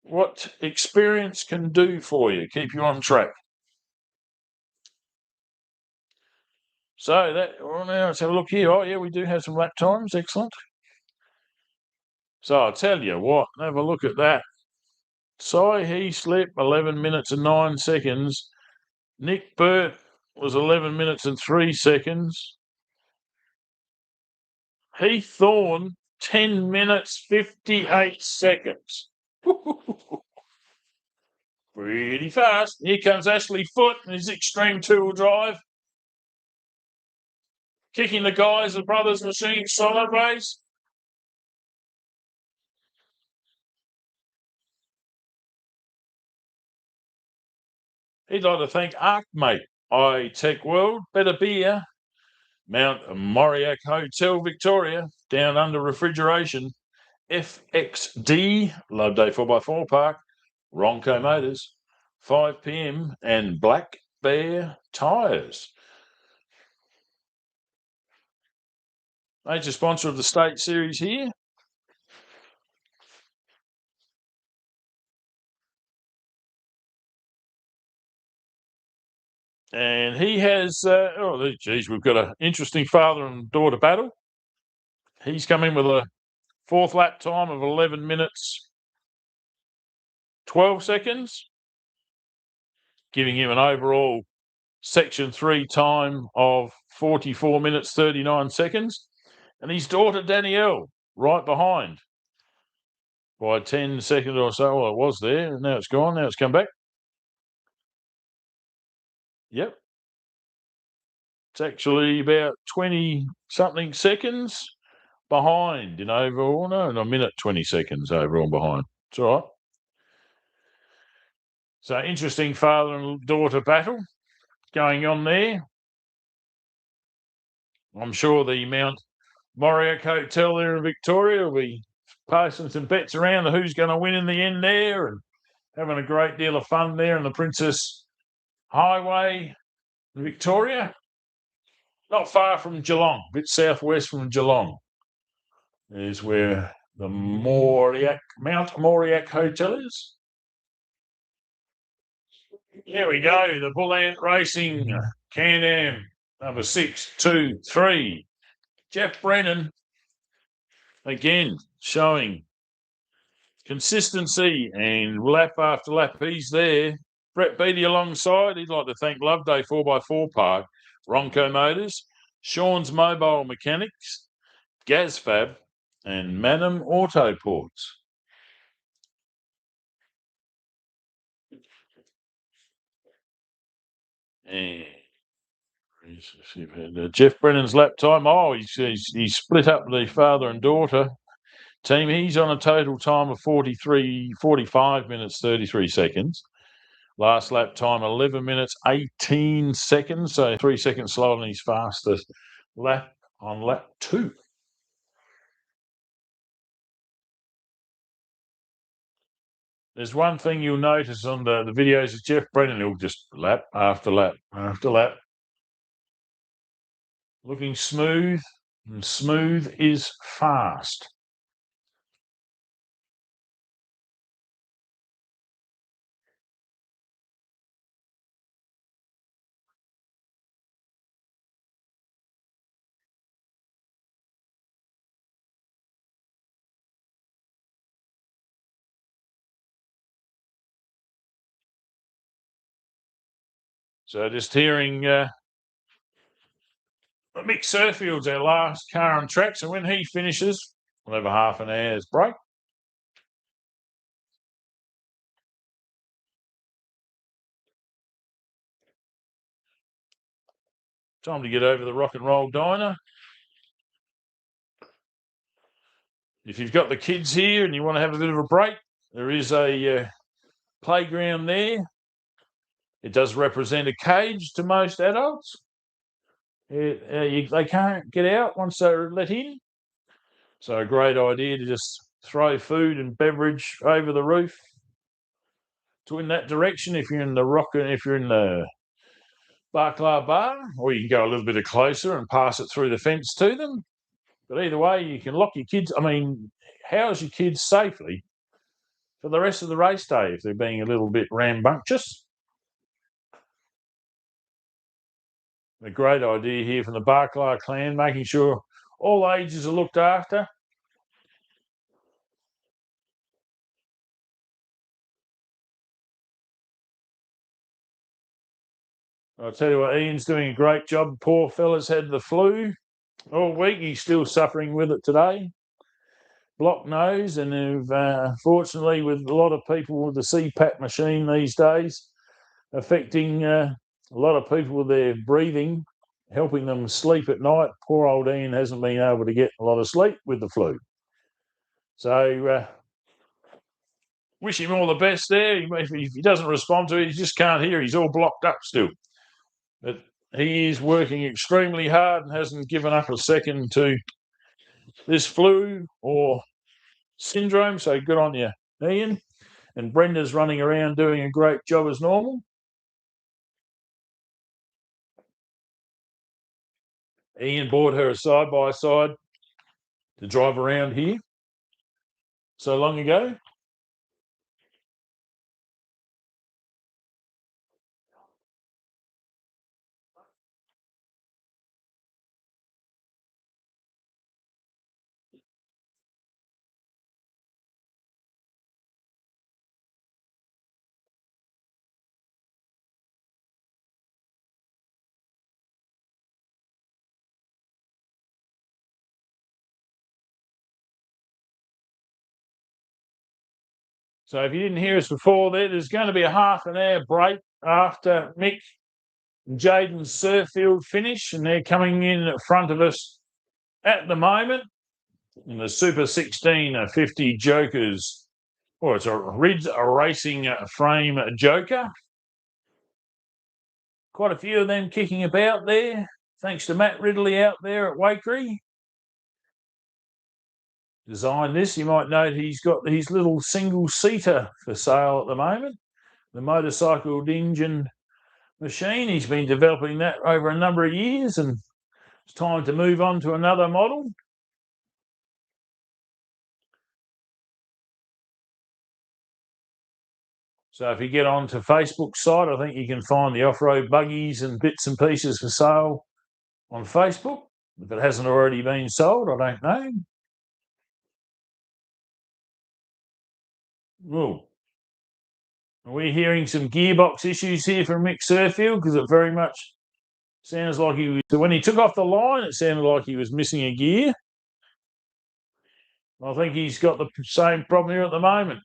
What experience can do for you, keep you on track. So well, now let's have a look here. Oh yeah, we do have some lap times. Excellent. So I'll tell you what, have a look at that. Cy Heaslip, 11 minutes and 9 seconds. Nick Burt was 11 minutes and 3 seconds. Heath Thorne, 10 minutes, 58 seconds. Pretty fast. Here comes Ashley Foote and his extreme two-wheel drive. Kicking the guys, the brothers machine sideways. He'd like to thank ArcMate, iTech World, Better Beer, Mount Moriac Hotel Victoria, Down Under Refrigeration, FXD, Loveday 4x4 Park, Ronco Motors, 5 PM, and Black Bear Tyres. Major sponsor of the State Series here. And he has, we've got an interesting father and daughter battle. He's come in with a fourth lap time of 11 minutes, 12 seconds, giving him an overall Section 3 time of 44 minutes, 39 seconds. And his daughter, Danielle, right behind by 10 seconds or so. Well, it was there. Now it's gone. Now it's come back. Yep. It's actually about 20-something seconds behind in overall. No, a minute, 20 seconds overall behind. It's all right. So interesting father and daughter battle going on there. I'm sure the Mount Moriac Hotel there in Victoria will be passing some bets around to who's going to win in the end there and having a great deal of fun there in the Princess Highway in Victoria. Not far from Geelong, a bit southwest from Geelong is where the Mount Moriac Hotel is. Here we go, the Bull Ant Racing Can-Am number 623. Jeff Brennan, again, showing consistency and lap after lap. He's there. Brett Beattie alongside. He'd like to thank Loveday 4x4 Park, Ronco Motors, Sean's Mobile Mechanics, Gazfab, and Manum Autoports. And Jeff Brennan's lap time. Oh, he's split up the father and daughter team. He's on a total time of 45 minutes, 33 seconds. Last lap time, 11 minutes, 18 seconds. So 3 seconds slower than his fastest lap on lap 2. There's one thing you'll notice on the videos of Jeff Brennan. He'll just lap after lap after lap. Looking smooth, and smooth is fast. So just hearing Mick Surfield's our last car on track. So when he finishes, We'll have a half an hour's break. Time to get over the rock and roll diner. If you've got the kids here and you want to have a bit of a break, there is a playground there. It does represent a cage to most adults. They can't get out once they're let in. So a great idea to just throw food and beverage over the roof to in that direction if you're in the Barclay Bar, or you can go a little bit closer and pass it through the fence to them. But either way, you can lock your kids. I mean, house your kids safely for the rest of the race day if they're being a little bit rambunctious. A great idea here from the Barclay clan, making sure all ages are looked after. I'll tell you what, Ian's doing a great job. Poor fella's had the flu all week. He's still suffering with it today. Blocked nose, and unfortunately, with a lot of people with the CPAP machine these days, affecting a lot of people with their breathing, helping them sleep at night. Poor old Ian hasn't been able to get a lot of sleep with the flu. So wish him all the best there. If he doesn't respond to it, he just can't hear. He's all blocked up still. But he is working extremely hard and hasn't given up a second to this flu or syndrome. So good on you, Ian. And Brenda's running around doing a great job as normal. Ian bought her a side-by-side to drive around here so long ago. So if you didn't hear us before there's going to be a half an hour break after Mick and Jaden's Surfield finish, and they're coming in front of us at the moment in the Super 1650 Jokers. Well, it's a Rids Racing frame Joker. Quite a few of them kicking about there, thanks to Matt Ridley out there at Wakery. Designed this, you might note he's got his little single-seater for sale at the moment, the motorcycle engine machine. He's been developing that over a number of years, and it's time to move on to another model. So if you get onto Facebook's site, I think you can find the off-road buggies and bits and pieces for sale on Facebook. If it hasn't already been sold, I don't know. Ooh. Are we hearing some gearbox issues here from Mick Surfield? Because it very much sounds like he was, when he took off the line, it sounded like he was missing a gear. I think he's got the same problem here at the moment.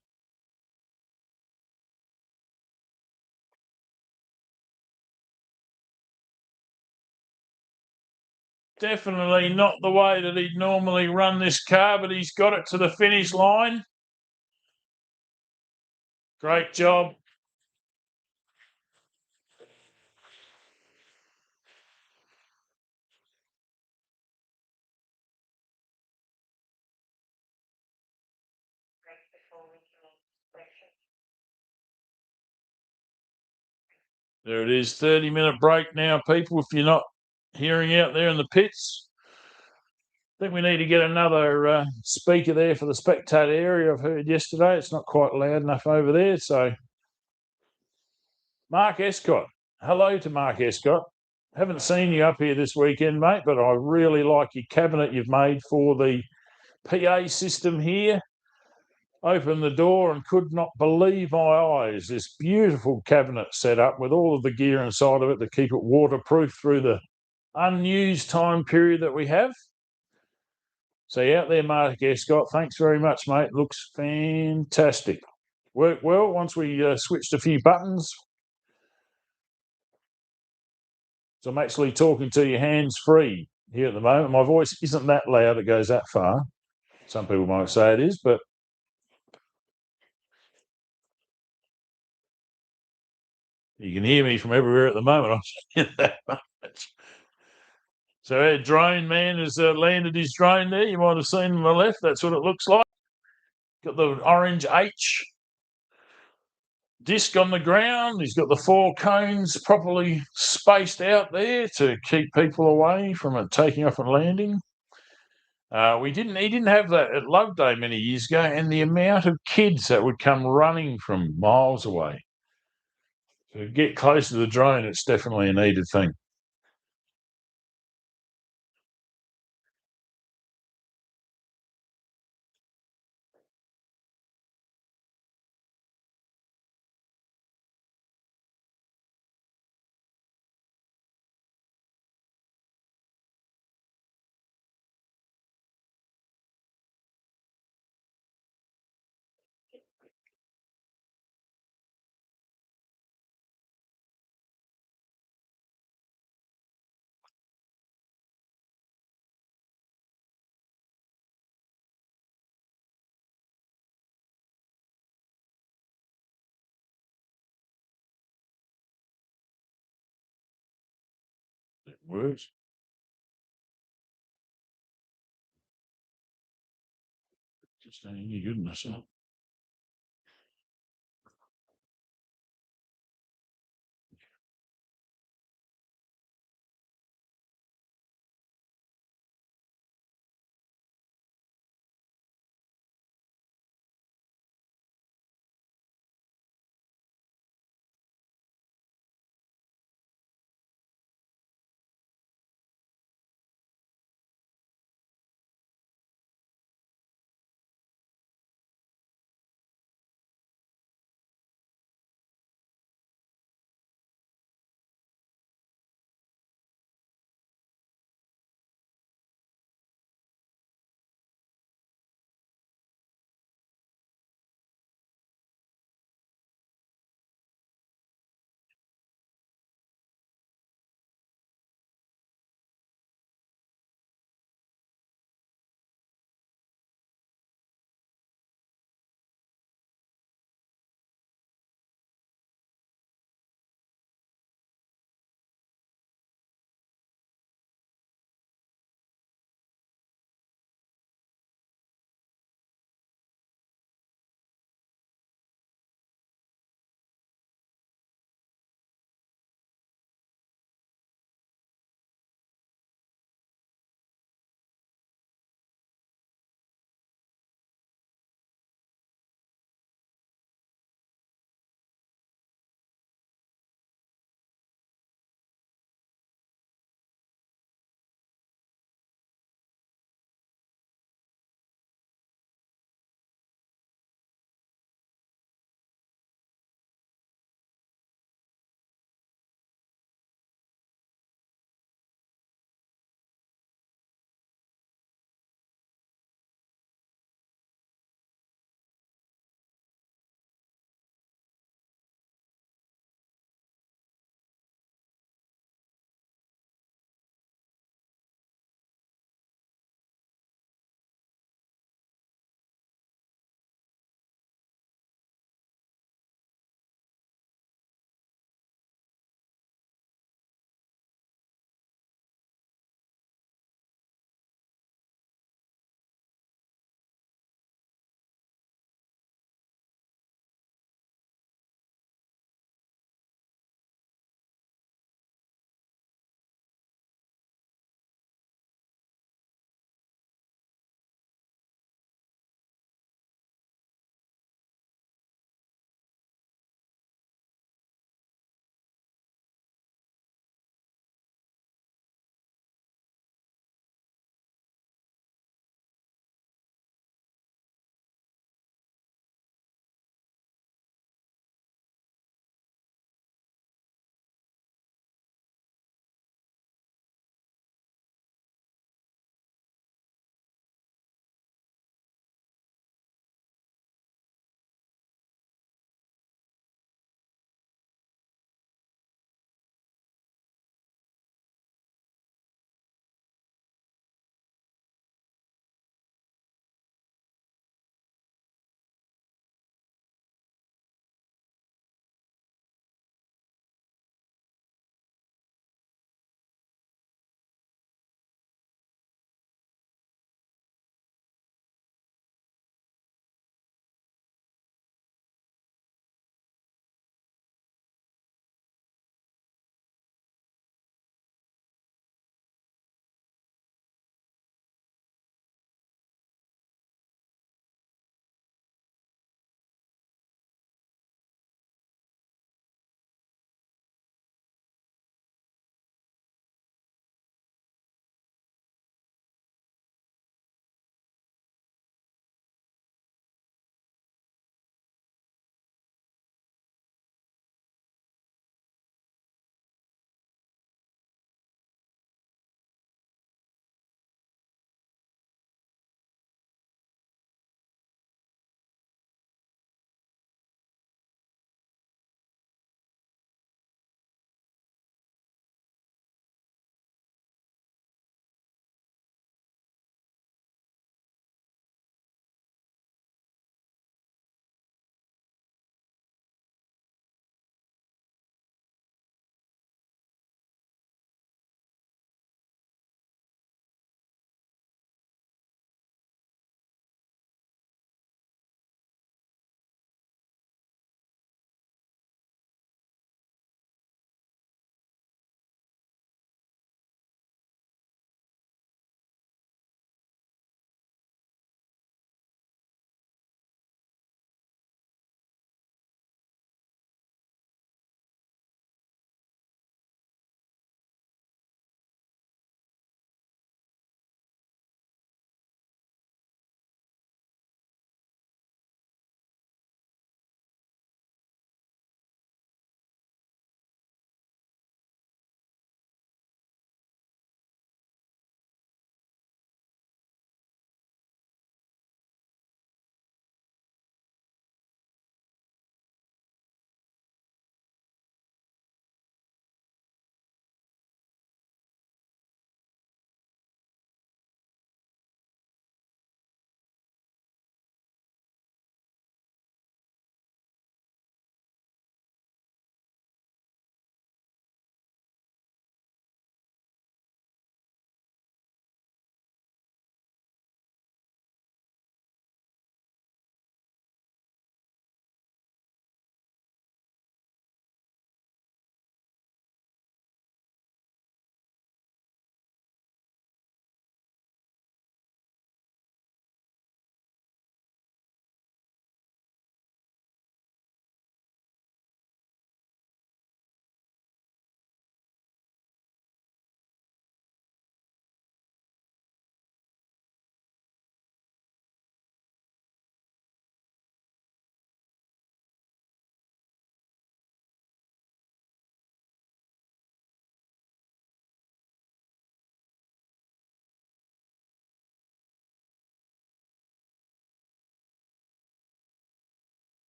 Definitely not the way that he'd normally run this car, but he's got it to the finish line. Great job. There it is, 30-minute break now, people, if you're not hearing out there in the pits. I think we need to get another speaker there for the spectator area. I've heard yesterday it's not quite loud enough over there. So Mark Escott. Hello to Mark Escott. Haven't seen you up here this weekend, mate, but I really like your cabinet you've made for the PA system here. Opened the door and could not believe my eyes. This beautiful cabinet set up with all of the gear inside of it to keep it waterproof through the unused time period that we have. So out there, Mark Escott, thanks very much, mate. Looks fantastic. Worked well once we switched a few buttons. So I'm actually talking to you hands-free here at the moment. My voice isn't that loud, it goes that far. Some people might say it is, but you can hear me from everywhere at the moment. I'll tell you that much. So our drone man has landed his drone there. You might have seen on the left. That's what it looks like. Got the orange H disc on the ground. He's got the 4 cones properly spaced out there to keep people away from it taking off and landing. He didn't have that at Love Day many years ago, and the amount of kids that would come running from miles away. To get close to the drone, it's definitely a needed thing. It works. Just any goodness.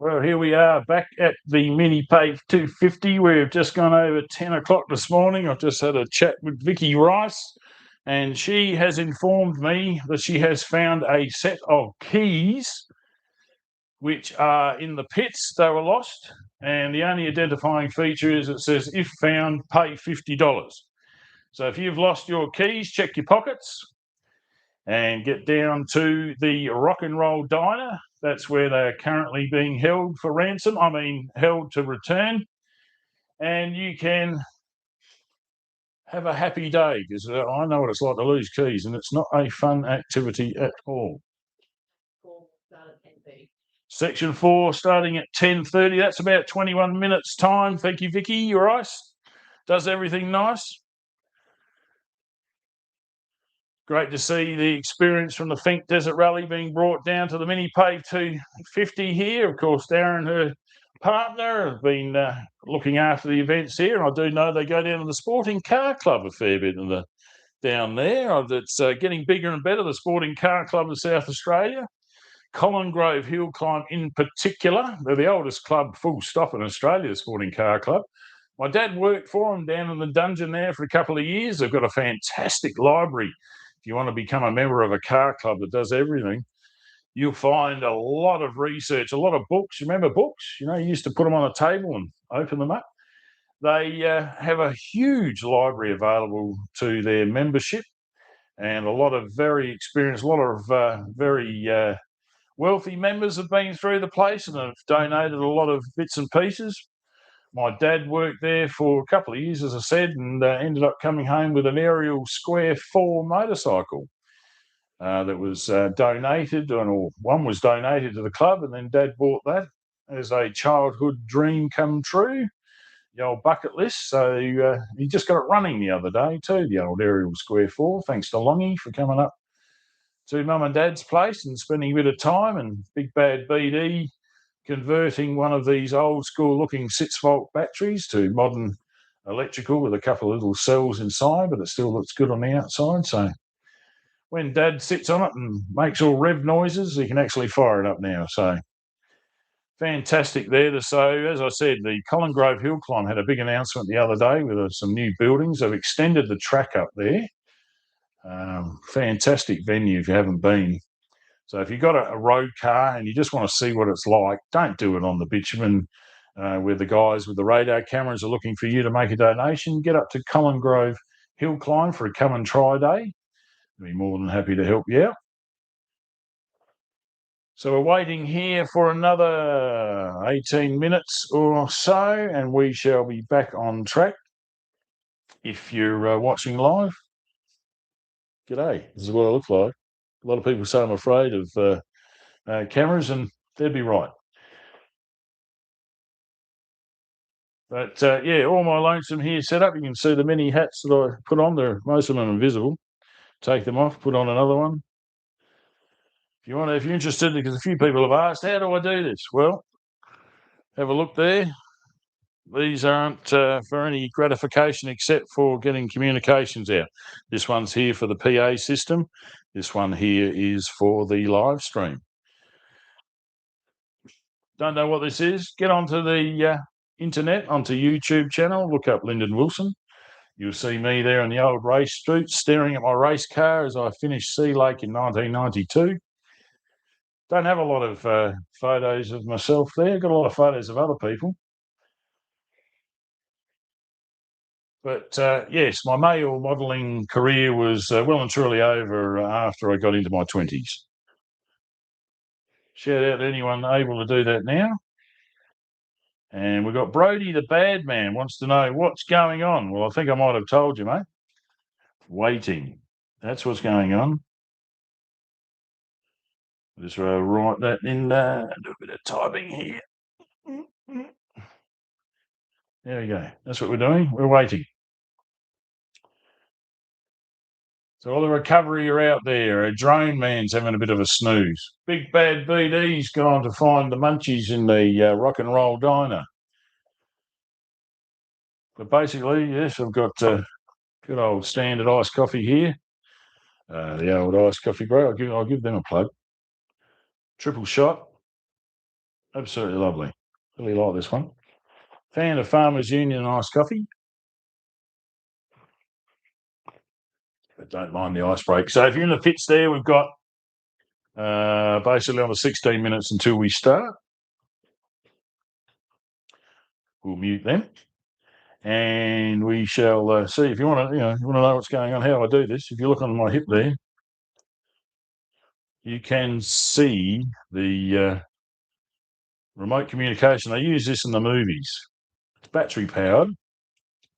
Well, here we are back at the Minipave 250. We've just gone over 10 o'clock this morning. I've just had a chat with Vicky Rice, and she has informed me that she has found a set of keys which are in the pits. They were lost, and the only identifying feature is it says, if found, pay $50. So if you've lost your keys, check your pockets and get down to the Rock and Roll Diner. That's where they are currently being held for ransom. I mean, held to return. And you can have a happy day, because I know what it's like to lose keys, and it's not a fun activity at all. Section 4 starting at 10:30. That's about 21 minutes time. Thank you, Vicky. You're right. Does everything nice. Great to see the experience from the Fink Desert Rally being brought down to the Minipave 250 here. Of course, Darren, her partner, have been looking after the events here, and I do know they go down to the Sporting Car Club a fair bit down there. It's getting bigger and better, the Sporting Car Club of South Australia. Colin Grove Hill Climb in particular. They're the oldest club, full stop, in Australia, the Sporting Car Club. My dad worked for them down in the dungeon there for a couple of years. They've got a fantastic library. If you want to become a member of a car club that does everything, you'll find a lot of research, a lot of books. You remember books? You used to put them on a table and open them up. They have a huge library available to their membership, and a lot of very experienced, a lot of very wealthy members have been through the place and have donated a lot of bits and pieces. My dad worked there for a couple of years, as I said, and ended up coming home with an aerial square 4 motorcycle that was donated, or one was donated to the club, and then Dad bought that as a childhood dream come true, the old bucket list. So he just got it running the other day too, the old aerial square 4, thanks to Longy for coming up to Mum and Dad's place and spending a bit of time, and Big Bad BD converting one of these old school looking 6-volt batteries to modern electrical with a couple of little cells inside, but it still looks good on the outside. So when Dad sits on it and makes all rev noises, he can actually fire it up now. So fantastic there. So as I said, the Colin Grove Hill Climb had a big announcement the other day with some new buildings. They've extended the track up there. Fantastic venue if you haven't been. So if you've got a road car and you just want to see what it's like, don't do it on the bitumen where the guys with the radar cameras are looking for you to make a donation. Get up to Colin Grove Hill Climb for a come and try day. I'll be more than happy to help you out. So we're waiting here for another 18 minutes or so, and we shall be back on track. If you're watching live, g'day. This is what I look like. A lot of people say I'm afraid of cameras, and they'd be right. But yeah, all my lonesome here set up. You can see the many hats that I put on there. Most of them are invisible. Take them off, put on another one. If you're interested, because a few people have asked, how do I do this? Well, have a look there. These aren't for any gratification except for getting communications out. This one's here for the PA system. This one here is for the live stream. Don't know what this is? Get onto the internet, onto YouTube channel, look up Lyndon Wilson. You'll see me there in the old race street staring at my race car as I finished Sea Lake in 1992. Don't have a lot of photos of myself there. Got a lot of photos of other people. But yes, my male modelling career was well and truly over after I got into my 20s. Shout out to anyone able to do that now. And we've got Brody the Bad Man wants to know what's going on. Well, I think I might have told you, mate. Waiting. That's what's going on. Just write that in, do a bit of typing here. There we go. That's what we're doing. We're waiting. So all the recovery are out there. A drone man's having a bit of a snooze. Big Bad BD's gone to find the munchies in the Rock and Roll Diner. But basically, yes, I've got good old standard iced coffee here. The old iced coffee brew. I'll give them a plug. Triple shot. Absolutely lovely. Really like this one. Fan of Farmers Union iced coffee. But don't mind the ice break. So if you're in the pits there, we've got basically on the 16 minutes until we start. We'll mute them. And we shall see. If you want to, you want to know what's going on, how I do this. If you look on my hip there, you can see the remote communication. They use this in the movies. It's battery powered,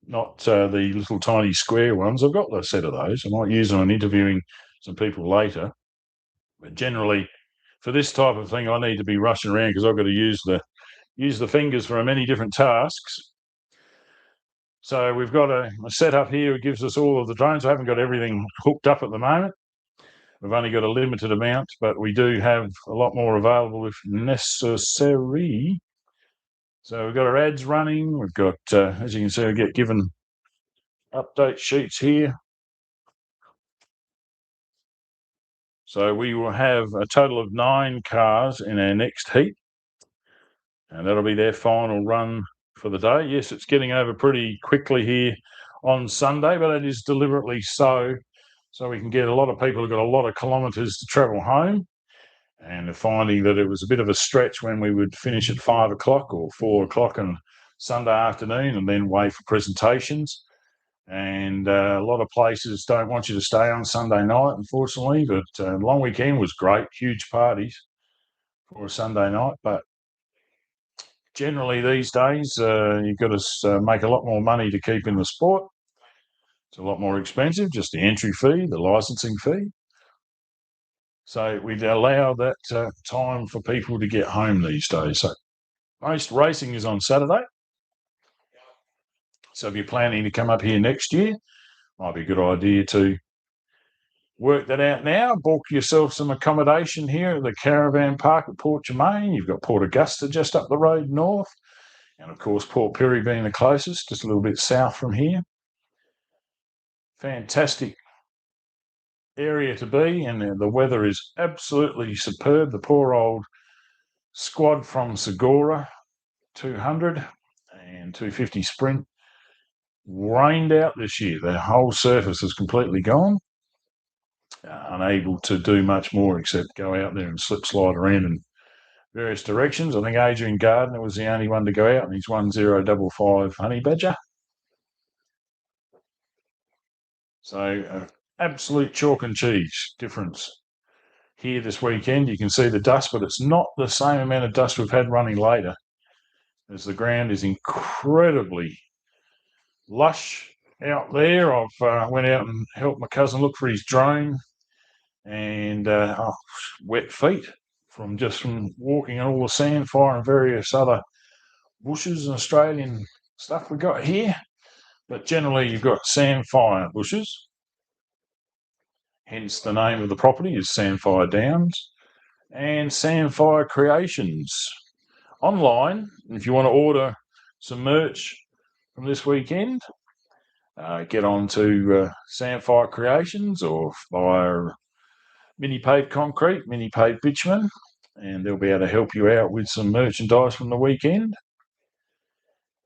not the little tiny square ones. I've got a set of those. I might use them in interviewing some people later. But generally, for this type of thing, I need to be rushing around because I've got to use the fingers for many different tasks. So we've got a setup here. It gives us all of the drones. I haven't got everything hooked up at the moment. We've only got a limited amount, but we do have a lot more available if necessary. So we've got our ads running. We've got, as you can see, we get given update sheets here. So we will have a total of 9 cars in our next heat, and that'll be their final run for the day. Yes, it's getting over pretty quickly here on Sunday, but it is deliberately so we can get a lot of people who've got a lot of kilometres to travel home, and finding that it was a bit of a stretch when we would finish at 5 o'clock or 4 o'clock on Sunday afternoon and then wait for presentations. And a lot of places don't want you to stay on Sunday night, unfortunately, but long weekend was great, huge parties for a Sunday night. But generally these days, you've got to make a lot more money to keep in the sport. It's a lot more expensive, just the entry fee, the licensing fee. So we'd allow that time for people to get home these days. So most racing is on Saturday. So if you're planning to come up here next year, might be a good idea to work that out now. Book yourself some accommodation here at the Caravan Park at Port Germein. You've got Port Augusta just up the road north. And of course, Port Pirie being the closest, just a little bit south from here. Fantastic area to be, and the weather is absolutely superb. The poor old squad from SAORRA 200 and 250 Sprint rained out this year. The whole surface is completely gone. Unable to do much more except go out there and slip slide around in various directions. I think Adrian Gardner was the only one to go out, and he's 1055 Honey Badger. So absolute chalk and cheese difference here this weekend. You can see the dust, but it's not the same amount of dust we've had running later, as the ground is incredibly lush out there. I've went out and helped my cousin look for his drone, and wet feet from walking on all the sandfire and various other bushes and Australian stuff we got here. But generally you've got sandfire bushes, hence the name of the property is Sandfire Downs. And Sandfire Creations online, if you want to order some merch from this weekend, get on to Sandfire Creations or via Minipave Concrete, Minipave Bitumen, and they'll be able to help you out with some merchandise from the weekend.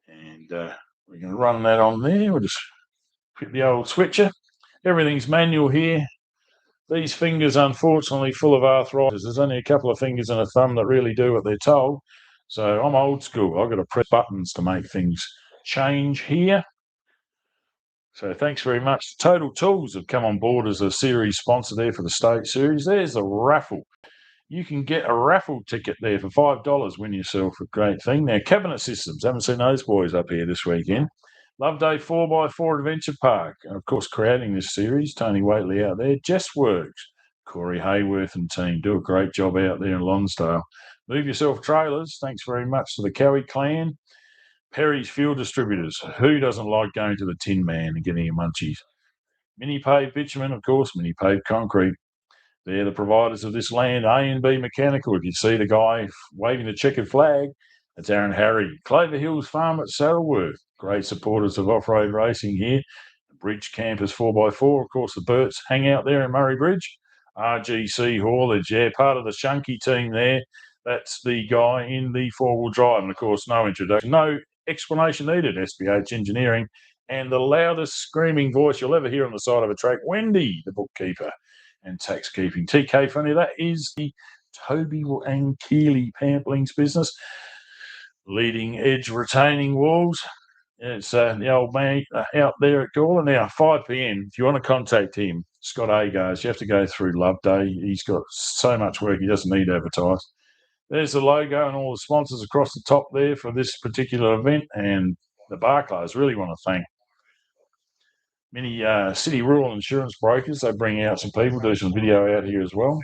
And we can run that on there. We'll just hit the old switcher. Everything's manual here. These fingers, unfortunately, full of arthritis. There's only a couple of fingers and a thumb that really do what they're told. So I'm old school. I've got to press buttons to make things change here. So thanks very much. Total Tools have come on board as a series sponsor there for the State Series. There's the raffle. You can get a raffle ticket there for $5. Win yourself a great thing. Now, Cabinet Systems. Haven't seen those boys up here this weekend. Love Day 4x4 Adventure Park. And of course, creating this series, Tony Waitley out there. Jess Works. Corey Hayworth and team do a great job out there in Lonsdale. Move Yourself Trailers. Thanks very much to the Cowie clan. Perry's Fuel Distributors. Who doesn't like going to the Tin Man and getting your munchies? Minipave Bitumen, of course, Minipave Concrete. They're the providers of this land. A&B Mechanical. If you see the guy waving the checkered flag, that's Aaron Harry. Clover Hills Farm at Saddleworth. Great supporters of off-road racing here. Bridge Campers 4x4. Of course, the Burts hang out there in Murray Bridge. RGC Haulage, yeah, part of the Shunky team there. That's the guy in the four-wheel drive. And, of course, no introduction, no explanation needed, SBH Engineering. And the loudest screaming voice you'll ever hear on the side of a track, Wendy, the bookkeeper and tax keeping. TK Funny, that is the Toby and Keeley Pamplings business. Leading edge retaining walls. It's the old man out there at Gawler. Now, 5 p.m, if you want to contact him, Scott Agars, you have to go through Loveday. He's got so much work, he doesn't need to advertise. There's the logo and all the sponsors across the top there for this particular event. And the Barclays really want to thank many City Rural Insurance Brokers. They bring out some people, do some video out here as well.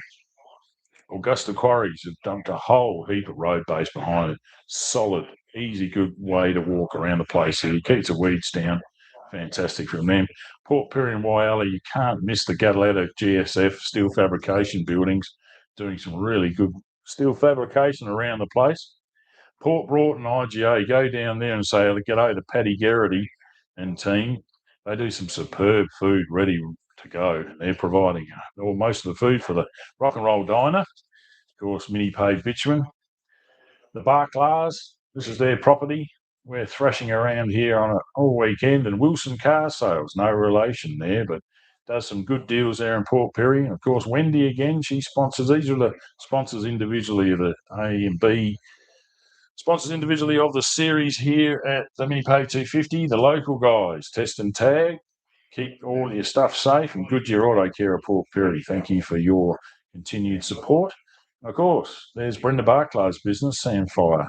Augusta Quarries have dumped a whole heap of road base behind it. Solid, easy, good way to walk around the place here. Keeps the weeds down. Fantastic from them. Port Pirie and Whyalla, you can't miss the Gadaletta GSF steel fabrication buildings, doing some really good steel fabrication around the place. Port Broughton IGA, go down there and say g'day to Paddy Garrity and team. They do some superb food ready to go. They're providing most of the food for the Rock and Roll Diner. Of course, Minipave bitumen. The Barclays, this is their property. We're thrashing around here on it all weekend. And Wilson Car Sales, no relation there, but does some good deals there in Port Pirie. And, of course, Wendy again, she sponsors. These are the sponsors individually of the A and B. Sponsors individually of the series here at the Minipave 250. The local guys, Test and Tag. Keep all your stuff safe, and Goodyear Auto Care of Port Pirie. Thank you for your continued support. Of course, there's Brenda Barclay's business, Sandfire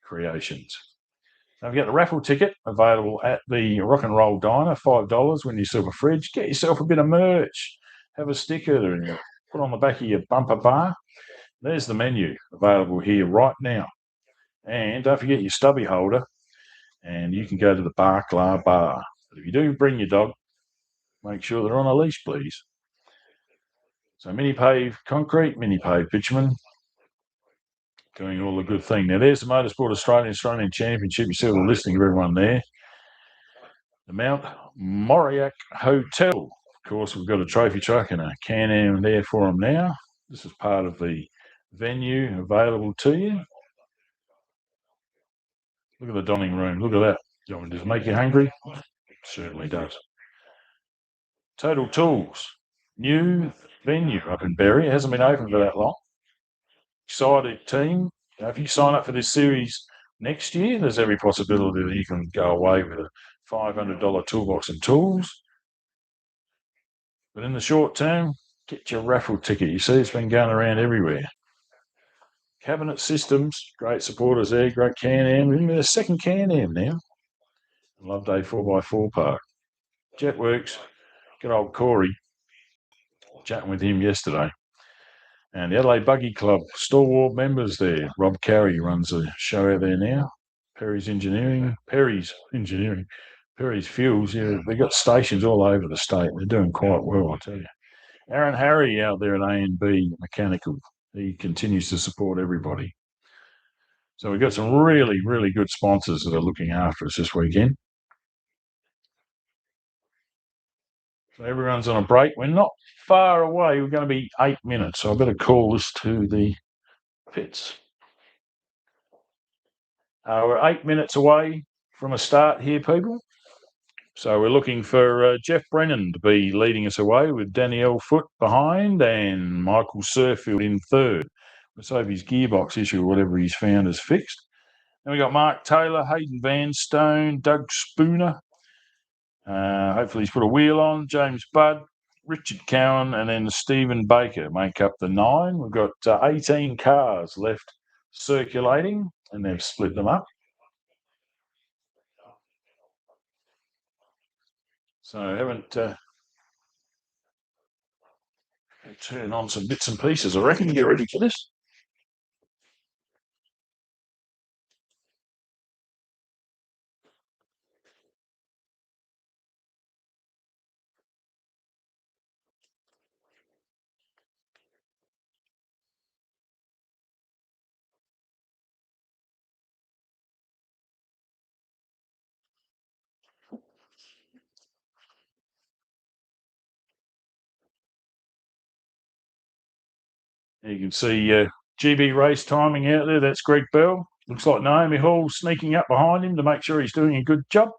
Creations. Now we've got the raffle ticket available at the Rock and Roll Diner, $5 when you sell a fridge. Get yourself a bit of merch. Have a sticker and put on the back of your bumper bar. There's the menu available here right now. And don't forget your stubby holder, and you can go to the Barclay Bar. But if you do bring your dog, make sure they're on a leash, please. So Minipave concrete, Minipave bitumen, doing all the good thing. Now there's the Motorsport Australian Championship. You see the listing of everyone there. The Mount Moriac Hotel. Of course, we've got a trophy truck and a Can-Am there for them now. This is part of the venue available to you. Look at the dining room. Look at that. Does it make you hungry? It certainly does. Total Tools. New venue up in Berry. It hasn't been open for that long. Excited team. If you sign up for this series next year, there's every possibility that you can go away with a $500 toolbox and tools. But in the short term, get your raffle ticket. You see it's been going around everywhere. Cabinet Systems, great supporters there, great Can-Am. Even a second Can-Am now. Loveday 4x4 Park. Jetworks, good old Corey. Chatting with him yesterday. And the Adelaide Buggy Club, stalwart members there. Rob Carey runs the show out there now. Perry's Fuels. Yeah, they've got stations all over the state. They're doing quite well, I tell you. Aaron Harry out there at A&B Mechanical. He continues to support everybody. So we've got some really, really good sponsors that are looking after us this weekend. So everyone's on a break. We're not far away. We're going to be 8 minutes. So I better call this to the pits. We're 8 minutes away from a start here, people. So we're looking for Jeff Brennan to be leading us away with Danielle Foote behind and Michael Surfield in third. Let's hope his gearbox issue or whatever he's found is fixed. Then we got Mark Taylor, Hayden Vanstone, Doug Spooner. Hopefully he's put a wheel on. James Budd, Richard Cowan, and then Stephen Baker make up the 9. We've got 18 cars left circulating, and they've split them up. So I haven't turn on some bits and pieces, I reckon, to get ready for this. You can see GB race timing out there. That's Greg Bell. Looks like Naomi Hall sneaking up behind him to make sure he's doing a good job.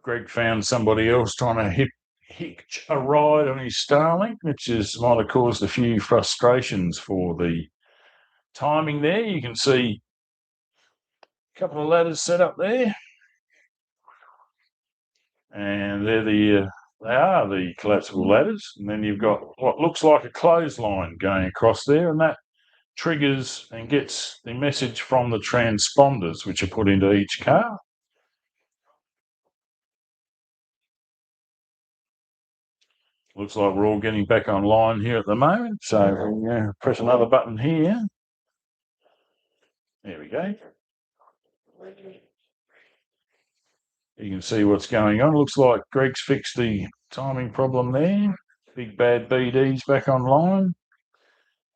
Greg found somebody else trying to hitch a ride on his Starlink, which might have caused a few frustrations for the timing there. You can see a couple of ladders set up there. And they are the collapsible ladders. And then you've got what looks like a clothesline going across there, and that triggers and gets the message from the transponders, which are put into each car. Looks like we're all getting back online here at the moment. So we'll press another button here. There we go. You can see what's going on. Looks like Greg's fixed the timing problem there. Big Bad BD's back online.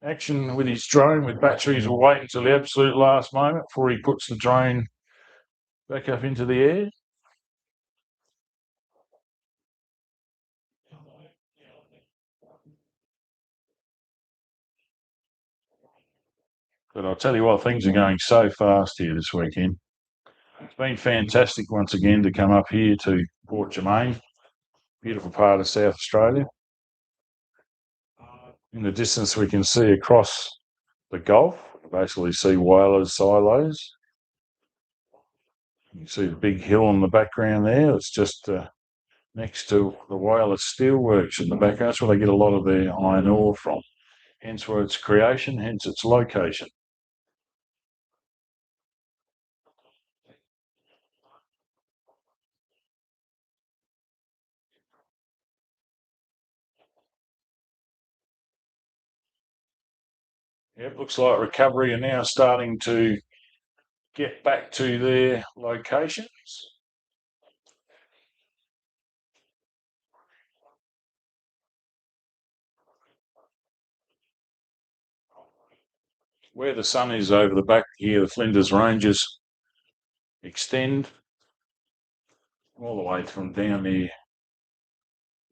Action with his drone with batteries will wait until the absolute last moment before he puts the drone back up into the air. But I'll tell you what, things are going so fast here this weekend. It's been fantastic once again to come up here to Port Germein, beautiful part of South Australia. In the distance we can see across the Gulf, basically see whalers, silos. You can see the big hill in the background there. It's just next to the whaler steelworks in the background. That's where they get a lot of their iron ore from. Hence where its creation, hence its location. Yep, looks like recovery are now starting to get back to their locations. Where the sun is over the back here, the Flinders Ranges extend all the way from down near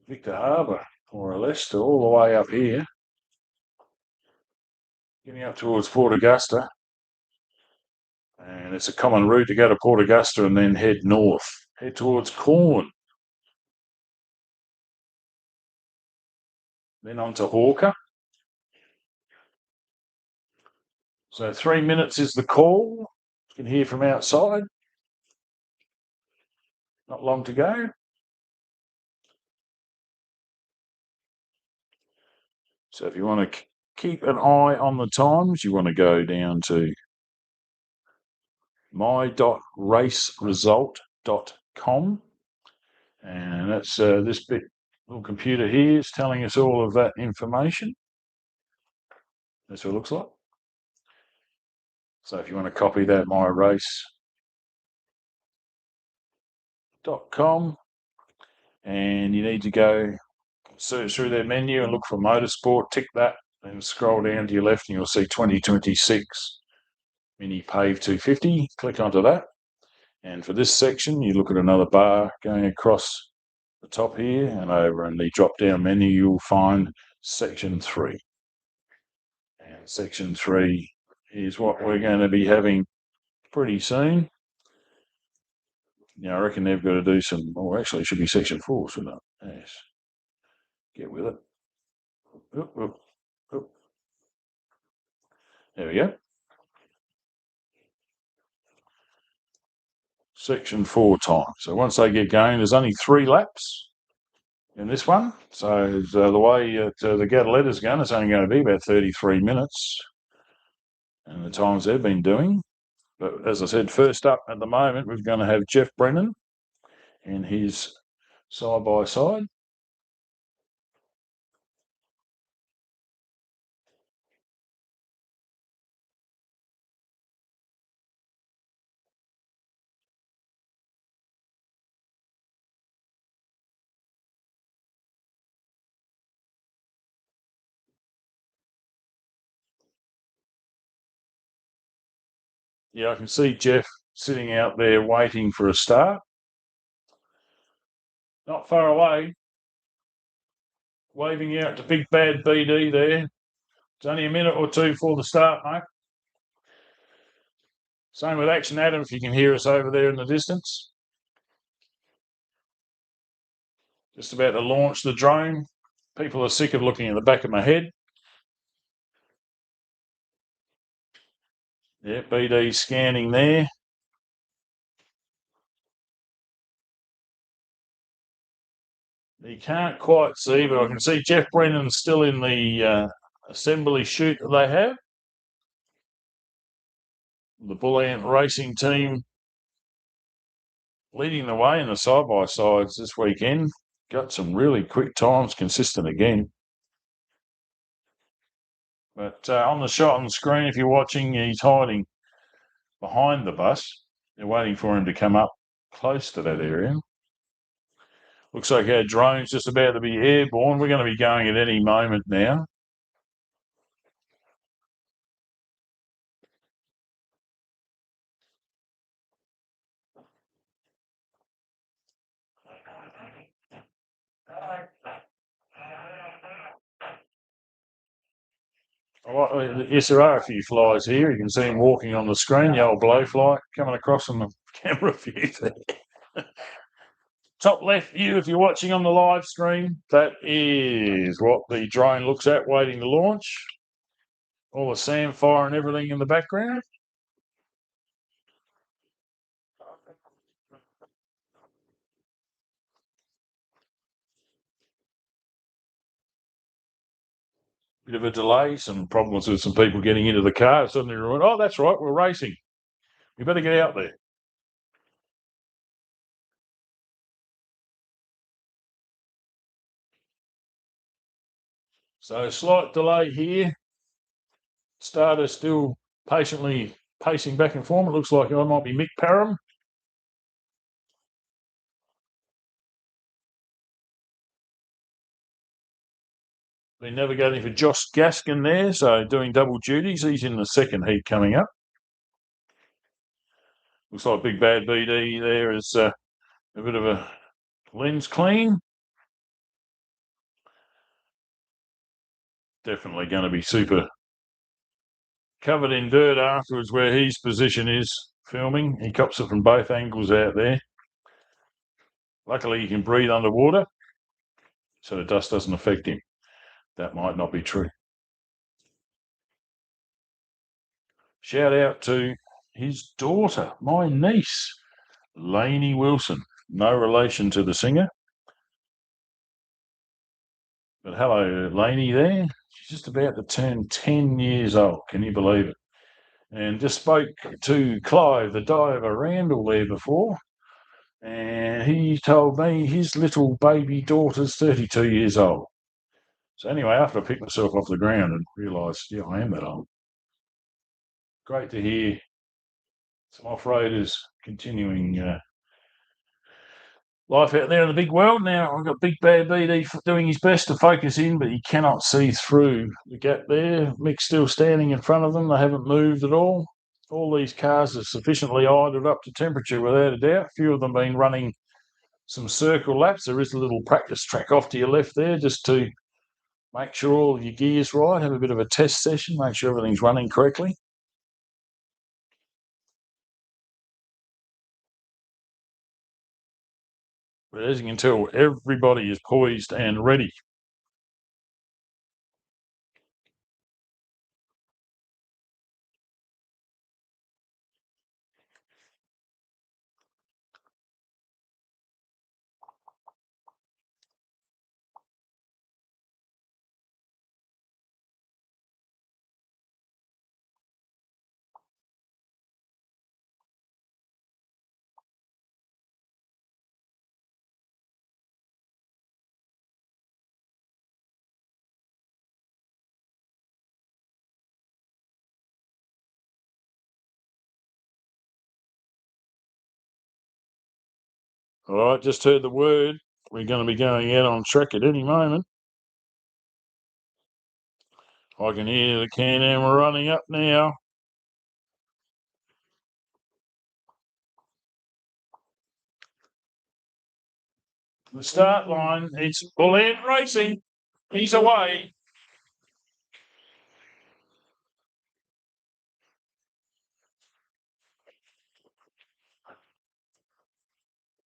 Victor Harbour, more or less, to all the way up here, getting up towards Port Augusta. And it's a common route to go to Port Augusta and then head north, head towards Corn. Then on to Hawker. So 3 minutes is the call. You can hear from outside. Not long to go. So if you want to keep an eye on the times, you want to go down to my.raceresult.com. And that's this little computer here is telling us all of that information. That's what it looks like. So if you want to copy that, myrace.com, and you need to go search through their menu and look for Motorsport, tick that, and scroll down to your left and you'll see 2026 Minipave 250. Click onto that. And for this section, you look at another bar going across the top here, and over in the drop-down menu, you'll find Section 3. And Section 3 is what we're going to be having pretty soon. I reckon they've got to do some, actually it should be Section 4, shouldn't it? Yes. Get with it. Oop, oop, oop. There we go. Section 4 time. So once they get going, there's only 3 laps in this one. So the way the Gataletta's going, it's only going to be about 33 minutes. And the times they've been doing. But as I said, first up at the moment, we're going to have Jeff Brennan and his side-by-side. Yeah, I can see Jeff sitting out there waiting for a start. not far away. Waving out to Big Bad BD there. It's only a minute or two before the start, mate. Same with Action Adam, if you can hear us over there in the distance. Just about to launch the drone. People are sick of looking at the back of my head. Yeah, BD scanning there. You can't quite see, but I can see Jeff Brennan still in the assembly chute that they have. The Bull Ant Racing team leading the way in the side-by-sides this weekend. Got some really quick times, consistent again. But on the shot on the screen, if you're watching, he's hiding behind the bus. They're waiting for him to come up close to that area. Looks like our drone's just about to be airborne. We're going to be going at any moment now. Yes, there are a few flies here. You can see him walking on the screen, the old blowfly coming across on the camera view there. Top left view, if you're watching on the live stream, that is what the drone looks at waiting to launch. All the samphire and everything in the background. Bit of a delay, some problems with some people getting into the car. Suddenly, oh, that's right, we're racing. We better get out there. So slight delay here. Starter still patiently pacing back and forth. It looks like I might be Mick Parham. Been navigating for Josh Gaskin there, so doing double duties. He's in the second heat coming up. Looks like Big Bad BD there is a bit of a lens clean. Definitely going to be super covered in dirt afterwards where his position is filming. He cops it from both angles out there. Luckily, he can breathe underwater, so the dust doesn't affect him. That might not be true. Shout out to his daughter, my niece, Lainey Wilson. No relation to the singer. But hello, Lainey there. She's just about to turn 10 years old. Can you believe it? And just spoke to Clive, the diver Randall there before. And he told me his little baby daughter's 32 years old. So anyway, after I picked myself off the ground and realised, yeah, I am that old. Great to hear some off-roaders continuing life out there in the big world. Now, I've got Big Bad BD doing his best to focus in, but he cannot see through the gap there. Mick's still standing in front of them. They haven't moved at all. All these cars are sufficiently idled up to temperature without a doubt. A few of them been running some circle laps. There is a little practice track off to your left there just to make sure all your gear's right, have a bit of a test session, make sure everything's running correctly. But as you can tell, everybody is poised and ready. All right, just heard the word. We're going to be going out on track at any moment. I can hear the Can-Am running up now. the start line. It's Bull End Racing. He's away.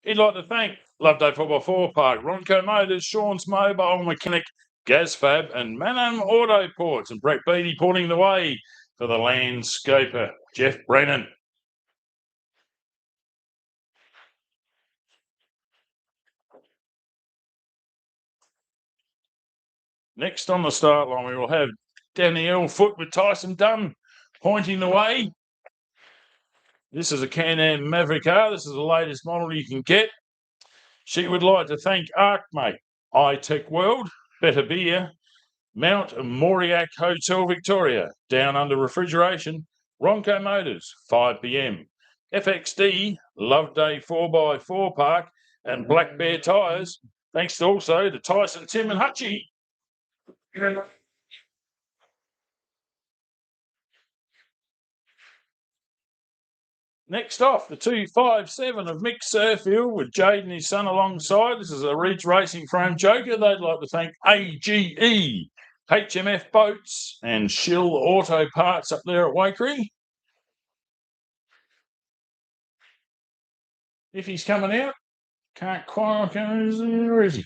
He'd like to thank Loveday Football 4 Park, Ronco Motors, Sean's Mobile Mechanic, Gazfab, and Manham Auto Ports, and Brett Beattie porting the way for the landscaper, Jeff Brennan. Next on the start line, we will have Danielle Foot with Tyson Dunn pointing the way. This is a Can-Am Maverick car. This is the latest model you can get. She would like to thank ArcMate, iTech World, Better Beer, Mount Moriac Hotel Victoria, Down Under Refrigeration, Ronco Motors, 5 PM, FXD, Loveday 4x4 Park, and Black Bear Tyres. Thanks also to Tyson, Tim, and Hutchie. Next off, the 257 of Mick Surfield with Jade and his son alongside. This is a Ridge Racing Frame Joker. They'd like to thank AGE, HMF Boats, and Shill Auto Parts up there at Waikerie. If he's coming out, can't quite, where is he?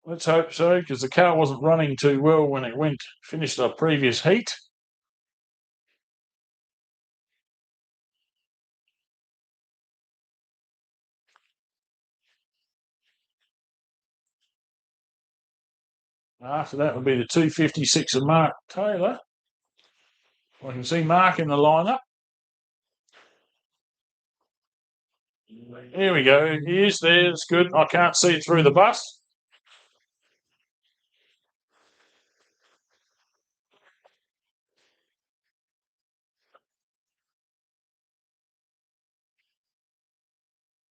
Let's hope so, because the car wasn't running too well when it finished our previous heat. After that would be the 256 of Mark Taylor. I can see Mark in the lineup. Here we go. He is there. It's good. I can't see it through the bus.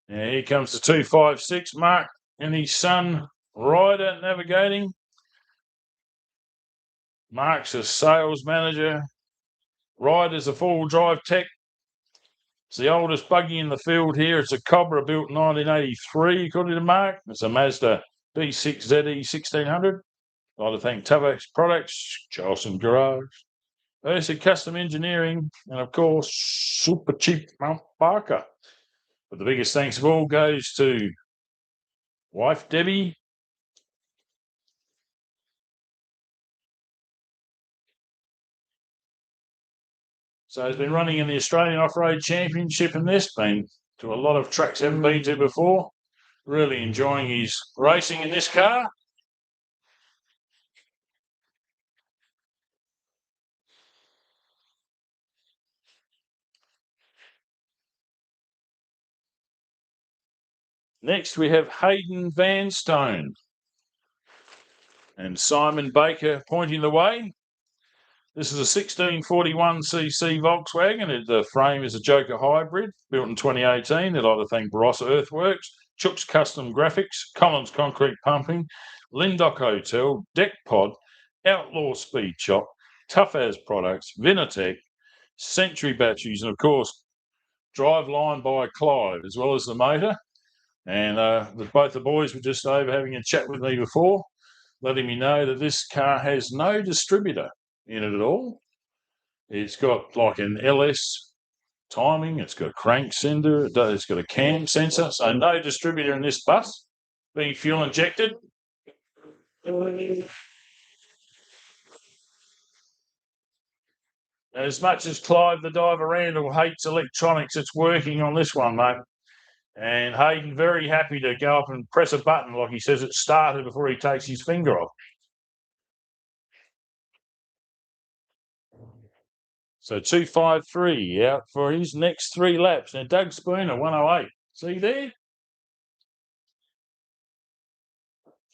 Yeah, here comes the 256. Mark and his son Ryder navigating. Mark's a sales manager. Ryder's a four-wheel drive tech. It's the oldest buggy in the field here. It's a Cobra built in 1983, according to Mark. It's a Mazda B6ZE 1600. I'd like to thank Tavax Products, Charleston Garage, Ursa Custom Engineering, and of course, Super Cheap Mount Barker. But the biggest thanks of all goes to wife Debbie, so he's been running in the Australian Off-Road Championship in this, been to a lot of tracks I haven't been to before. Really enjoying his racing in this car. Next, we have Hayden Vanstone and Simon Baker pointing the way. This is a 1641cc Volkswagen. The frame is a Joker hybrid, built in 2018. I'd like to thank Barossa Earthworks, Chook's Custom Graphics, Collins Concrete Pumping, Lindock Hotel, Deck Pod, Outlaw Speed Shop, Tough As Products, Vinatech, Century Batteries, and of course, Driveline by Clive, as well as the motor. And both the boys were just over having a chat with me before, letting me know that this car has no distributor in it at all. It's got like an LS timing, it's got a crank sender, it's got a cam sensor, so no distributor in this bus, being fuel injected. As much as Clive the Diver Randall hates electronics, it's working on this one, mate. And Hayden very happy to go up and press a button like he says it started before he takes his finger off. So 253 out for his next 3 laps. Now Doug Spooner, 108. See there?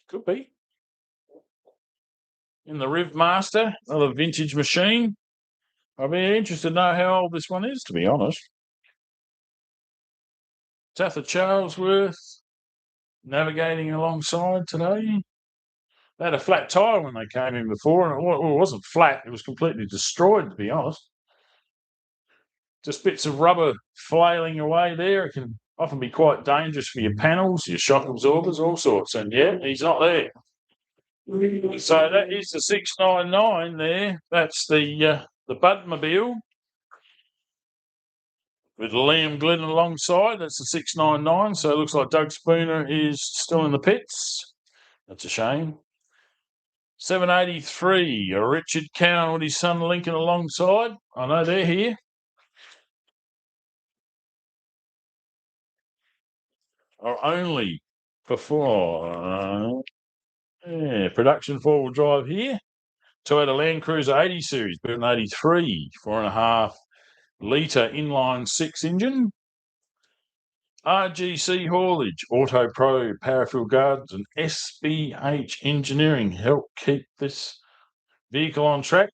Could be. In the Riv Master, another vintage machine. I'd be interested to know how old this one is, to be honest. Tatha Charlesworth navigating alongside today. They had a flat tyre when they came in before, and it wasn't flat, it was completely destroyed, to be honest. Just bits of rubber flailing away there. It can Often be quite dangerous for your panels, your shock absorbers, all sorts. And yeah, he's not there. So that is the 699 there. That's the Budmobile with Liam Glynn alongside. That's the 699. So it looks like Doug Spooner is still in the pits. That's a shame. 783, Richard Cowan with his son Lincoln alongside. I know they're here. Are only before production four-wheel drive here. Toyota Land Cruiser 80 series, built in 83, 4.5 litre inline six engine. RGC Haulage, Auto Pro, Parafill Guards, and SBH Engineering help keep this vehicle on track.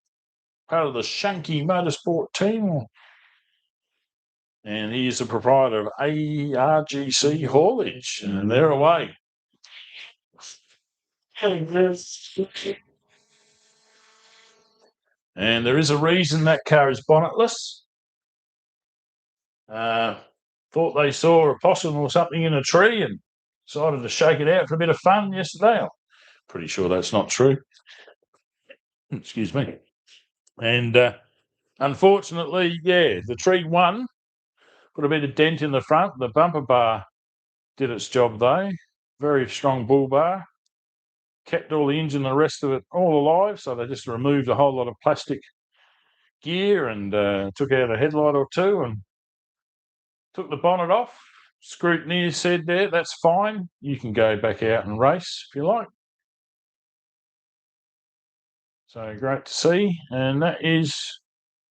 Part of the Shanky Motorsport team. And he is the proprietor of ARGC Haulage, and they're away. And there is a reason that car is bonnetless. Thought they saw a possum or something in a tree and decided to shake it out for a bit of fun yesterday. I'm pretty sure that's not true. Excuse me. And unfortunately, yeah, the tree won. Put a bit of dent in the front. The bumper bar did its job though. Very strong bull bar. Kept all the engine and the rest of it all alive, so they just removed a whole lot of plastic gear and took out a headlight or two and took the bonnet off. Scrutineer said there, that's fine. You can go back out and race if you like. So great to see. And that is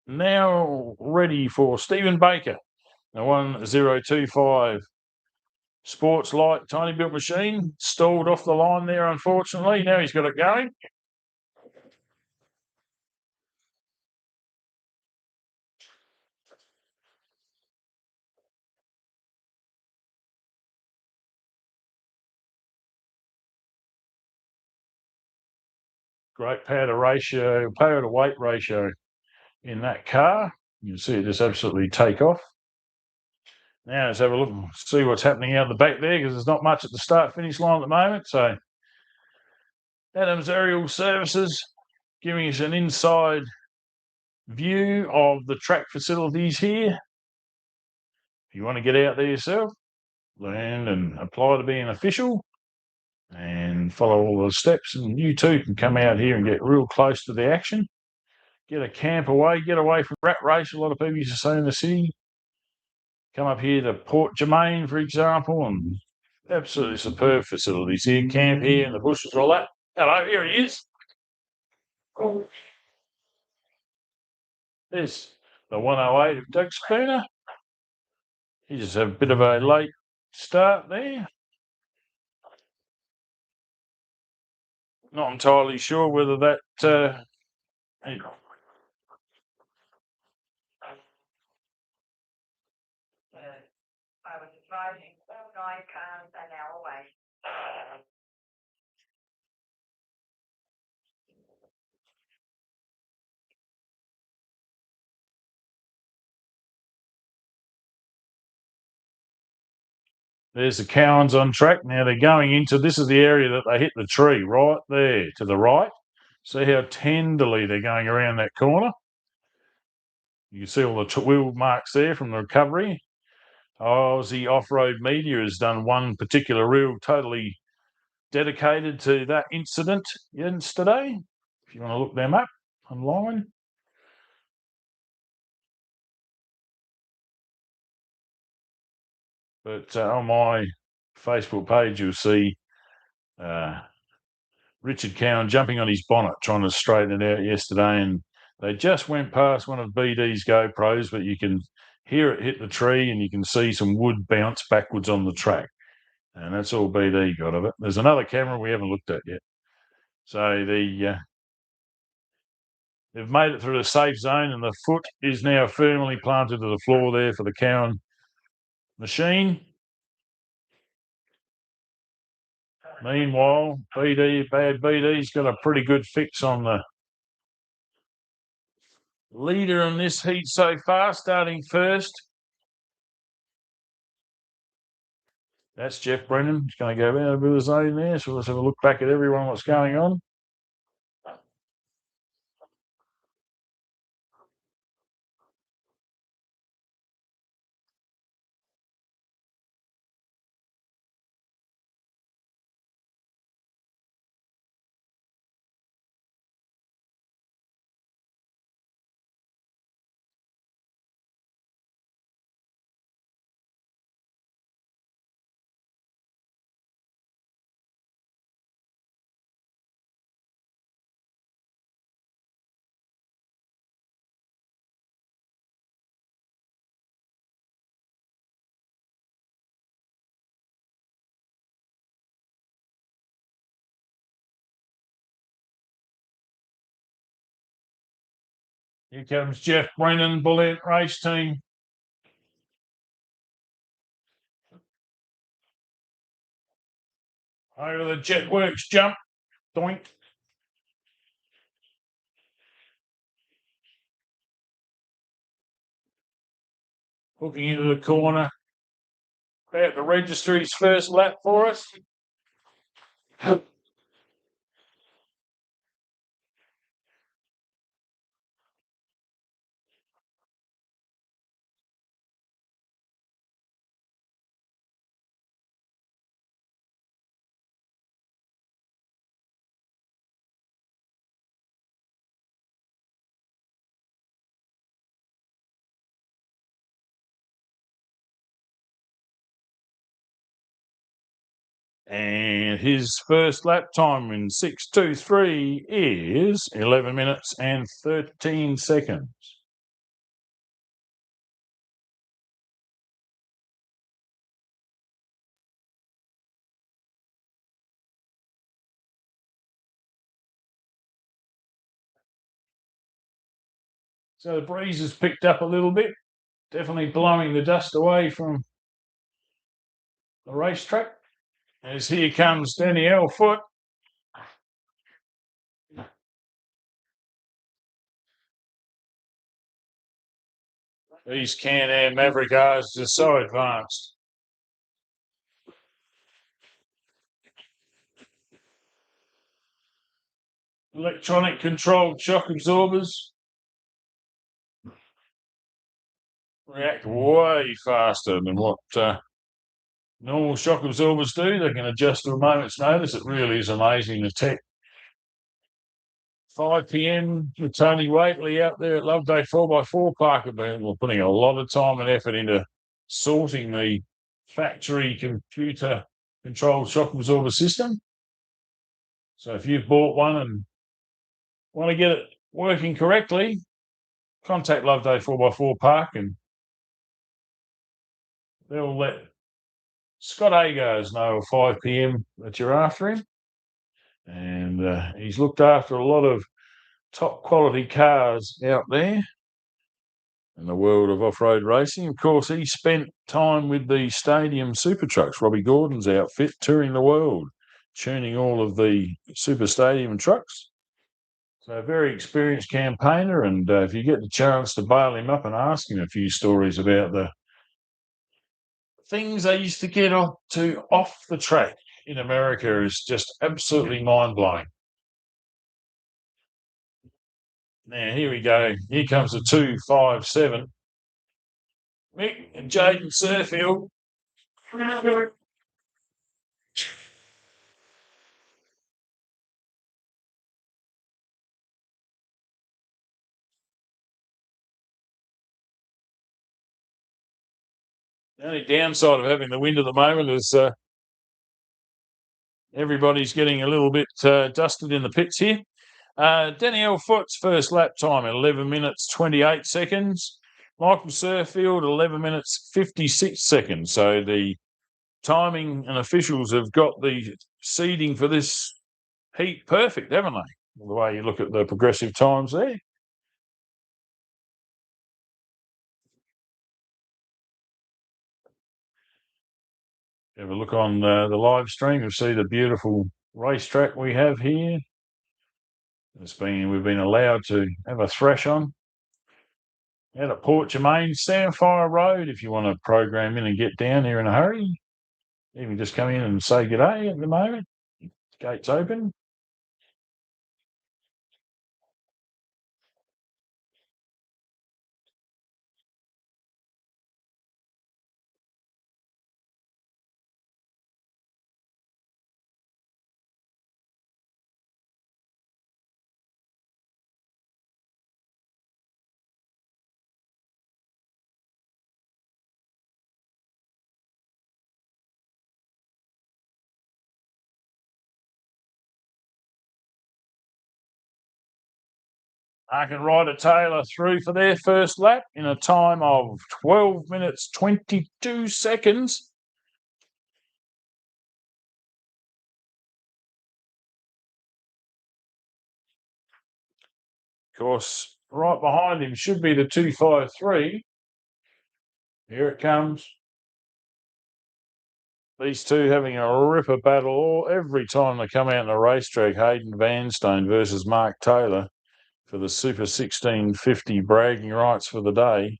now ready for Stephen Baker. The 1025 Sports Light Tiny Built Machine. Stalled off the line there, unfortunately. Now he's got it going. Great power to weight ratio in that car. You can see it just absolutely take off. Now let's have a look and see what's happening out the back there, because there's not much at the start-finish line at the moment. So Adams Aerial Services giving us an inside view of the track facilities here. If you want to get out there yourself, land and apply to be an official and follow all the steps, and you too can come out here and get real close to the action. Get a camp away, get away from rat race. A lot of people used to say in the city. Come up here to Port Germein, for example, and absolutely superb facilities here. Camp here in the bushes, all that. Hello, here he is. There's the 108 of Doug Spooner. He just had a bit of a late start there. Not entirely sure whether that I was driving 9 cars an hour away. There's the Cowans on track. Now they're going into, this is the area that they hit the tree, right there to the right. See how tenderly they're going around that corner. You can see all the wheel marks there from the recovery. Aussie Off-Road Media has done one particular reel totally dedicated to that incident yesterday. If you want to look them up online. But on my Facebook page, you'll see Richard Cowan jumping on his bonnet, trying to straighten it out yesterday. And they just went past one of BD's GoPros, but you can hear it hit the tree and you can see some wood bounce backwards on the track. And that's all BD got of it. There's another camera we haven't looked at yet. So they've made it through the safe zone, and the foot is now firmly planted to the floor there for the Cowan machine. Meanwhile, Bad BD's got a pretty good fix on the leader in this heat so far, starting first. That's Jeff Brennan. He's going to go out with his zone there. So let's have a look back at everyone, what's going on. Here comes Jeff Brennan, Bullet Race Team. Over the Jetworks jump. Doink. Hooking into the corner. About the registry's first lap for us. And his first lap time in 6:23 is 11 minutes and 13 seconds. So the breeze has picked up a little bit, definitely blowing the dust away from the racetrack. As here comes Danielle Foot. These Can-Am Maverick R's are so advanced. Electronic controlled shock absorbers react way faster than what normal shock absorbers do. They can adjust at a moment's notice. It really is amazing, the tech. 5 p.m. with Tony Waitley out there at Loveday 4x4 Park. We're putting a lot of time and effort into sorting the factory computer controlled shock absorber system. So if you've bought one and want to get it working correctly, contact Loveday 4x4 Park and they'll let Scott Agars know at 5 p.m. that you're after him. And he's looked after a lot of top quality cars out there in the world of off-road racing. Of course, he spent time with the Stadium Super Trucks, Robbie Gordon's outfit, touring the world, tuning all of the Super Stadium trucks. So a very experienced campaigner, and if you get the chance to bail him up and ask him a few stories about the things they used to get off the track in America, is just absolutely mind-blowing. Now, here we go. Here comes the 257. Mick and Jaden Surfield. The only downside of having the wind at the moment is everybody's getting a little bit dusted in the pits here. Danielle Foot's first lap time, 11 minutes, 28 seconds. Michael Surfield, 11 minutes, 56 seconds. So the timing and officials have got the seeding for this heat perfect, haven't they? The way you look at the progressive times there. Have a look on the live stream. You'll see the beautiful racetrack we have here. We've been allowed to have a thrash on. Out at Port Germein, Samfire Road, if you want to program in and get down here in a hurry. Even just come in and say g'day at the moment. Gates open. Arkin Ryder Taylor through for their first lap in a time of 12 minutes 22 seconds. Of course, right behind him should be the 253. Here it comes. These two having a ripper battle every time they come out in the racetrack. Hayden Vanstone versus Mark Taylor for the Super 1650 bragging rights for the day.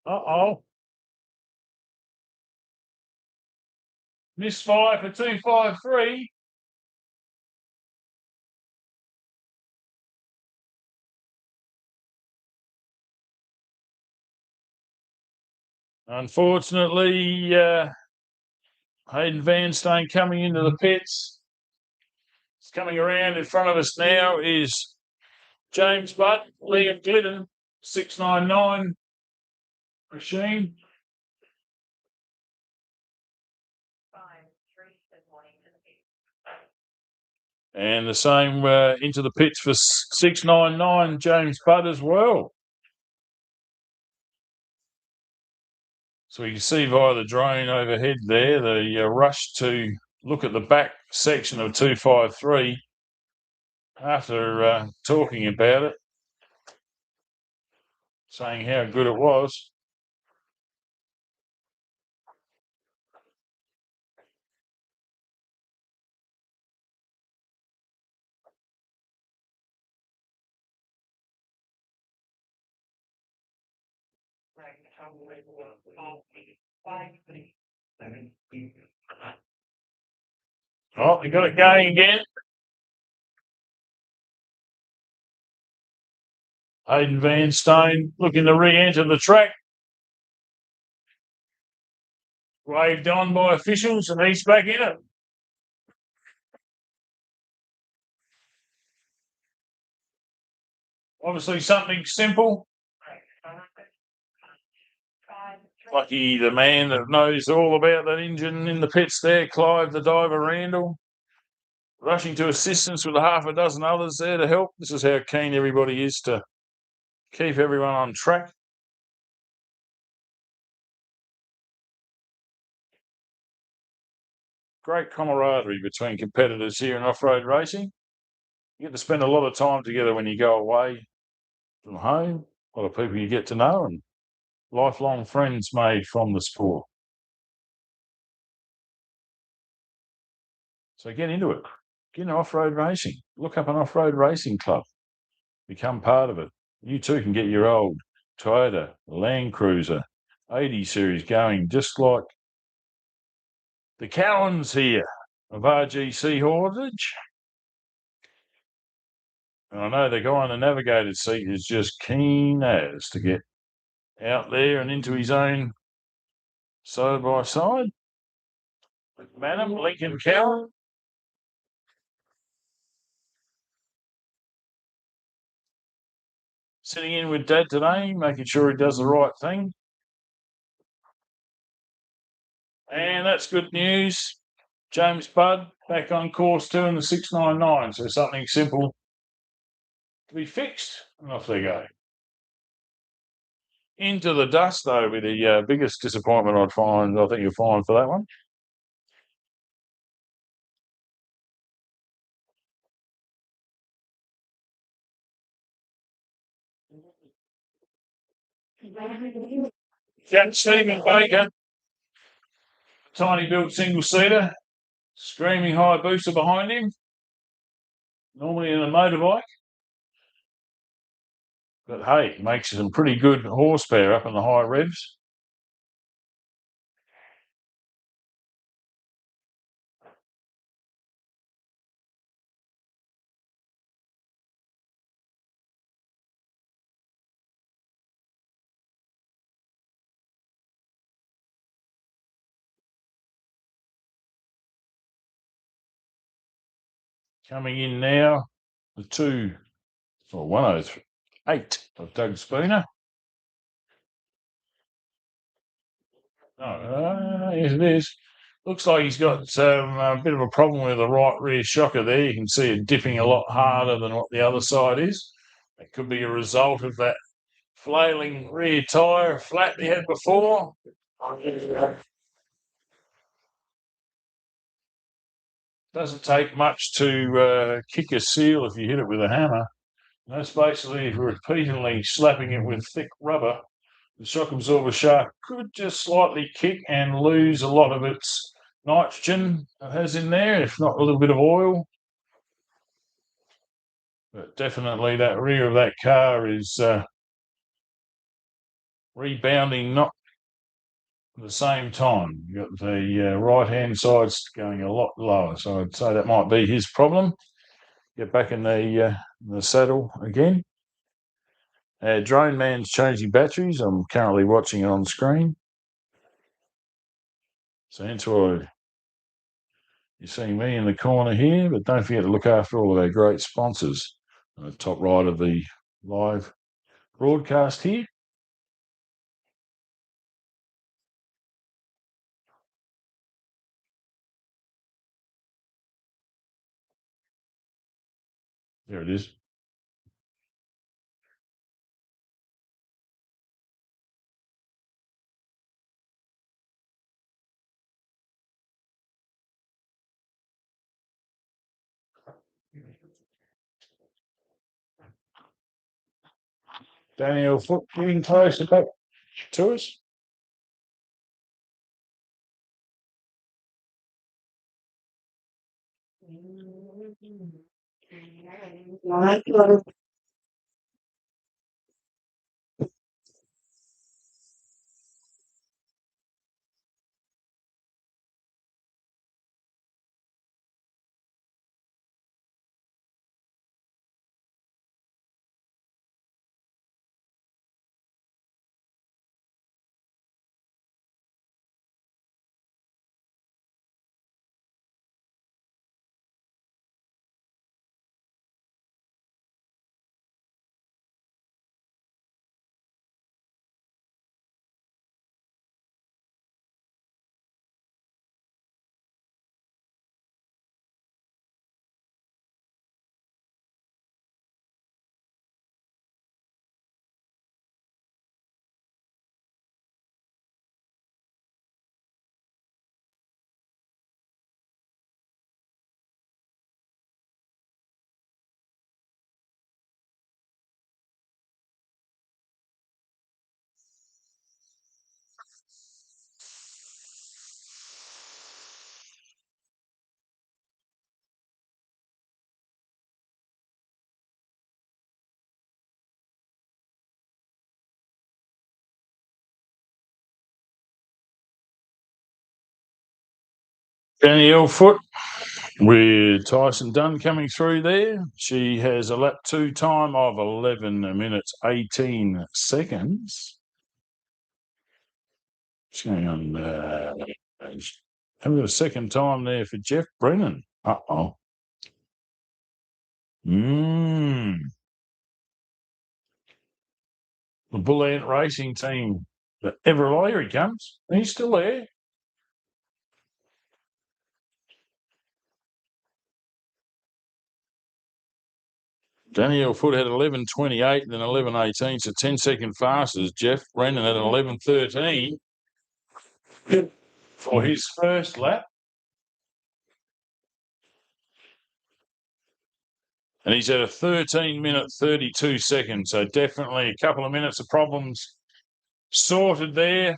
Uh-oh. Misfire for 253. Unfortunately, Hayden Vanstone coming into the pits. It's coming around in front of us now is James Butt, Liam Glidden, 699 machine. 5-3 this morning to the pit. And the same into the pits for 699 James Butt as well. So you can see via the drone overhead there, the rush to look at the back section of 253 after talking about it, saying how good it was. Oh, they got it going again. Hayden Vanstone looking to re-enter the track. Waved on by officials, and he's back in it. Obviously something simple. Lucky the man that knows all about that engine in the pits there, Clive the Diver Randall. Rushing to assistance with a half a dozen others there to help. This is how keen everybody is to keep everyone on track. Great camaraderie between competitors here in off-road racing. You get to spend a lot of time together when you go away from home. A lot of people you get to know and lifelong friends made from the sport. So get into it. Get into off-road racing. Look up an off-road racing club. Become part of it. You too can get your old Toyota Land Cruiser 80 series going, just like the Cowans here of RGC Haulage. And I know the guy in the navigated seat is just keen as to get out there and into his own side-by-side. Madam, Lincoln Cowan. Sitting in with Dad today, making sure he does the right thing. And that's good news. James Budd back on course 2 in the 699. So something simple to be fixed, and off they go. Into the dust, though, with the biggest disappointment I think you'll find for that one. Jack Stephen Baker, tiny built single seater, screaming high booster behind him, normally in a motorbike. But hey, makes some pretty good horsepower up in the high revs. Coming in now, the 108 of Doug Spooner. Yes, it is. Looks like he's got a bit of a problem with the right rear shocker there. You can see it dipping a lot harder than what the other side is. It could be a result of that flailing rear tyre flat he had before. Doesn't take much to kick a seal if you hit it with a hammer. That's basically repeatedly slapping it with thick rubber. The shock absorber shaft could just slightly kick and lose a lot of its nitrogen it has in there, if not a little bit of oil. But definitely that rear of that car is rebounding not at the same time. You've got the right-hand side going a lot lower, so I'd say that might be his problem. Get back in the saddle again. Drone Man's changing batteries. I'm currently watching it on screen. So you're seeing me in the corner here, but don't forget to look after all of our great sponsors on the top right of the live broadcast here. There it is. Daniel Foot getting closer back to us. Danielle Foot with Tyson Dunn coming through there. She has a lap 2 time of 11 minutes 18 seconds. What's going on? Haven't got a second time there for Jeff Brennan. Uh-oh. The Bull Ant Racing team. The Everly, here he comes. He's still there. Danielle Foot had 11.28 and then 11.18, so 10-second fastest. Jeff Brennan had an 11.13 for his first lap. And he's at a 13 minute 32 seconds, so definitely a couple of minutes of problems sorted there.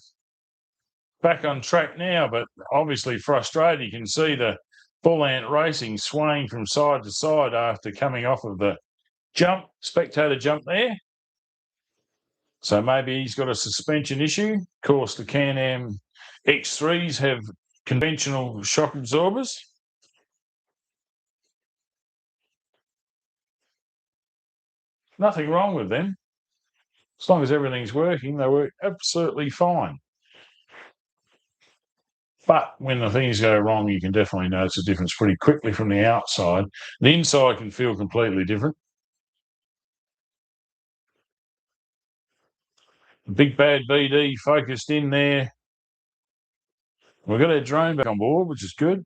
Back on track now, but obviously frustrated. You can see the Bull Ant Racing swaying from side to side after coming off of the spectator jump there. So maybe he's got a suspension issue. Of course, the Can-Am X3s have conventional shock absorbers. Nothing wrong with them. As long as everything's working, they work absolutely fine. But when the things go wrong, you can definitely notice the difference pretty quickly from the outside. The inside can feel completely different. Big Bad BD focused in there. We've got our drone back on board, which is good.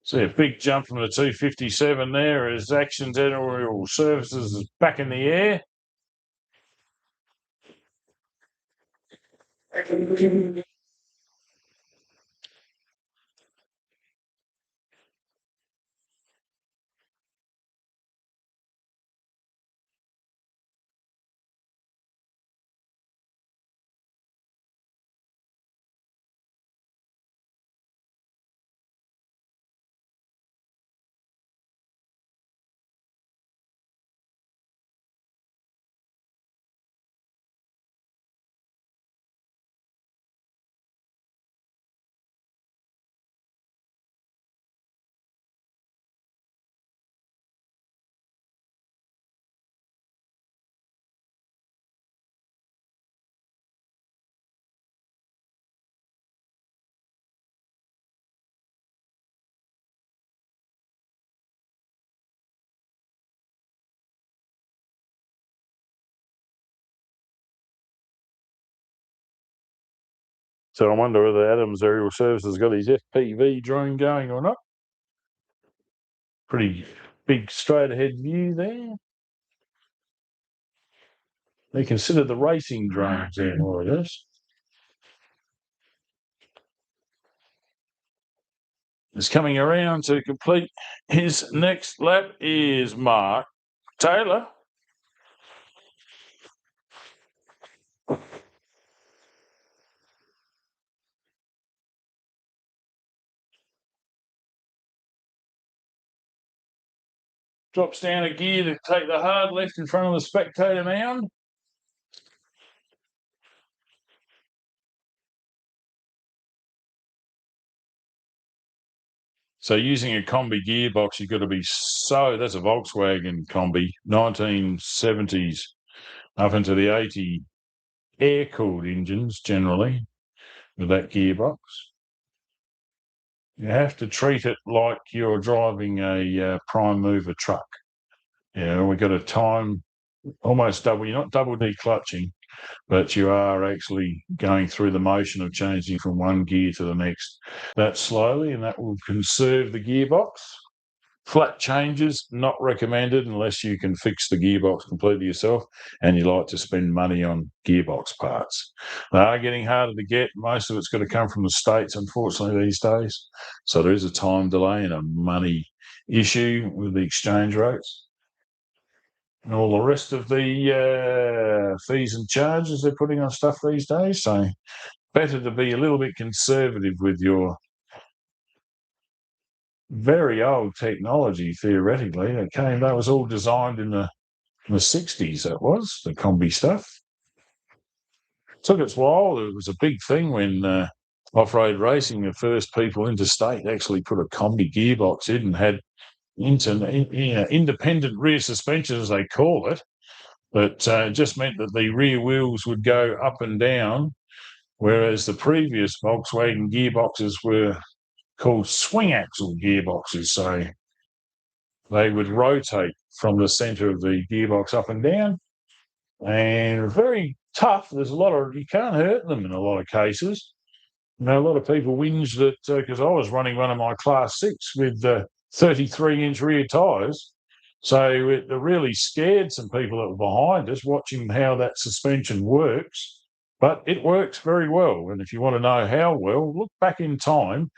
See a big jump from the 257 there as Actions Aerial Services is back in the air. So I wonder whether Adams Aerial Services got his FPV drone going or not. Pretty big straight ahead view there. They consider the racing drones there more or less. Is coming around to complete his next lap is Mark Taylor. Drops down a gear to take the hard left in front of the spectator mound. So using a combi gearbox, you've got to be that's a Volkswagen combi, 1970s up into the 80 air-cooled engines generally with that gearbox. You have to treat it like you're driving a prime mover truck. We've got a time almost double. You're not double declutching, but you are actually going through the motion of changing from one gear to the next. That slowly, and that will conserve the gearbox. Flat changes, not recommended unless you can fix the gearbox completely yourself and you like to spend money on gearbox parts. They are getting harder to get. Most of it's got to come from the States, unfortunately, these days. So there is a time delay and a money issue with the exchange rates. And all the rest of the fees and charges they're putting on stuff these days. So better to be a little bit conservative with your very old technology, theoretically. That was all designed in the 60s, that was, the combi stuff. Took its while. It was a big thing when off-road racing, the first people interstate actually put a combi gearbox in and had independent rear suspension, as they call it. But it just meant that the rear wheels would go up and down, whereas the previous Volkswagen gearboxes were called swing axle gearboxes. So they would rotate from the centre of the gearbox up and down, and very tough. There's you can't hurt them in a lot of cases. A lot of people whinged that because I was running one of my Class 6 with 33-inch rear tyres. So it really scared some people that were behind us watching how that suspension works But it works very well. And if you want to know how well, look back in time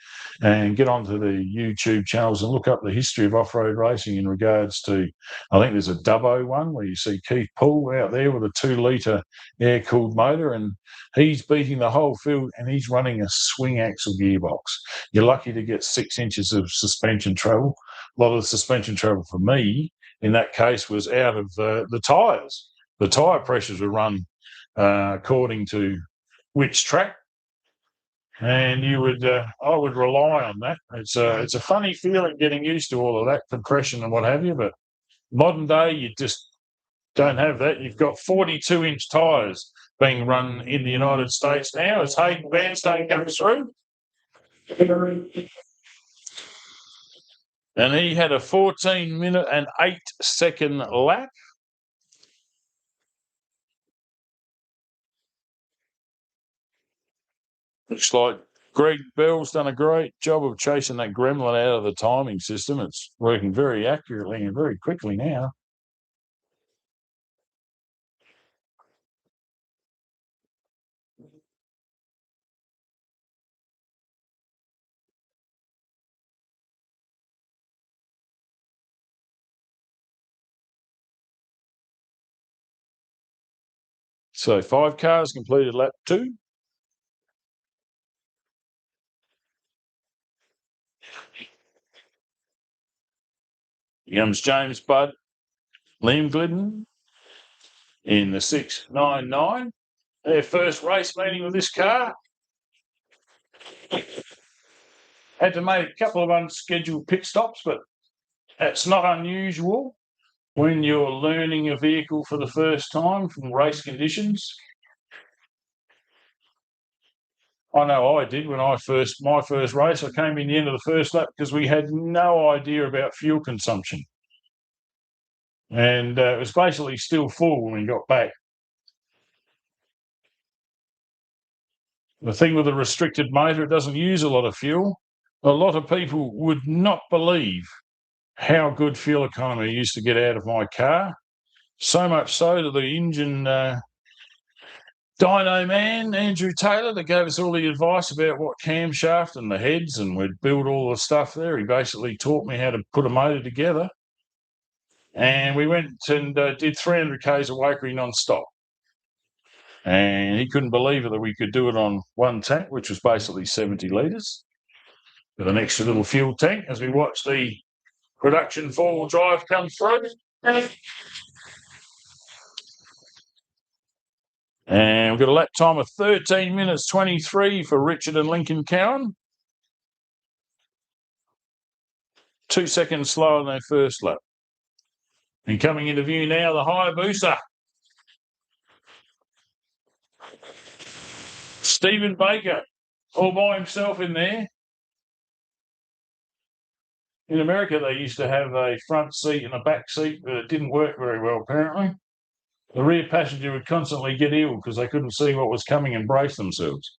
and get onto the YouTube channels and look up the history of off-road racing in regards to, I think there's a Dubbo one where you see Keith Poole out there with a 2-litre air-cooled motor, and he's beating the whole field and he's running a swing axle gearbox. You're lucky to get 6 inches of suspension travel. A lot of the suspension travel for me in that case was out of the tyres. The tyre pressures were run according to which track, and you would I would rely on that. It's a funny feeling getting used to all of that compression and what have you, but modern day you just don't have that. You've got 42-inch tyres being run in the United States now as Hayden Vanstone comes through. And he had a 14-minute and 8-second lap. Looks like Greg Bell's done a great job of chasing that gremlin out of the timing system. It's working very accurately and very quickly now. So 5 cars completed lap 2. Here comes James Budd, Liam Glidden in the 699. Their first race meeting with this car. Had to make a couple of unscheduled pit stops, but that's not unusual when you're learning a vehicle for the first time from race conditions. I know I did when my first race. I came in the end of the first lap because we had no idea about fuel consumption. And it was basically still full when we got back. The thing with a restricted motor, it doesn't use a lot of fuel. A lot of people would not believe how good fuel economy I used to get out of my car. So much so that the engine dyno man, Andrew Taylor, that gave us all the advice about what camshaft and the heads, and we'd build all the stuff there. He basically taught me how to put a motor together. And we went and did 300 Ks of Wakery non-stop. And he couldn't believe it that we could do it on one tank, which was basically 70 litres, with an extra little fuel tank as we watched the production four-wheel drive come through. And we've got a lap time of 13 minutes 23 for Richard and Lincoln Cowan. 2 seconds slower than their first lap. And coming into view now, the Hayabusa. Stephen Baker, all by himself in there. In America, they used to have a front seat and a back seat, but it didn't work very well, apparently. The rear passenger would constantly get ill because they couldn't see what was coming and brace themselves.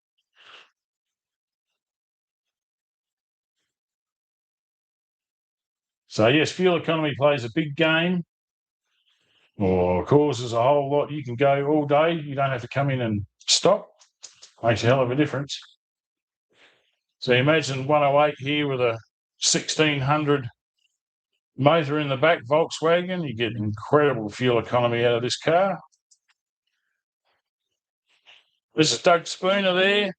So, yes, fuel economy plays a big game, or causes a whole lot. You can go all day. You don't have to come in and stop. Makes a hell of a difference. So imagine 108 here with a 1600 motor in the back, Volkswagen. You get incredible fuel economy out of this car. This is Doug Spooner there.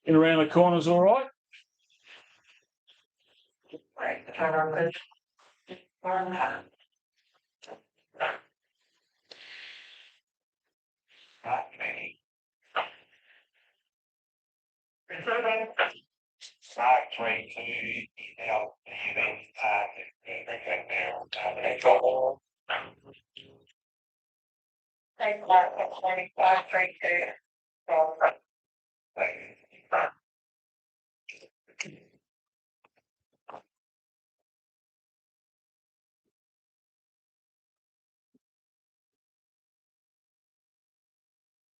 In around the corners, all right.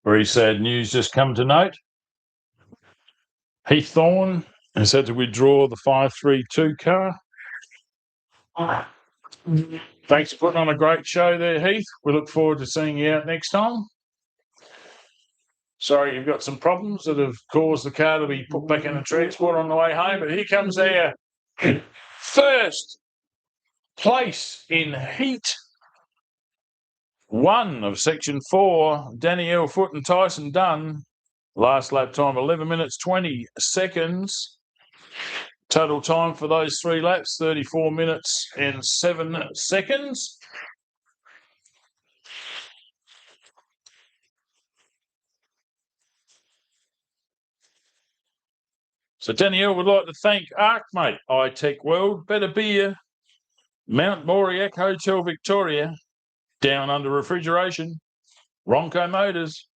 Very sad news just come to note. Heath Thorne has had to withdraw the 532 car. Thanks for putting on a great show there, Heath. We look forward to seeing you out next time. Sorry, you've got some problems that have caused the car to be put back in the transport on the way home, but here comes our first place in Heat 1 of Section 4, Danielle Foote and Tyson Dunn. Last lap time, 11 minutes, 20 seconds. Total time for those 3 laps, 34 minutes and 7 seconds. So Danielle would like to thank ArcMate, iTech World, Better Beer, Mount Moriac Hotel Victoria, Down Under Refrigeration, Ronco Motors,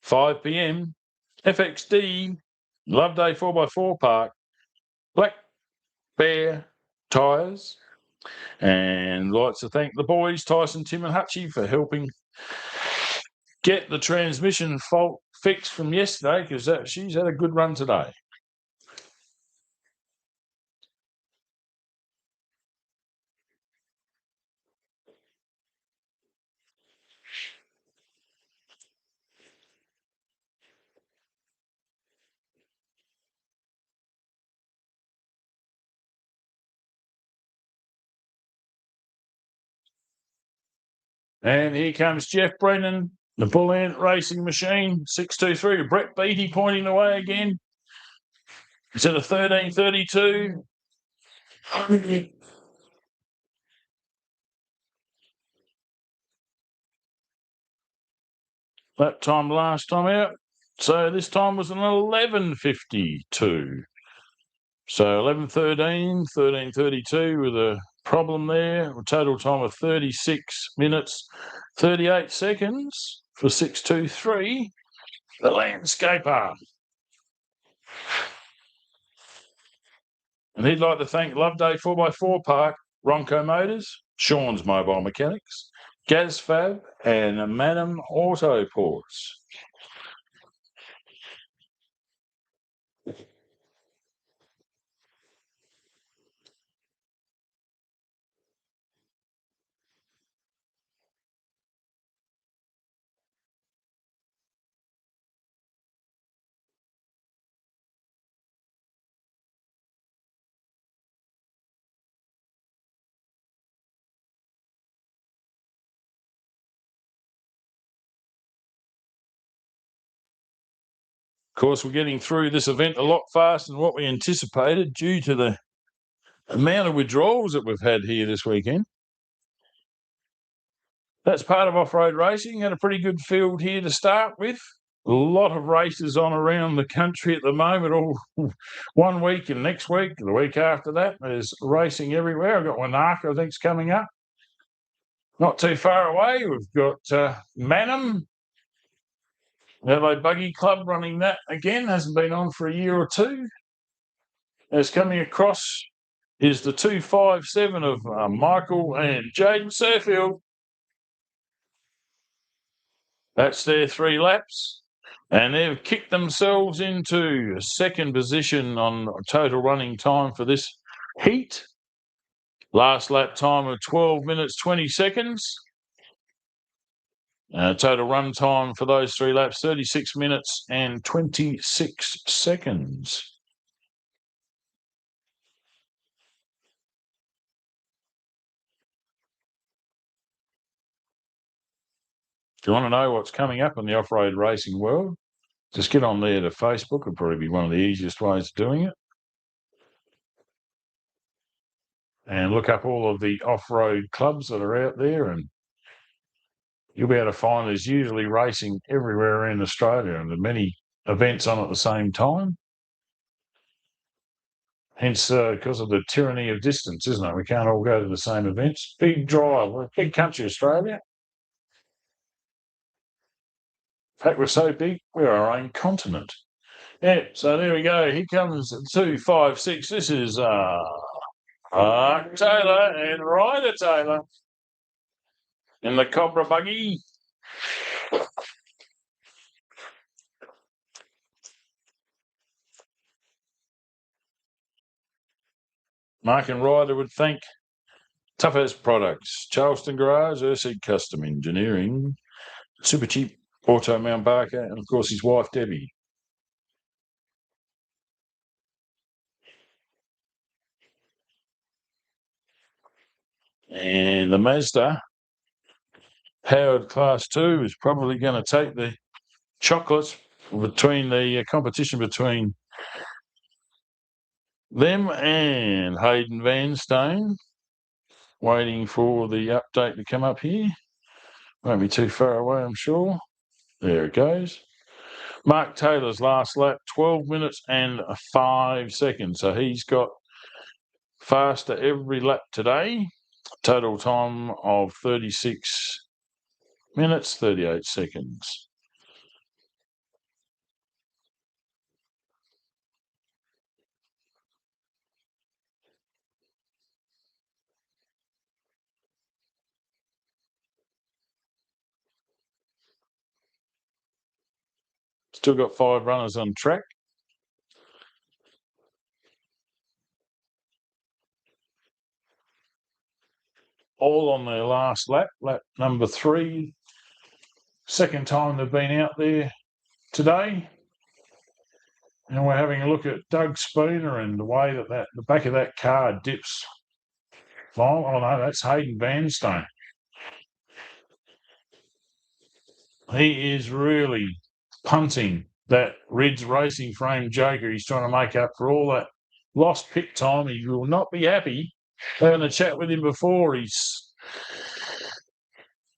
5 PM, FXD, Loveday 4x4 Park, Black Bear Tyres, and like to thank the boys, Tyson, Tim and Hutchie, for helping get the transmission fault fixed from yesterday, because she's had a good run today. And here comes Jeff Brennan, the Bull Ant Racing Machine, 623. Brett Beattie pointing the way again. It's at a 13:32. That time last time out. So this time was an 11:52. So 11:13, 13:32 with a problem there. A total time of 36 minutes, 38 seconds for 623. The Landscaper. And he'd like to thank Loveday 4x4 Park, Ronco Motors, Sean's Mobile Mechanics, GazFab, and Manum Auto Ports. Of course, we're getting through this event a lot faster than what we anticipated due to the amount of withdrawals that we've had here this weekend. That's part of off-road racing. Had a pretty good field here to start with. A lot of races on around the country at the moment, all 1 week and next week, the week after that. There's racing everywhere. I've got Wanaka, I think, is coming up. Not too far away, we've got Manum, Adelaide Buggy Club running that again. Hasn't been on for a year or two. As coming across is the 257 of Michael and Jaden Surfield. That's their 3 laps. And they've kicked themselves into second position on total running time for this heat. Last lap time of 12 minutes, 20 seconds. Total run time for those 3 laps, 36 minutes and 26 seconds. If you want to know what's coming up in the off-road racing world, just get on there to Facebook. It'll probably be one of the easiest ways of doing it. And look up all of the off-road clubs that are out there, and you'll be able to find there's usually racing everywhere in Australia, and there are many events on at the same time. Hence, because of the tyranny of distance, isn't it? We can't all go to the same events. Big drive. We're a big country, Australia. In fact, we're so big, we're our own continent. Yeah, so there we go. Here comes 256. This is Taylor and Ryder Taylor in the Cobra buggy. Mark and Ryder would thank Tough As Products, Charleston Garage, Urseed Custom Engineering, Super Cheap Auto Mount Barker, and of course his wife Debbie. And the Mazda powered Class 2 is probably going to take the chocolates between the competition between them and Hayden Vanstone. Waiting for the update to come up here. Won't be too far away, I'm sure. There it goes. Mark Taylor's last lap, 12 minutes and 5 seconds. So he's got faster every lap today. Total time of 36 minutes, 38 seconds. Still got 5 runners on track. All on their last lap, lap number 3. Second time they've been out there today. And we're having a look at Doug Spooner and the way that the back of that car dips. Oh, no, that's Hayden Vanstone. He is really punting that Ridge Racing frame Joker. He's trying to make up for all that lost pit time. He will not be happy. Having a chat with him before, he's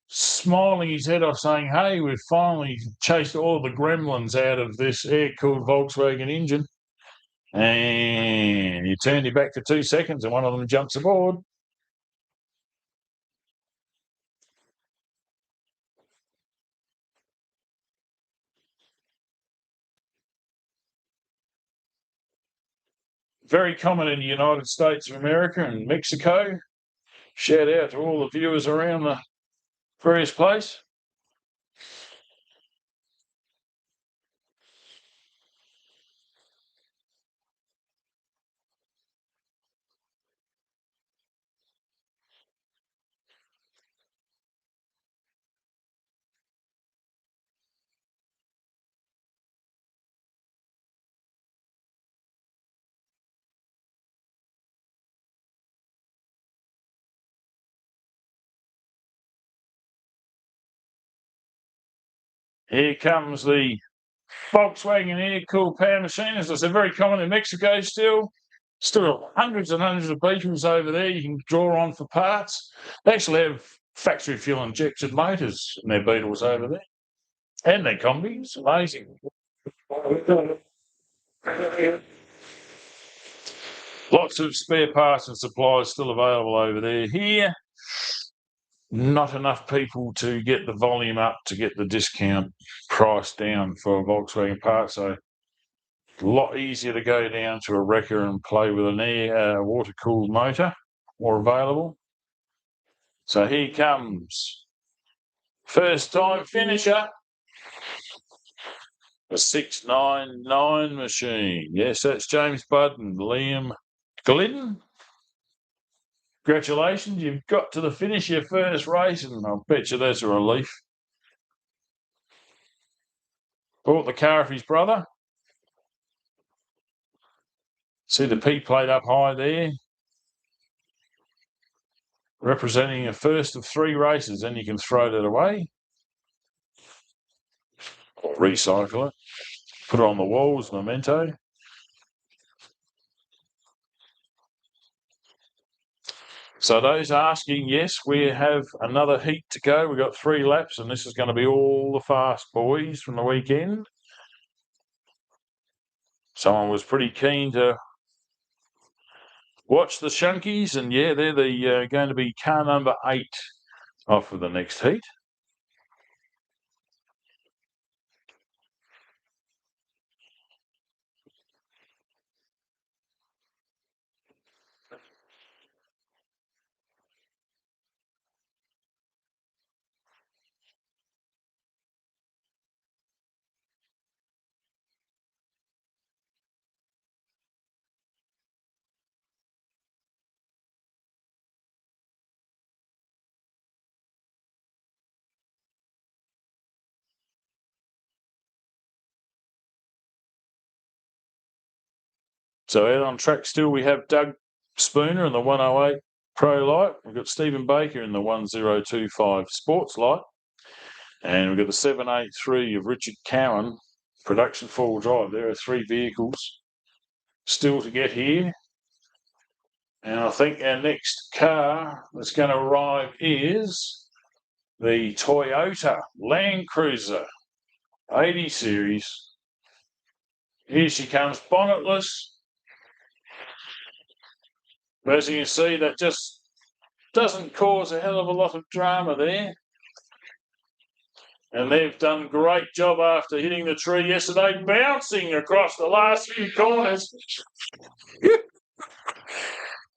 smiling his head off saying, hey, we've finally chased all the gremlins out of this air-cooled Volkswagen engine. And you turned it back to 2 seconds and one of them jumps aboard. Very common in the United States of America and Mexico. Shout out to all the viewers around the various places. Here comes the Volkswagen air-cooled power machine. As I said, very common in Mexico still. Still hundreds and hundreds of beetles over there you can draw on for parts. They actually have factory fuel injected motors in their beetles over there. And their combis. Amazing. Lots of spare parts and supplies still available over there. Here, not enough people to get the volume up to get the discount price down for Volkswagen parts. So a lot easier to go down to a wrecker and play with an air water-cooled motor, more available. So here comes first-time finisher, a 699 machine. Yes, that's James Budd and Liam Glidden. Congratulations, you've got to the finish your first race, and I'll bet you that's a relief. Bought the car of his brother. See the P plate up high there, representing a first of 3 races. Then you can throw that away or recycle it, put it on the wall as memento. So those asking, yes, we have another heat to go. We've got 3 laps, and this is going to be all the fast boys from the weekend. Someone was pretty keen to watch the Shunkies, and yeah, they're going to be car number 8 off for the next heat. So out on track still we have Doug Spooner in the 108 Pro Light. We've got Stephen Baker in the 1025 Sports Light. And we've got the 783 of Richard Cowan, production four-wheel drive. There are three vehicles still to get here. And I think our next car that's going to arrive is the Toyota Land Cruiser 80 Series. Here she comes, bonnetless. But as you can see, that just doesn't cause a hell of a lot of drama there. And they've done a great job after hitting the tree yesterday, bouncing across the last few corners.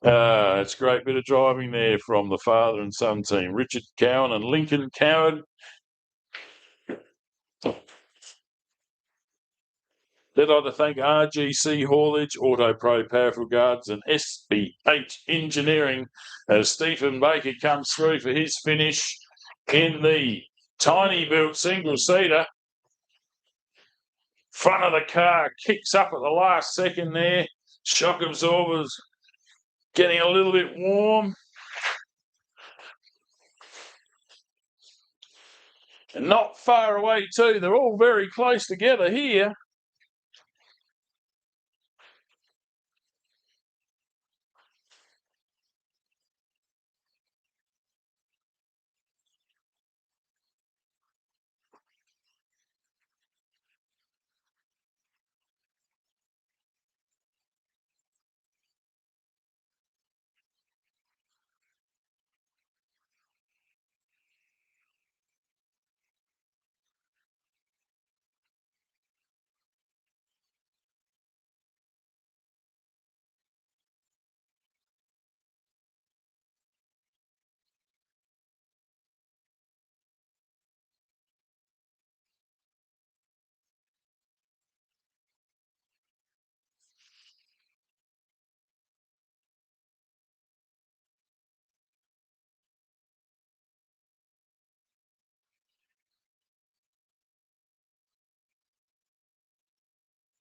It's a great bit of driving there from the father and son team, Richard Cowan and Lincoln Coward. They'd like to thank RGC Haulage, Auto Pro Powerful Guards and SBH Engineering as Stephen Baker comes through for his finish in the tiny built single-seater. Front of the car kicks up at the last second there. Shock absorbers getting a little bit warm. And not far away too. They're all very close together here.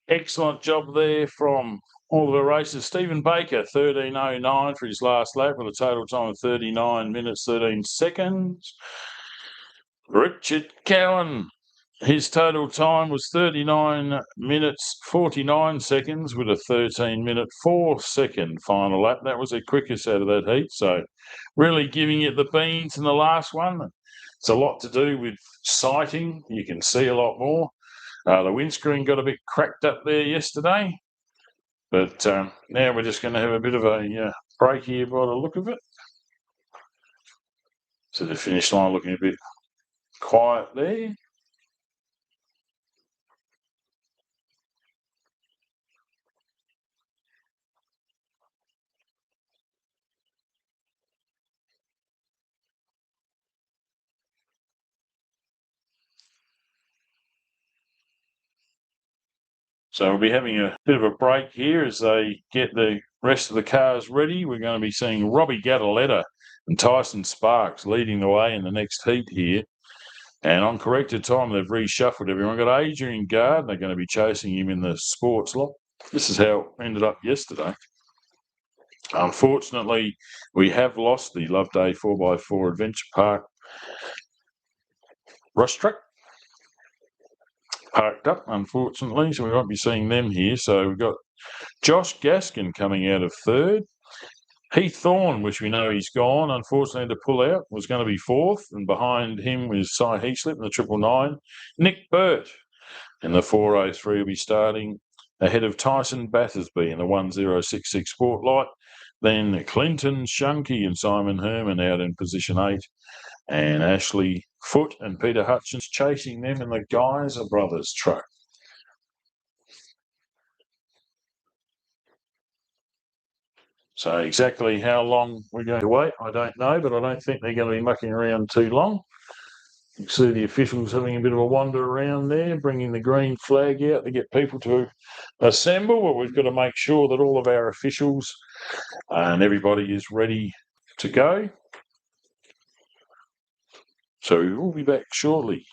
Excellent job there from all of the racers. Stephen Baker, 13:09 for his last lap with a total time of 39 minutes, 13 seconds. Richard Cowan, his total time was 39 minutes, 49 seconds with a 13-minute, 4-second final lap. That was the quickest out of that heat. So really giving it the beans in the last one. It's a lot to do with sighting. You can see a lot more. The windscreen got a bit cracked up there yesterday, but now we're just going to have a bit of a break here by the look of it. So the finish line looking a bit quiet there. So we'll be having a bit of a break here as they get the rest of the cars ready. We're going to be seeing Robbie Gattaletta and Tyson Sparks leading the way in the next heat here. And on corrected time, they've reshuffled everyone. Got Adrian Gard, they're going to be chasing him in the sports lot. This is how it ended up yesterday. Unfortunately, we have lost the Loveday 4x4 Adventure Park Rush Truck. Parked up, unfortunately, so we won't be seeing them here. So we've got Josh Gaskin coming out of third. Heath Thorne, which we know he's gone, unfortunately, to pull out, was going to be fourth. And behind him was Cy Heaslip in the 999. Nick Burt in the 403 will be starting ahead of Tyson Battersby in the 1066 Spotlight. Then Clinton Shunky and Simon Herman out in position 8. And Ashley Foote and Peter Hutchins chasing them in the Geyser Brothers truck. So exactly how long we're going to wait, I don't know, but I don't think they're going to be mucking around too long. You can see the officials having a bit of a wander around there, bringing the green flag out to get people to assemble. But we've got to make sure that all of our officials and everybody is ready to go. So we will be back shortly.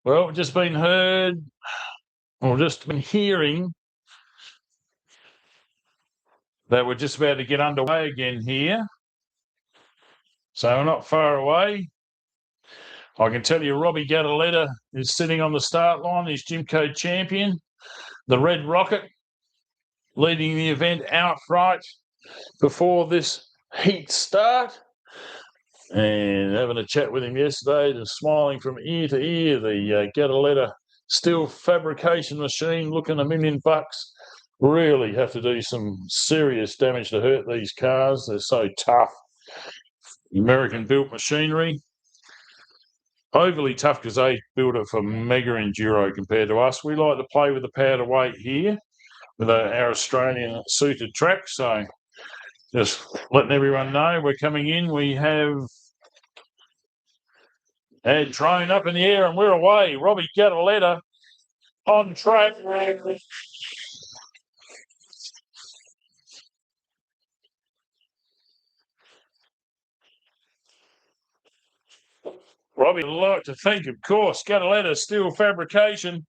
Well, we've just been hearing that we're just about to get underway again here. So we're not far away. I can tell you Robbie Gattaletta is sitting on the start line. He's Jimco champion. The Red Rocket leading the event outright before this heat start. And having a chat with him yesterday, just smiling from ear to ear. The Gattaletta steel fabrication machine looking $1 million. Really have to do some serious damage to hurt these cars. They're so tough. American-built machinery. Overly tough because they build it for mega enduro compared to us. We like to play with the power to weight here with our Australian suited track. So just letting everyone know we're coming in. We have a drone up in the air and we're away. Robbie Gattaletta on track. Robbie would like to think, of course, Gattaletta Steel Fabrication,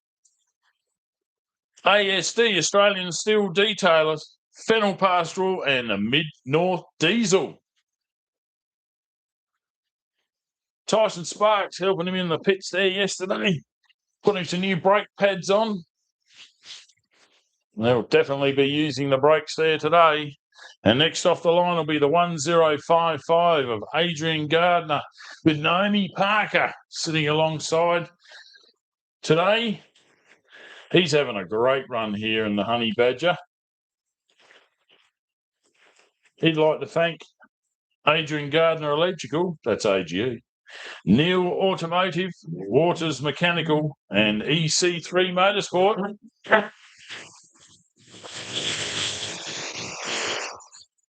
ASD, Australian Steel Detailers, Fennel Pastoral, and the Mid-North Diesel. Tyson Sparks helping him in the pits there yesterday, putting some new brake pads on. They'll definitely be using the brakes there today. And next off the line will be the 1055 of Adrian Gardner with Naomi Parker sitting alongside today. He's having a great run here in the Honey Badger. He'd like to thank Adrian Gardner Electrical, that's AGE, Neil Automotive, Waters Mechanical, and EC3 Motorsport.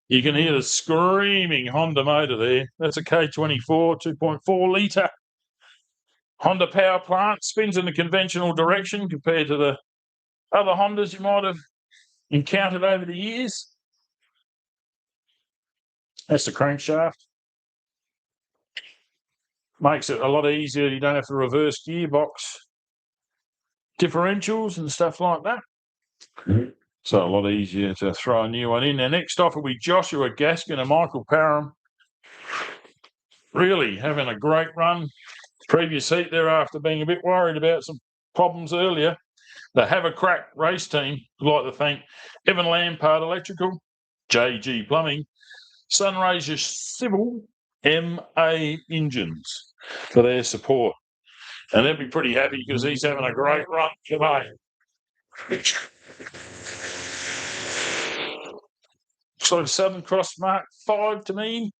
You can hear the screaming Honda motor there. That's a K24 2.4 litre Honda power plant. Spins in the conventional direction compared to the other Hondas you might have encountered over the years. That's the crankshaft. Makes it a lot easier. You don't have to reverse gearbox differentials and stuff like that. So a lot easier to throw a new one in. Now, next off will be Joshua Gaskin and Michael Parham. Really having a great run. Previous heat thereafter being a bit worried about some problems earlier. The Have a Crack race team would like to thank Evan Lampard Electrical, JG Plumbing, Sunraysia Civil, MA Engines for their support. And they'll be pretty happy because he's having a great run today. Looks like Southern Cross Mark 5 to me.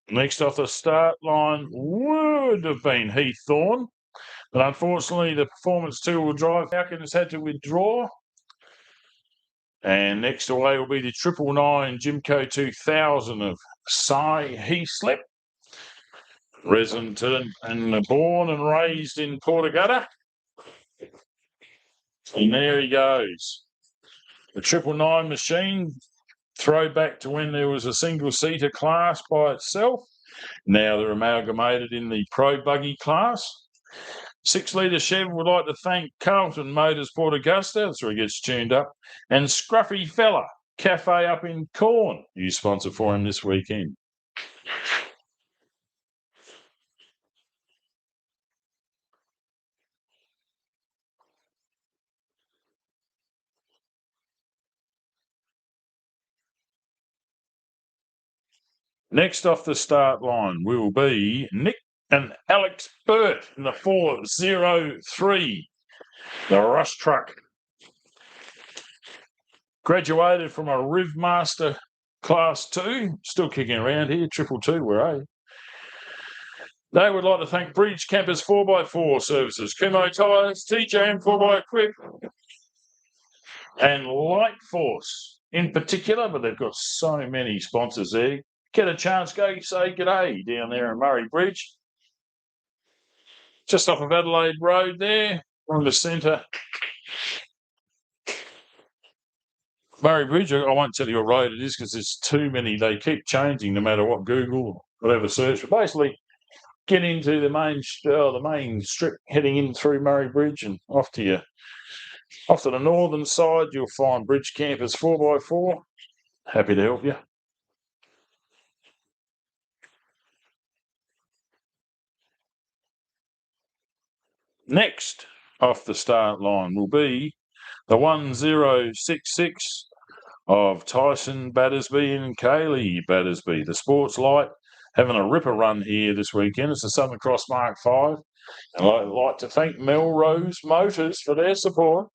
Next off the start line would have been Heath Thorne, but unfortunately the Performance 2-wheel drive Falcon has had to withdraw. And next away will be the 999 Jimco 2000 of Cy Heaslip, resident and born and raised in Portuguesa. And there he goes. The 999 machine, throwback to when there was a single-seater class by itself. Now they're amalgamated in the Pro Buggy class. 6-litre Chev would like to thank Carlton Motors Port Augusta, that's where he gets tuned up, and Scruffy Fella Cafe up in Corn, you sponsor for him this weekend. Next off the start line will be Nick and Alex Burt in the 403, the Rush Truck. Graduated from a Riv Master Class 2, still kicking around here, 222, we're A. They would like to thank Bridge Campers 4x4 Services, Kumo Tyres, TJM 4x Equip, and Light Force in particular, but they've got so many sponsors there. Get a chance, go say g'day down there in Murray Bridge. Just off of Adelaide Road there, on the centre. Murray Bridge, I won't tell you what road it is because there's too many. They keep changing no matter what Google, whatever search. But basically, get into the main strip heading in through Murray Bridge and off to the northern side. You'll find Bridge Campers 4x4. Happy to help you. Next off the start line will be the 1066 of Tyson Battersby and Kaylee Battersby. The Sports Light having a ripper run here this weekend. It's the Southern Cross Mark 5. And I'd like to thank Melrose Motors for their support.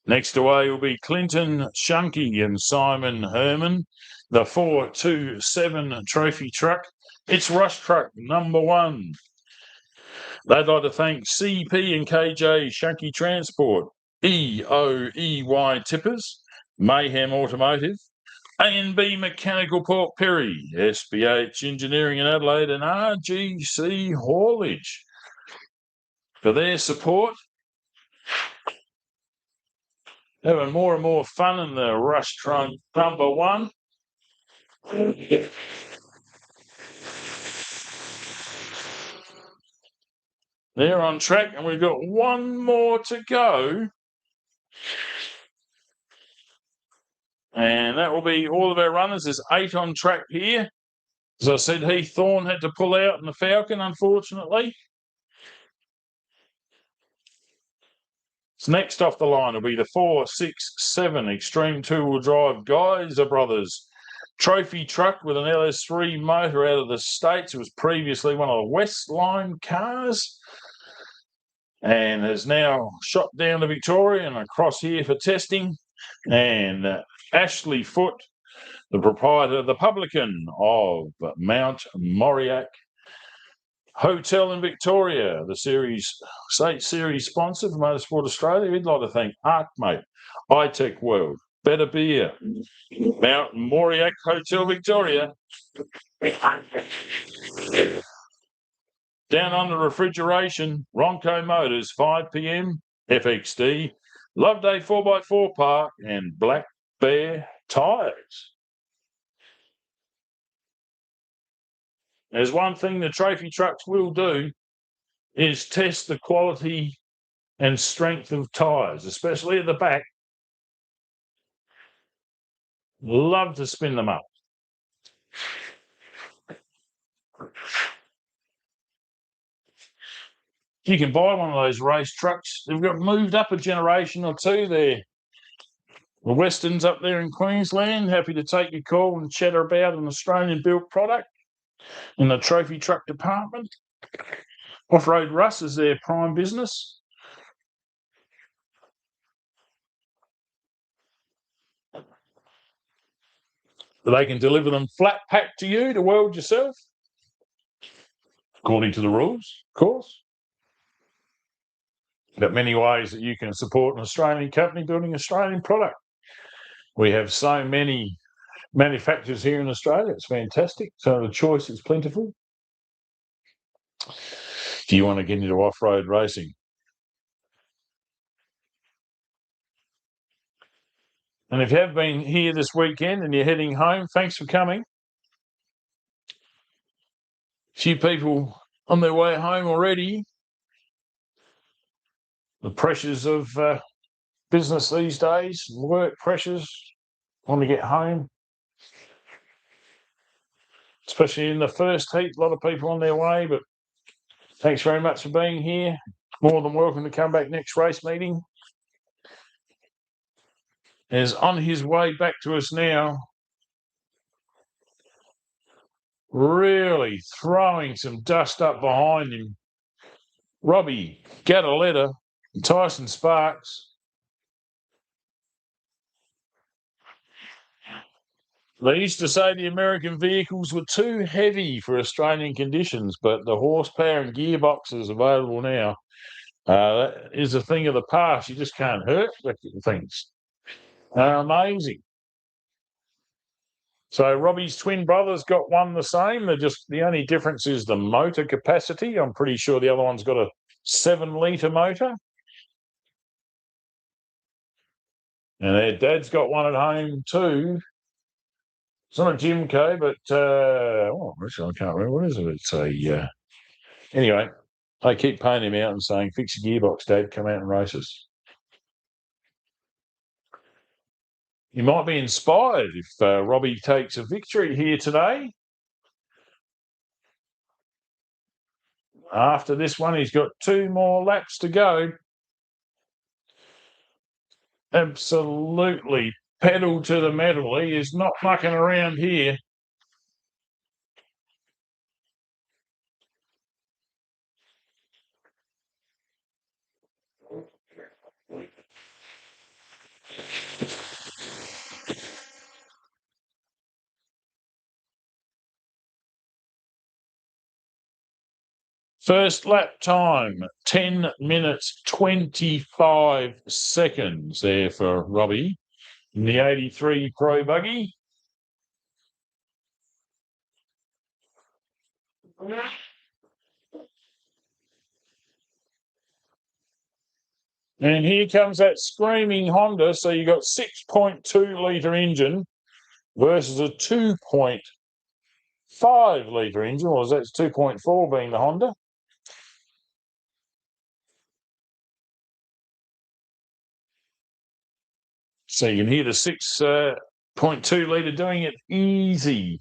Next away will be Clinton Shunky and Simon Herman, the 427 trophy truck. It's Rush Truck number 1. They'd like to thank CP and KJ Shunky Transport, EOEY Tippers, Mayhem Automotive, A&B Mechanical Port Perry, SBH Engineering in Adelaide, and RGC Haulage for their support. Having more and more fun in the Rush Truck number 1. They're on track, and we've got one more to go. And that will be all of our runners. There's 8 on track here. As I said, Heath Thorne had to pull out in the Falcon, unfortunately. So next off the line will be the 467 Extreme 2-wheel drive Geyser Brothers trophy truck with an LS3 motor out of the States. It was previously one of the Westline cars and has now shot down to Victoria and across here for testing. And Ashley Foote, the proprietor, the publican of Mount Moriac Hotel in Victoria, the state series sponsor for Motorsport Australia. We'd like to thank ArcMate, iTech World, Better Beer, Mount Moriac Hotel Victoria. Down on the refrigeration, Ronco Motors, 5 p.m, FXD, Loveday 4x4 Park, and Black Bear Tyres. There's one thing the trophy trucks will do is test the quality and strength of tyres, especially at the back. Love to spin them up. You can buy one of those race trucks. They've got moved up a generation or two there. The Westerns up there in Queensland, happy to take your call and chatter about an Australian-built product in the trophy truck department. Off-Road Russ is their prime business. They can deliver them flat pack to you to weld yourself, according to the rules, of course. But many ways that you can support an Australian company building an Australian product. We have so many manufacturers here in Australia. It's fantastic. So the choice is plentiful. Do you want to get into off-road racing? And if you have been here this weekend and you're heading home, thanks for coming. A few people on their way home already. The pressures of business these days, work pressures, want to get home. Especially in the first heat, a lot of people on their way, but thanks very much for being here. More than welcome to come back next race meeting. is on his way back to us now. Really throwing some dust up behind him. Robbie Gataletta, Tyson Sparks. They used to say the American vehicles were too heavy for Australian conditions, but the horsepower and gearboxes available now that is a thing of the past. You just can't hurt things. Amazing. So Robbie's twin brothers got one the same. The only difference is the motor capacity. I'm pretty sure the other one's got a 7-litre motor. And their dad's got one at home too. It's not a Jimco, but actually I can't remember what is it. It's a anyway. I keep paying him out and saying, "Fix your gearbox, Dad. Come out and race us." You might be inspired if Robbie takes a victory here today. After this one, he's got 2 more laps to go. Absolutely pedal to the metal. He is not mucking around here. First lap time, 10 minutes, 25 seconds there for Robbie in the 83 Pro Buggy. And here comes that screaming Honda. So you got 6.2 litre engine versus a 2.5 litre engine. Or that's 2.4 being the Honda. So you can hear the 6.2 litre doing it easy.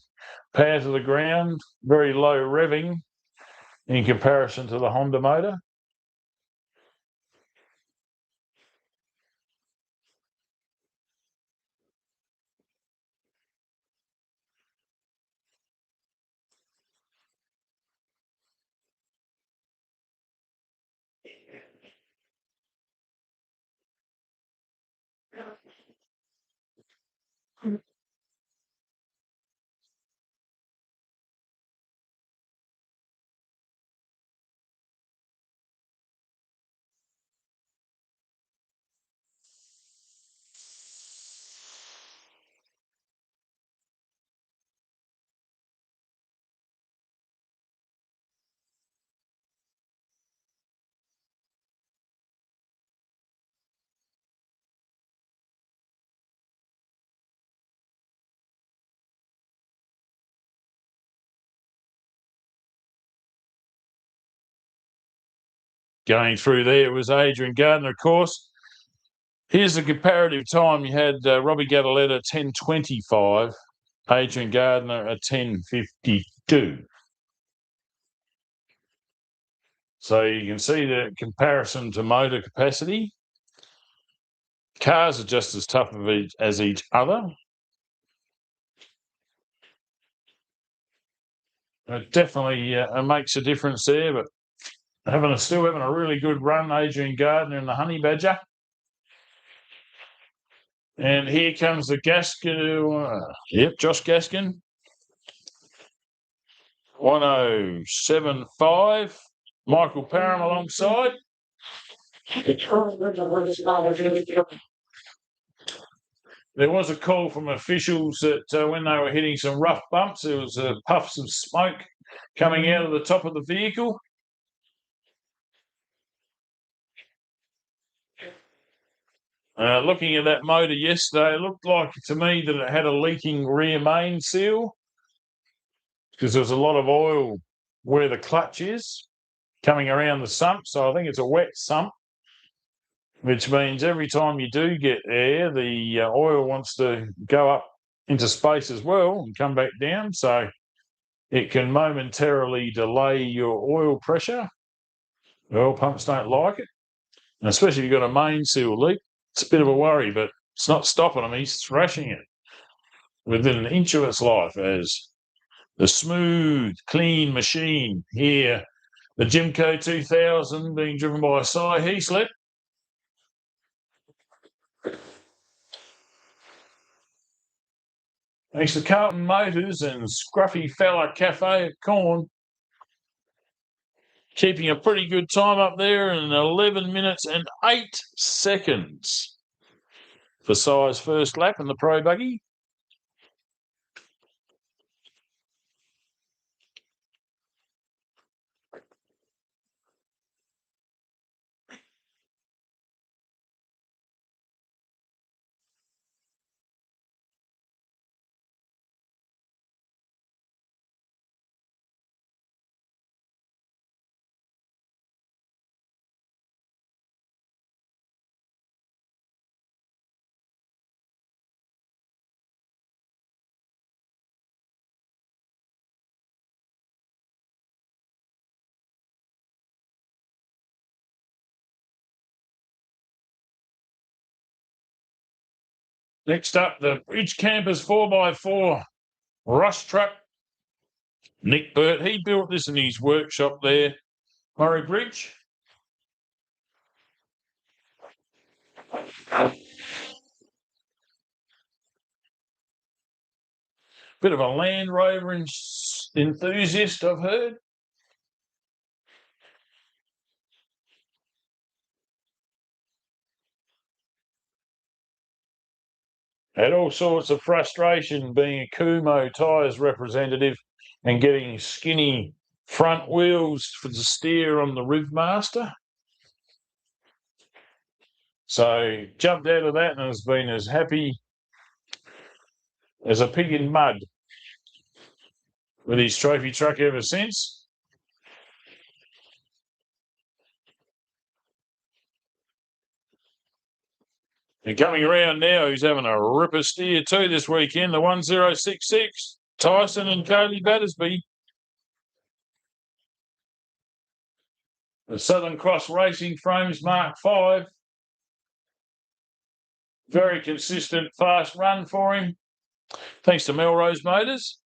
Power to the ground, very low revving in comparison to the Honda motor. Going through there was Adrian Gardner, of course. Here's the comparative time. You had Robbie Gataletta 10.25, Adrian Gardner a 10.52. So you can see the comparison to motor capacity. Cars are just as tough as each other. It definitely makes a difference there, but still having a really good run, Adrian Gardner and the Honey Badger. And here comes the Gaskin. Josh Gaskin. 1075. Michael Parham alongside. There was a call from officials that when they were hitting some rough bumps, there was puffs of smoke coming out of the top of the vehicle. Looking at that motor yesterday, it looked like to me that it had a leaking rear main seal because there was a lot of oil where the clutch is coming around the sump. So I think it's a wet sump, which means every time you do get air, the oil wants to go up into space as well and come back down. So it can momentarily delay your oil pressure. The oil pumps don't like it. And especially if you've got a main seal leak, it's a bit of a worry, but It's not stopping him. He's thrashing it within an inch of its life as the smooth, clean machine here. The Jimco 2000 being driven by Cy Heaslip. Thanks to Carlton Motors and Scruffy Fella Cafe at Corn. Keeping a pretty good time up there in 11 minutes and 8 seconds for Cy's first lap in the Pro Buggy. Next up, the Bridge Campers 4x4 Rush Truck. Nick Burt, he built this in his workshop there, Murray Bridge. Bit of a Land Rover enthusiast, I've heard. Had all sorts of frustration being a Kumo tyres representative and getting skinny front wheels for the steer on the Riv Master. So jumped out of that and has been as happy as a pig in mud with his trophy truck ever since. And coming around now, he's having a ripper steer too this weekend, the 1066, Tyson and Cody Battersby. The Southern Cross Racing Frames Mark V. Very consistent, fast run for him, thanks to Melrose Motors.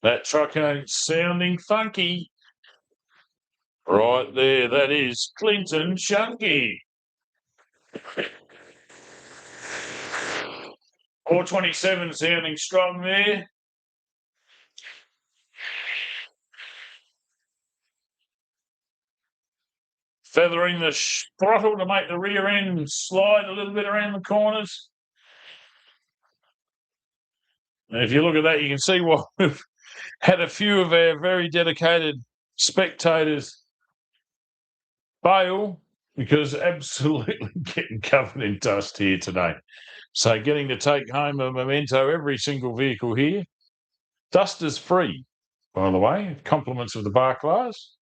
That truck ain't sounding funky. Right there, that is Clinton Shunky. 427 sounding strong there. Feathering the throttle to make the rear end slide a little bit around the corners. And if you look at that, you can see why we've had a few of our very dedicated spectators bail, because absolutely getting covered in dust here today. So getting to take home a memento every single vehicle here. Dust is free, by the way. Compliments of the bar class.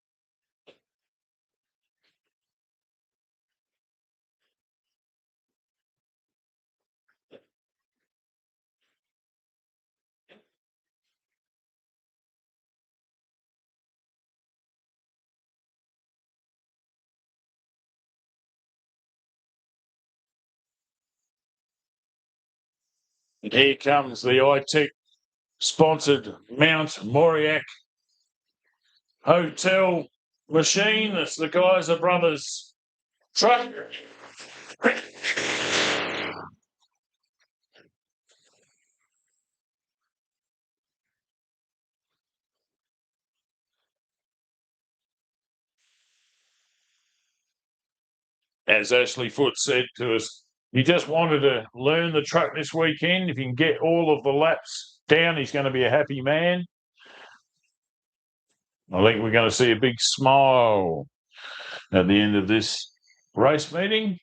And here comes the iTech sponsored Mount Moriac Hotel machine. That's the Geyser Brothers truck. As Ashley Foote said to us, he just wanted to learn the truck this weekend. If he can get all of the laps down, he's going to be a happy man. I think we're going to see a big smile at the end of this race meeting.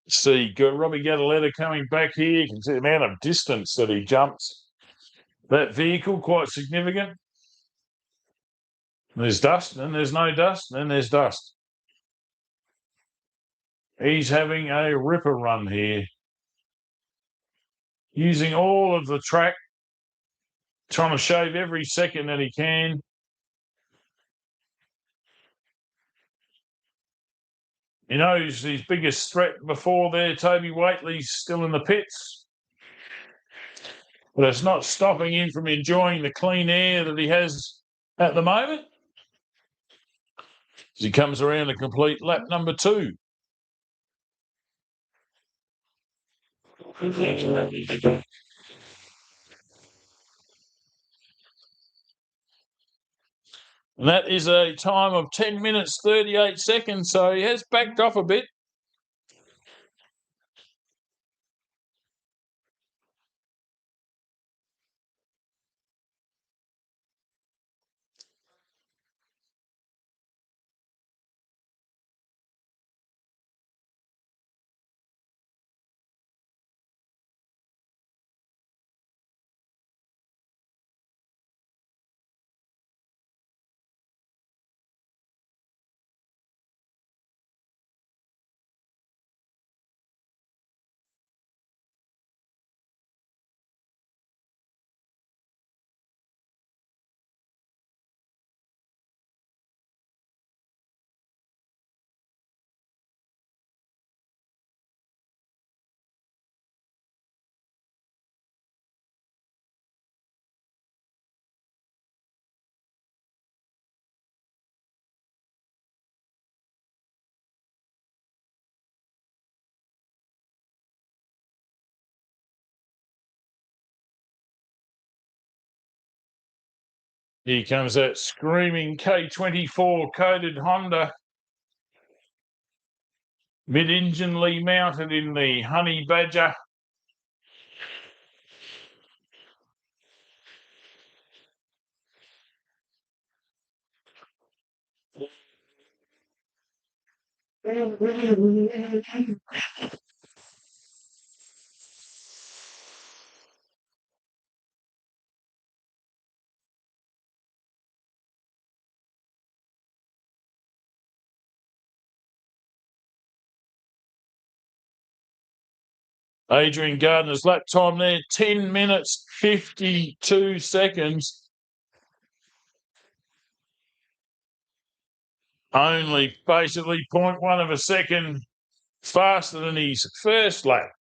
See, Robbie Gataletta coming back here. You can see the amount of distance that he jumps. That vehicle, quite significant. There's dust, and then there's no dust, and then there's dust. He's having a ripper run here. Using all of the track, trying to shave every second that he can. He knows his biggest threat before there, Toby Waitley's still in the pits. But it's not stopping him from enjoying the clean air that he has at the moment. As he comes around to complete lap number 2. And that is a time of 10 minutes, 38 seconds. So he has backed off a bit. Here comes that screaming K24 coated Honda. Mid-enginely mounted in the Honey Badger. Adrian Gardner's lap time there, 10 minutes, 52 seconds. Only basically 0.1 of a second faster than his first lap.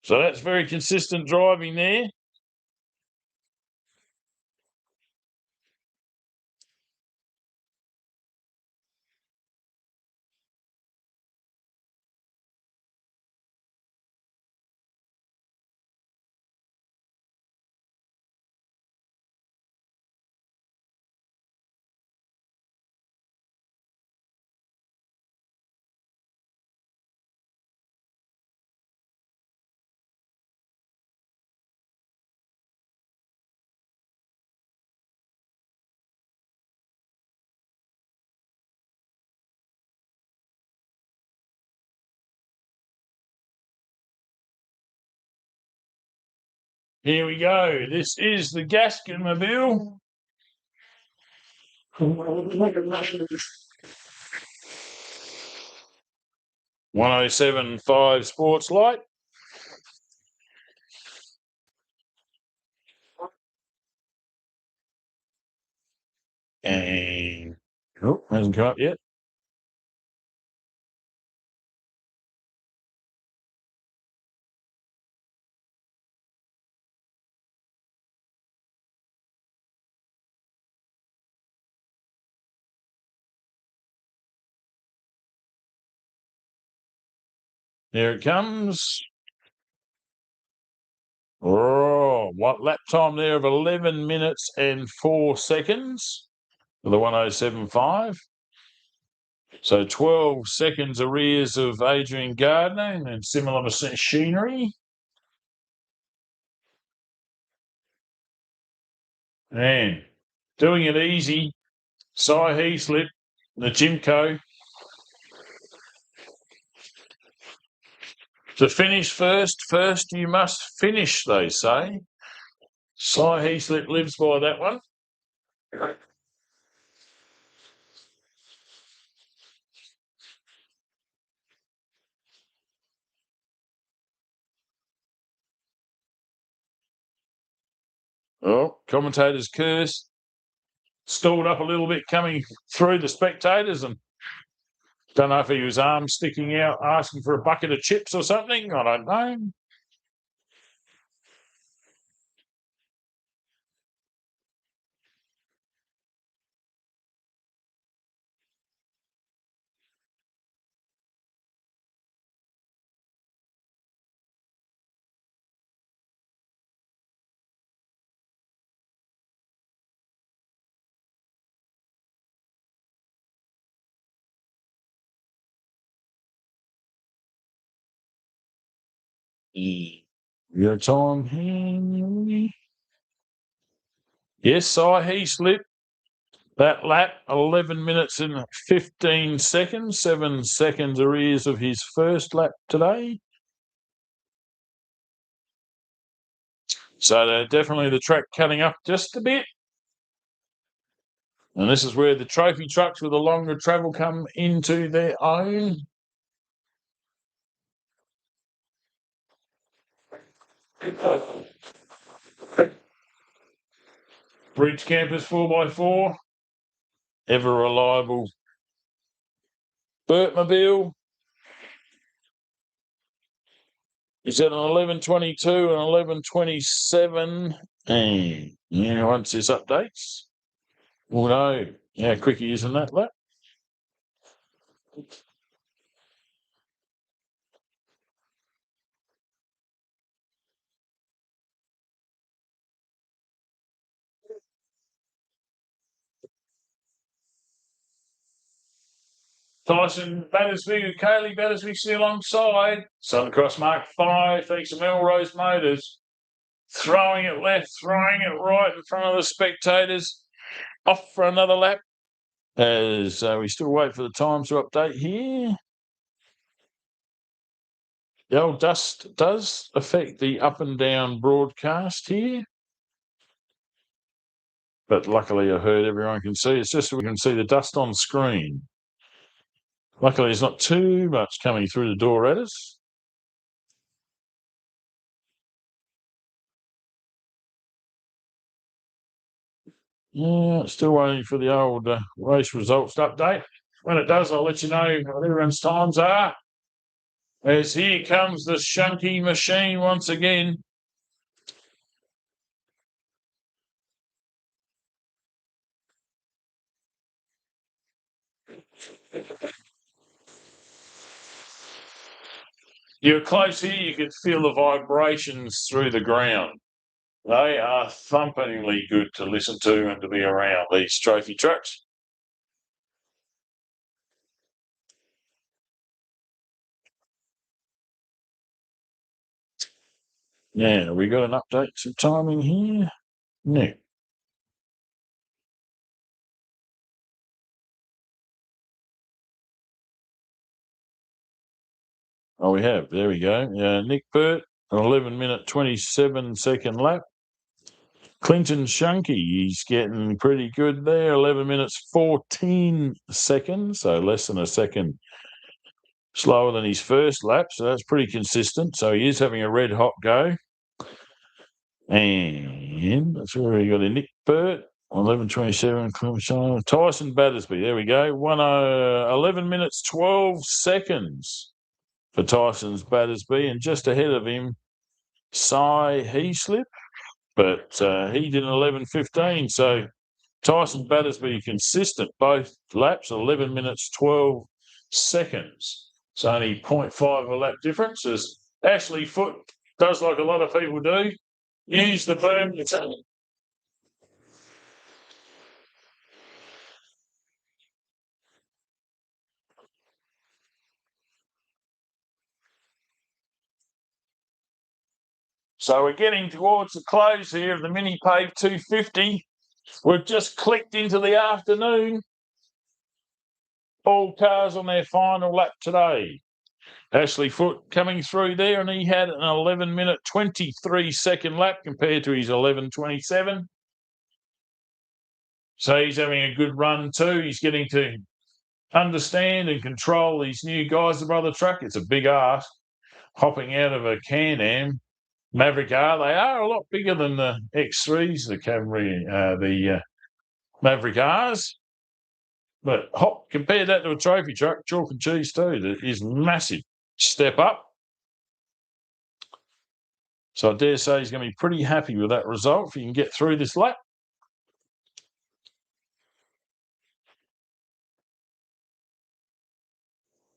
So that's very consistent driving there. Here we go. This is the Gaskin Mobile. 107.5 Sports Light. And oh, hasn't come up yet. Here it comes. Oh, what lap time there of 11 minutes and 4 seconds for the 107.5. So 12 seconds arrears of Adrian Gardner and similar machinery. And doing it easy, Cy Heaslip, the Jimco. To finish first you must finish, they say. Cy Heaslip lives by that one. Oh, commentator's curse. Stalled up a little bit coming through the spectators, and don't know if he was arms sticking out asking for a bucket of chips or something. I don't know. Your time here. Yes, he slipped that lap, 11 minutes and 15 seconds, 7 seconds arrears of his first lap today. So definitely the track cutting up just a bit. And this is where the trophy trucks with a longer travel come into their own. Bridge Campers 4x4. Ever reliable Bertmobile. He's at an 11.22 and 11.27. And yeah, once this updates, we'll know how quick he is in that lap. Tyson Battersby, Kaylee Battersby still alongside. Southern Cross Mark 5, thanks to Melrose Motors. Throwing it left, throwing it right in front of the spectators. Off for another lap. As we still wait for the times to update here. The old dust does affect the up and down broadcast here. But luckily I heard everyone can see. It's just so we can see the dust on screen. Luckily there's not too much coming through the door at us. Yeah, still waiting for the old race results to update. When it does, I'll let you know what everyone's times are. As here comes the shunky machine once again. You're close here, you can feel the vibrations through the ground. They are thumpingly good to listen to and to be around, these trophy trucks. Yeah, we got an update to timing here. No. Oh, we have. There we go. Nick Burt an 11-minute 27-second lap. Clinton Shunky, he's getting pretty good there. 11 minutes 14 seconds, so less than a second slower than his first lap. So that's pretty consistent. So he is having a red hot go. And that's where we got a Nick Burt. 11:27. Tyson Battersby. There we go. 11 minutes 12 seconds for Tyson's Battersby, and just ahead of him, Cy Heaslip. But he did an 11:15. So Tyson Battersby consistent both laps, 11 minutes 12 seconds. It's only 0.5 of a lap difference. As Ashley Foote does, like a lot of people do, use the berm to tell. So we're getting towards the close here of the Minipave 250. We've just clicked into the afternoon. All cars on their final lap today. Ashley Foote coming through there, and he had an 11-minute 23-second lap compared to his 11:27. So he's having a good run too. He's getting to understand and control these new guys above the truck. It's a big ask, hopping out of a Can-Am Maverick R. They are a lot bigger than the X3s, the Camry, the Maverick Rs. But compare that to a trophy truck, chalk and cheese too. That is massive step up. So I dare say he's going to be pretty happy with that result if he can get through this lap.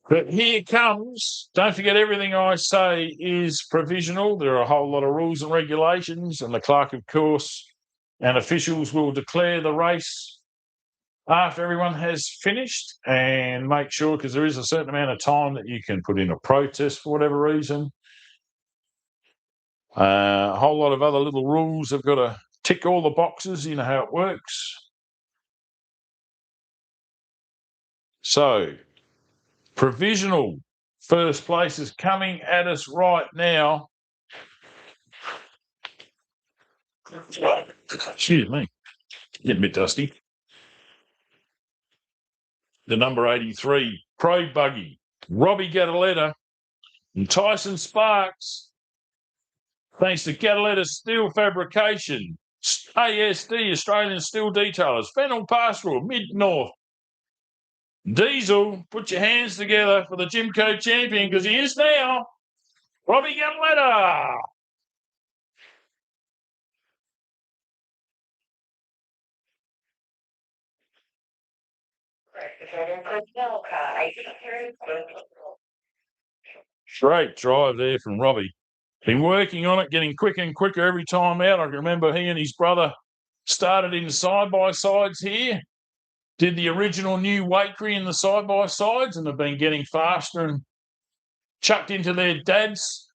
But here comes, don't forget everything I say is provisional. There are a whole lot of rules and regulations, and the clerk of course and officials will declare the race after everyone has finished, and make sure, because there is a certain amount of time that you can put in a protest for whatever reason. A whole lot of other little rules have got to tick all the boxes. You know how it works. So, provisional first place is coming at us right now. Excuse me, getting a bit dusty. The number 83 Pro Buggy, Robbie Gattaletta and Tyson Sparks. Thanks to Gattaletta Steel Fabrication, ASD, Australian Steel Detailers, Fennel Pastoral, Mid-North. Diesel, put your hands together for the Jimco champion, because he is now Robbie Gattaletta. Great drive there from Robbie. Been working on it, getting quicker and quicker every time out. I can remember he and his brother started in side-by-sides here, did the original new Wakery in the side-by-sides, and have been getting faster and chucked into their dad's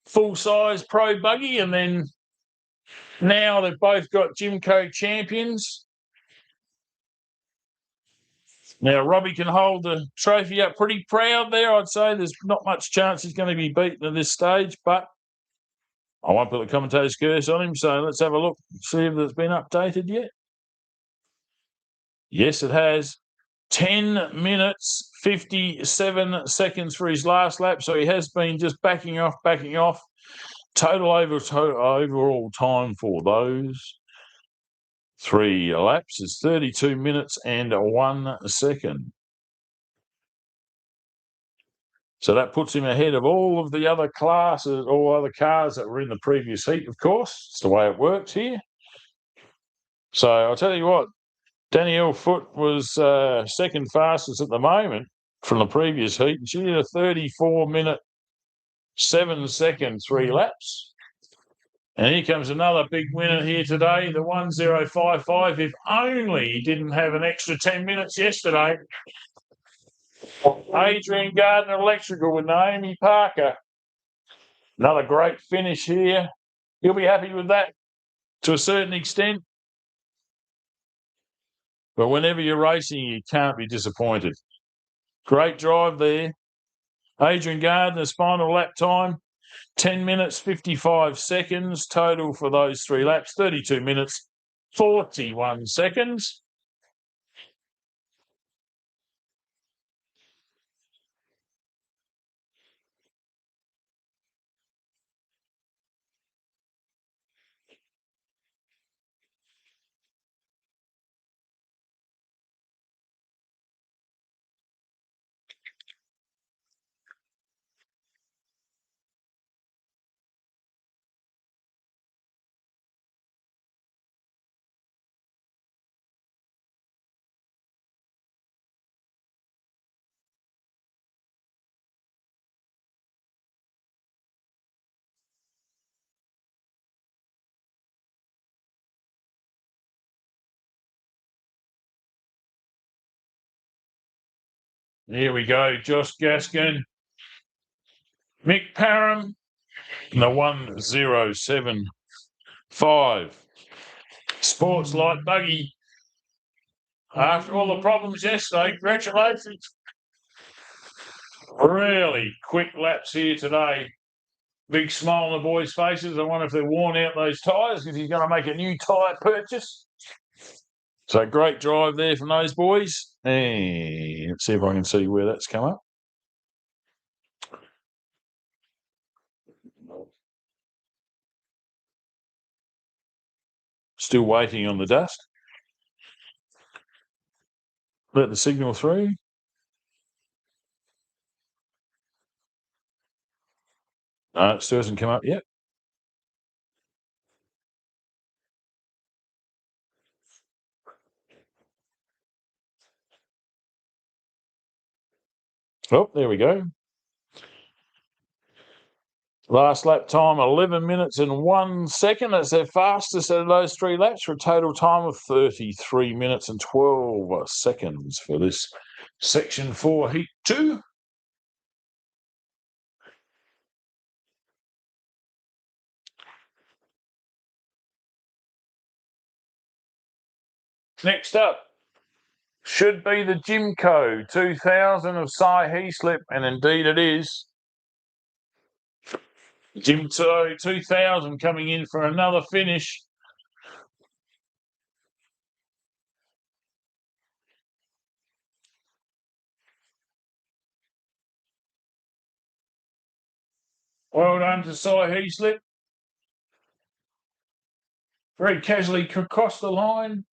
full-size Pro Buggy, and then now they've both got Jimco champions. Now, Robbie can hold the trophy up pretty proud there. I'd say there's not much chance he's going to be beaten at this stage, but I won't put the commentator's curse on him, so let's have a look, see if it's been updated yet. Yes, it has. 10 minutes, 57 seconds for his last lap, so he has been just backing off. Total overall time for those 3 laps is 32 minutes and 1 second. So that puts him ahead of all of the other classes, all other cars that were in the previous heat, of course. It's the way it works here. So I'll tell you what, Danielle Foote was second fastest at the moment from the previous heat. She did a 34-minute, 7-second 3 laps. And here comes another big winner here today, the 1055. If only he didn't have an extra 10 minutes yesterday. Adrian Gardner Electrical with Naomi Parker. Another great finish here. He'll be happy with that to a certain extent. But whenever you're racing, you can't be disappointed. Great drive there. Adrian Gardner's final lap time, 10 minutes, 55 seconds total for those 3 laps, 32 minutes, 41 seconds. Here we go, Josh Gaskin, Mick Parham, the 1075 Sports Light Buggy. After all the problems yesterday, congratulations. Really quick laps here today. Big smile on the boys' faces. I wonder if they're worn out those tyres because he's going to make a new tyre purchase. So great drive there from those boys. Hey, let's see if I can see where that's come up. Still waiting on the dust. Let the signal through. No, it still hasn't come up yet. Oh, there we go. Last lap time, 11 minutes and 1 second. That's their fastest out of those 3 laps for a total time of 33 minutes and 12 seconds for this Section 4 Heat 2. Next up should be the Jimco 2000 of Cy Heaslip, and indeed it is. Jimco 2000 coming in for another finish. Well done to Cy Heaslip. Very casually crossed the line.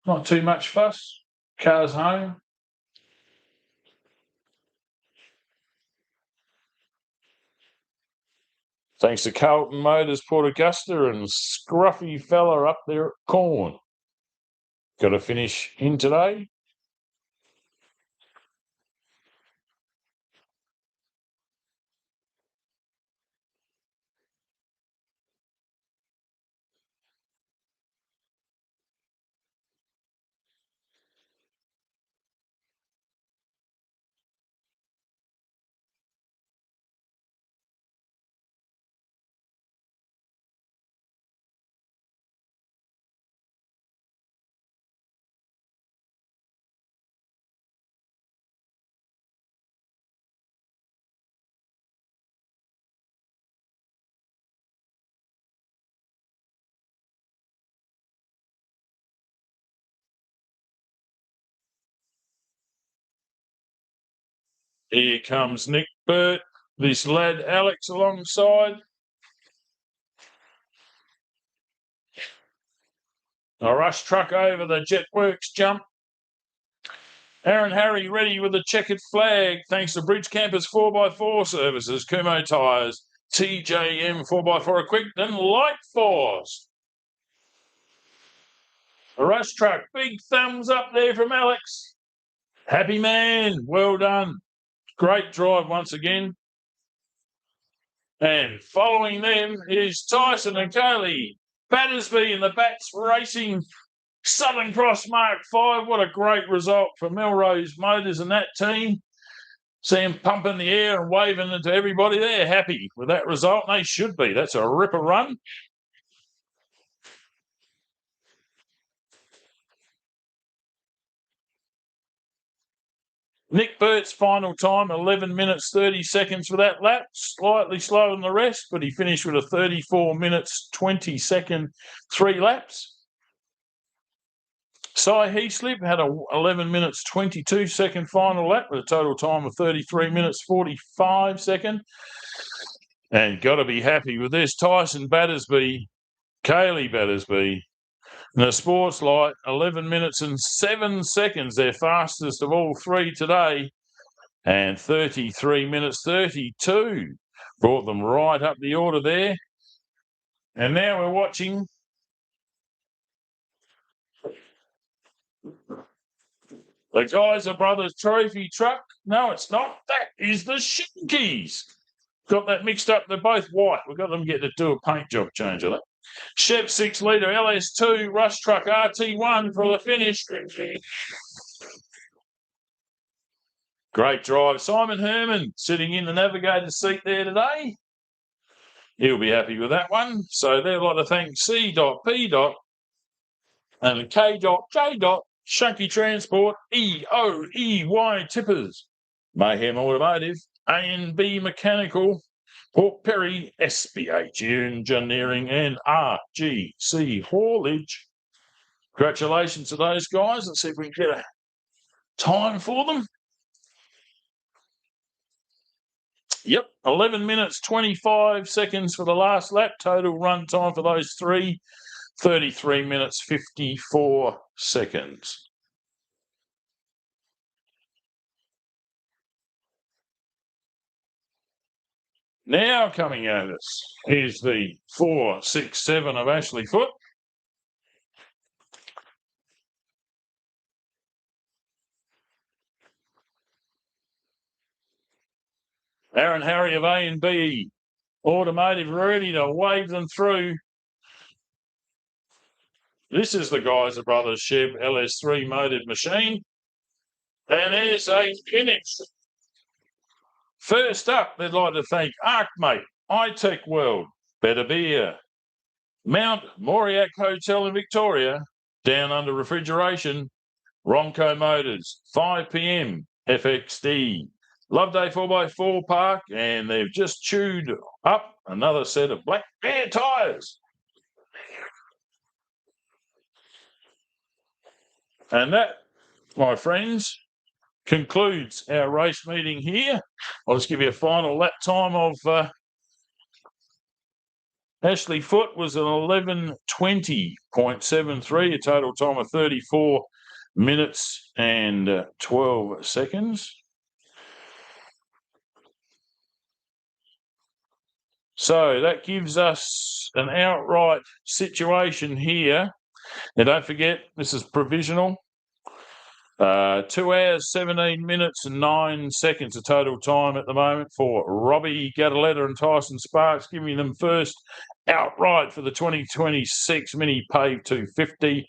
Not too much fuss. Car's home. Thanks to Carlton Motors, Port Augusta, and scruffy fella up there at Corn. Got a finish in today. Here comes Nick Burt, this lad Alex alongside. A rush truck over the Jetworks jump. Aaron Harry ready with the checkered flag thanks to Bridge Campers 4x4 services, Kumo tyres, TJM 4x4 equipped and Light Force. A rush truck, big thumbs up there from Alex. Happy man, well done. Great drive once again. And following them is Tyson and Coley. Battersby and the Bats Racing Southern Cross Mark 5. What a great result for Melrose Motors and that team. See them pumping the air and waving it to everybody. They're happy with that result. They should be. That's a ripper run. Nick Burt's final time, 11 minutes 30 seconds for that lap. Slightly slower than the rest, but he finished with a 34 minutes 20 second 3 laps. Cy Heaslip had a 11 minutes 22 second final lap with a total time of 33 minutes 45 second. And got to be happy with this. Tyson Battersby, Kaylee Battersby, in the sports light, 11 minutes and 7 seconds, their fastest of all three today, and 33 minutes 32. Brought them right up the order there. And now we're watching the Geyser Brothers trophy truck. No, it's not. That is the Shinkies. Got that mixed up. They're both white. We've got them get to do a paint job change of that. Chev 6 litre LS2 Rush Truck RT1 for the finish. Great drive. Simon Herman sitting in the navigator's seat there today. He'll be happy with that one. So they'd like to thank C.P. and K.J. Shunky Transport EOEY Tippers, Mayhem Automotive, A&B Mechanical, Port Perry, SBH Engineering, and RGC Haulage. Congratulations to those guys. Let's see if we can get a time for them. Yep, 11 minutes 25 seconds for the last lap. Total run time for those three, 33 minutes 54 seconds. Now coming at us is the 467 of Ashley Foote. Aaron Harry of A&B Automotive ready to wave them through. This is the Geyser Brothers Chev LS3 motored machine. And there's a finish. First up, they'd like to thank ArcMate, iTech World, Better Beer, Mount Moriac Hotel in Victoria, Down Under Refrigeration, Ronco Motors, 5 PM, FXD, Loveday 4x4 Park, and they've just chewed up another set of Black Bear tyres. And that, my friends, concludes our race meeting here. I'll just give you a final lap time of Ashley Foote was an 11:20.73, a total time of 34 minutes and 12 seconds. So that gives us an outright situation here. Now, don't forget, this is provisional. 2 hours, 17 minutes and 9 seconds of total time at the moment for Robbie Gadaletta and Tyson Sparks, giving them first outright for the 2026 Minipave 250.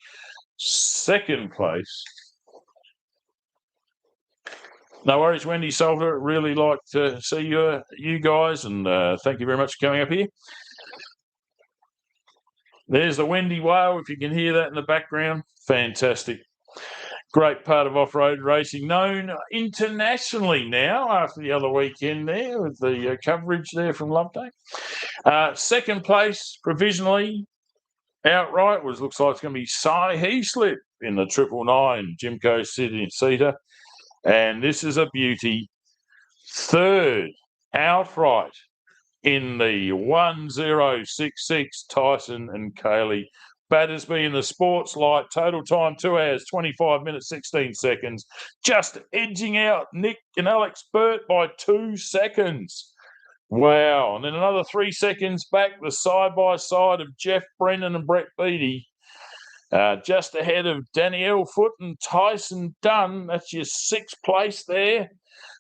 Second place. No worries, Wendy Salter. Really like to see you guys, and thank you very much for coming up here. There's the Wendy Whale, if you can hear that in the background. Fantastic. Great part of off-road racing, known internationally now after the other weekend there with the coverage there from Loveday. Second place, provisionally, outright, looks like it's going to be Cy Heaslip in the 999 Jimco Seater. And this is a beauty. Third, outright, in the 1066 Tyson and Kaylee Battersby in the sports light. Total time 2 hours 25 minutes 16 seconds, just edging out Nick and Alex Burt by 2 seconds. Wow. And then another 3 seconds back, the side-by-side of Jeff Brennan and Brett Beattie. Just ahead of Danielle Foote and Tyson Dunn. That's your 6th place there.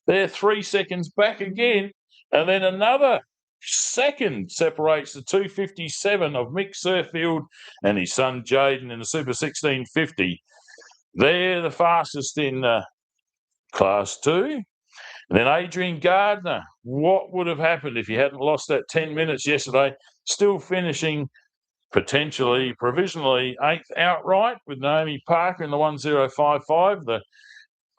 They're 3 seconds back again. And then another second separates the 257 of Mick Surfield and his son Jaden in the Super 1650. They're the fastest in Class 2. And then Adrian Gardner. What would have happened if he hadn't lost that 10 minutes yesterday? Still finishing potentially, provisionally 8th outright with Naomi Parker in the 1055. The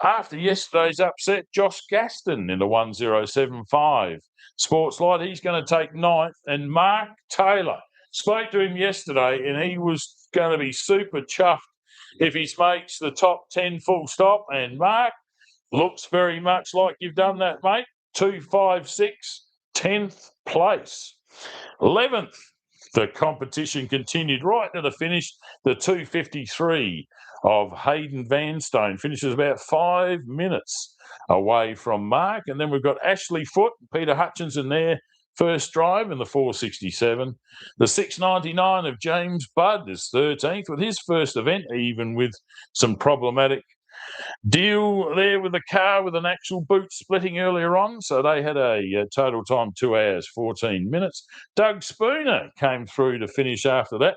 After yesterday's upset, Josh Gaston in the 1075 Sports Light, he's going to take ninth. And Mark Taylor, spoke to him yesterday, and he was going to be super chuffed if he makes the top 10 full stop. And Mark, looks very much like you've done that, mate. 256, 10th place. 11th, the competition continued right to the finish. The 253 of Hayden Vanstone finishes about 5 minutes away from Mark. And then we've got Ashley Foote, Peter Hutchinson there, first drive in the 467. The 699 of James Budd is 13th with his first event, even with some problematic deal there with the car with an actual boot splitting earlier on. So they had a total time 2 hours, 14 minutes. Doug Spooner came through to finish after that.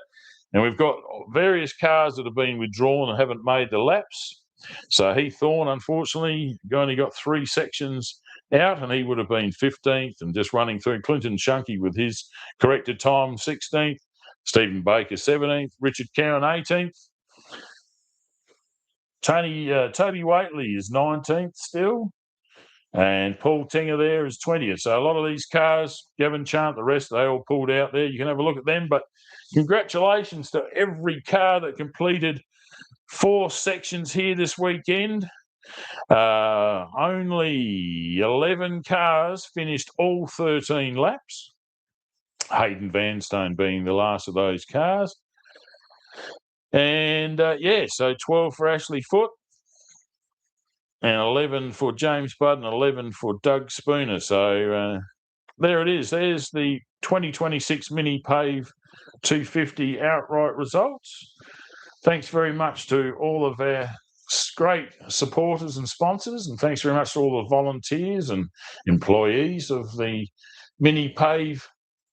And we've got various cars that have been withdrawn and haven't made the laps. So Heath Thorne, unfortunately, only got 3 sections out, and he would have been 15th and just running through. Clinton Shunky with his corrected time, 16th. Stephen Baker, 17th. Richard Cowan, 18th. Toby Waitley is 19th still. And Paul Tinger there is 20th. So a lot of these cars, Gavin Chant, the rest, they all pulled out there. You can have a look at them. But congratulations to every car that completed 4 sections here this weekend. Only 11 cars finished all 13 laps. Hayden Vanstone being the last of those cars. And, so 12 for Ashley Foote. And 11 for James Budd and 11 for Doug Spooner. So there it is. There's the 2026 Minipave 250 outright results. Thanks very much to all of our great supporters and sponsors, and thanks very much to all the volunteers and employees of the Minipave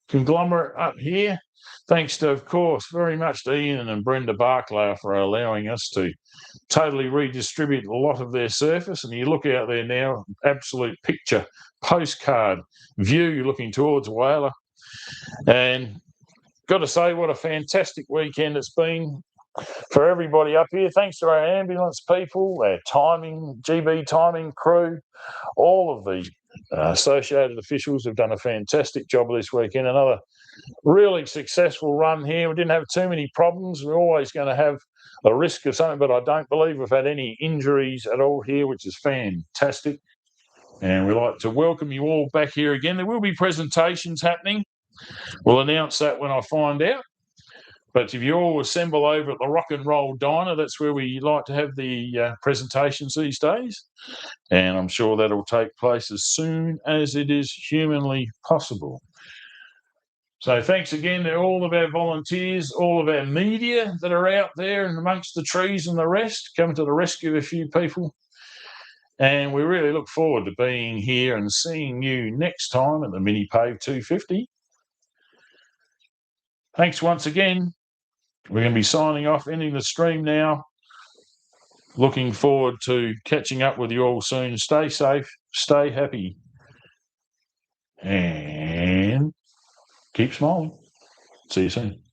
conglomerate up here. Thanks to, of course, very much to Ian and Brenda Barclay for allowing us to totally redistribute a lot of their surface. And you look out there now, absolute picture, postcard view looking towards Whaler. And got to say, what a fantastic weekend it's been for everybody up here. Thanks to our ambulance people, our timing, GB timing crew, all of the associated officials have done a fantastic job this weekend. Another really successful run here. We didn't have too many problems. We're always going to have a risk of something, but I don't believe we've had any injuries at all here, which is fantastic. And we'd like to welcome you all back here again. There will be presentations happening. We'll announce that when I find out. But if you all assemble over at the Rock and Roll Diner, that's where we like to have the presentations these days. And I'm sure that'll take place as soon as it is humanly possible. So thanks again to all of our volunteers, all of our media that are out there and amongst the trees and the rest, coming to the rescue of a few people. And we really look forward to being here and seeing you next time at the Minipave 250. Thanks once again. We're going to be signing off, ending the stream now. Looking forward to catching up with you all soon. Stay safe, stay happy, and keep smiling. See you soon.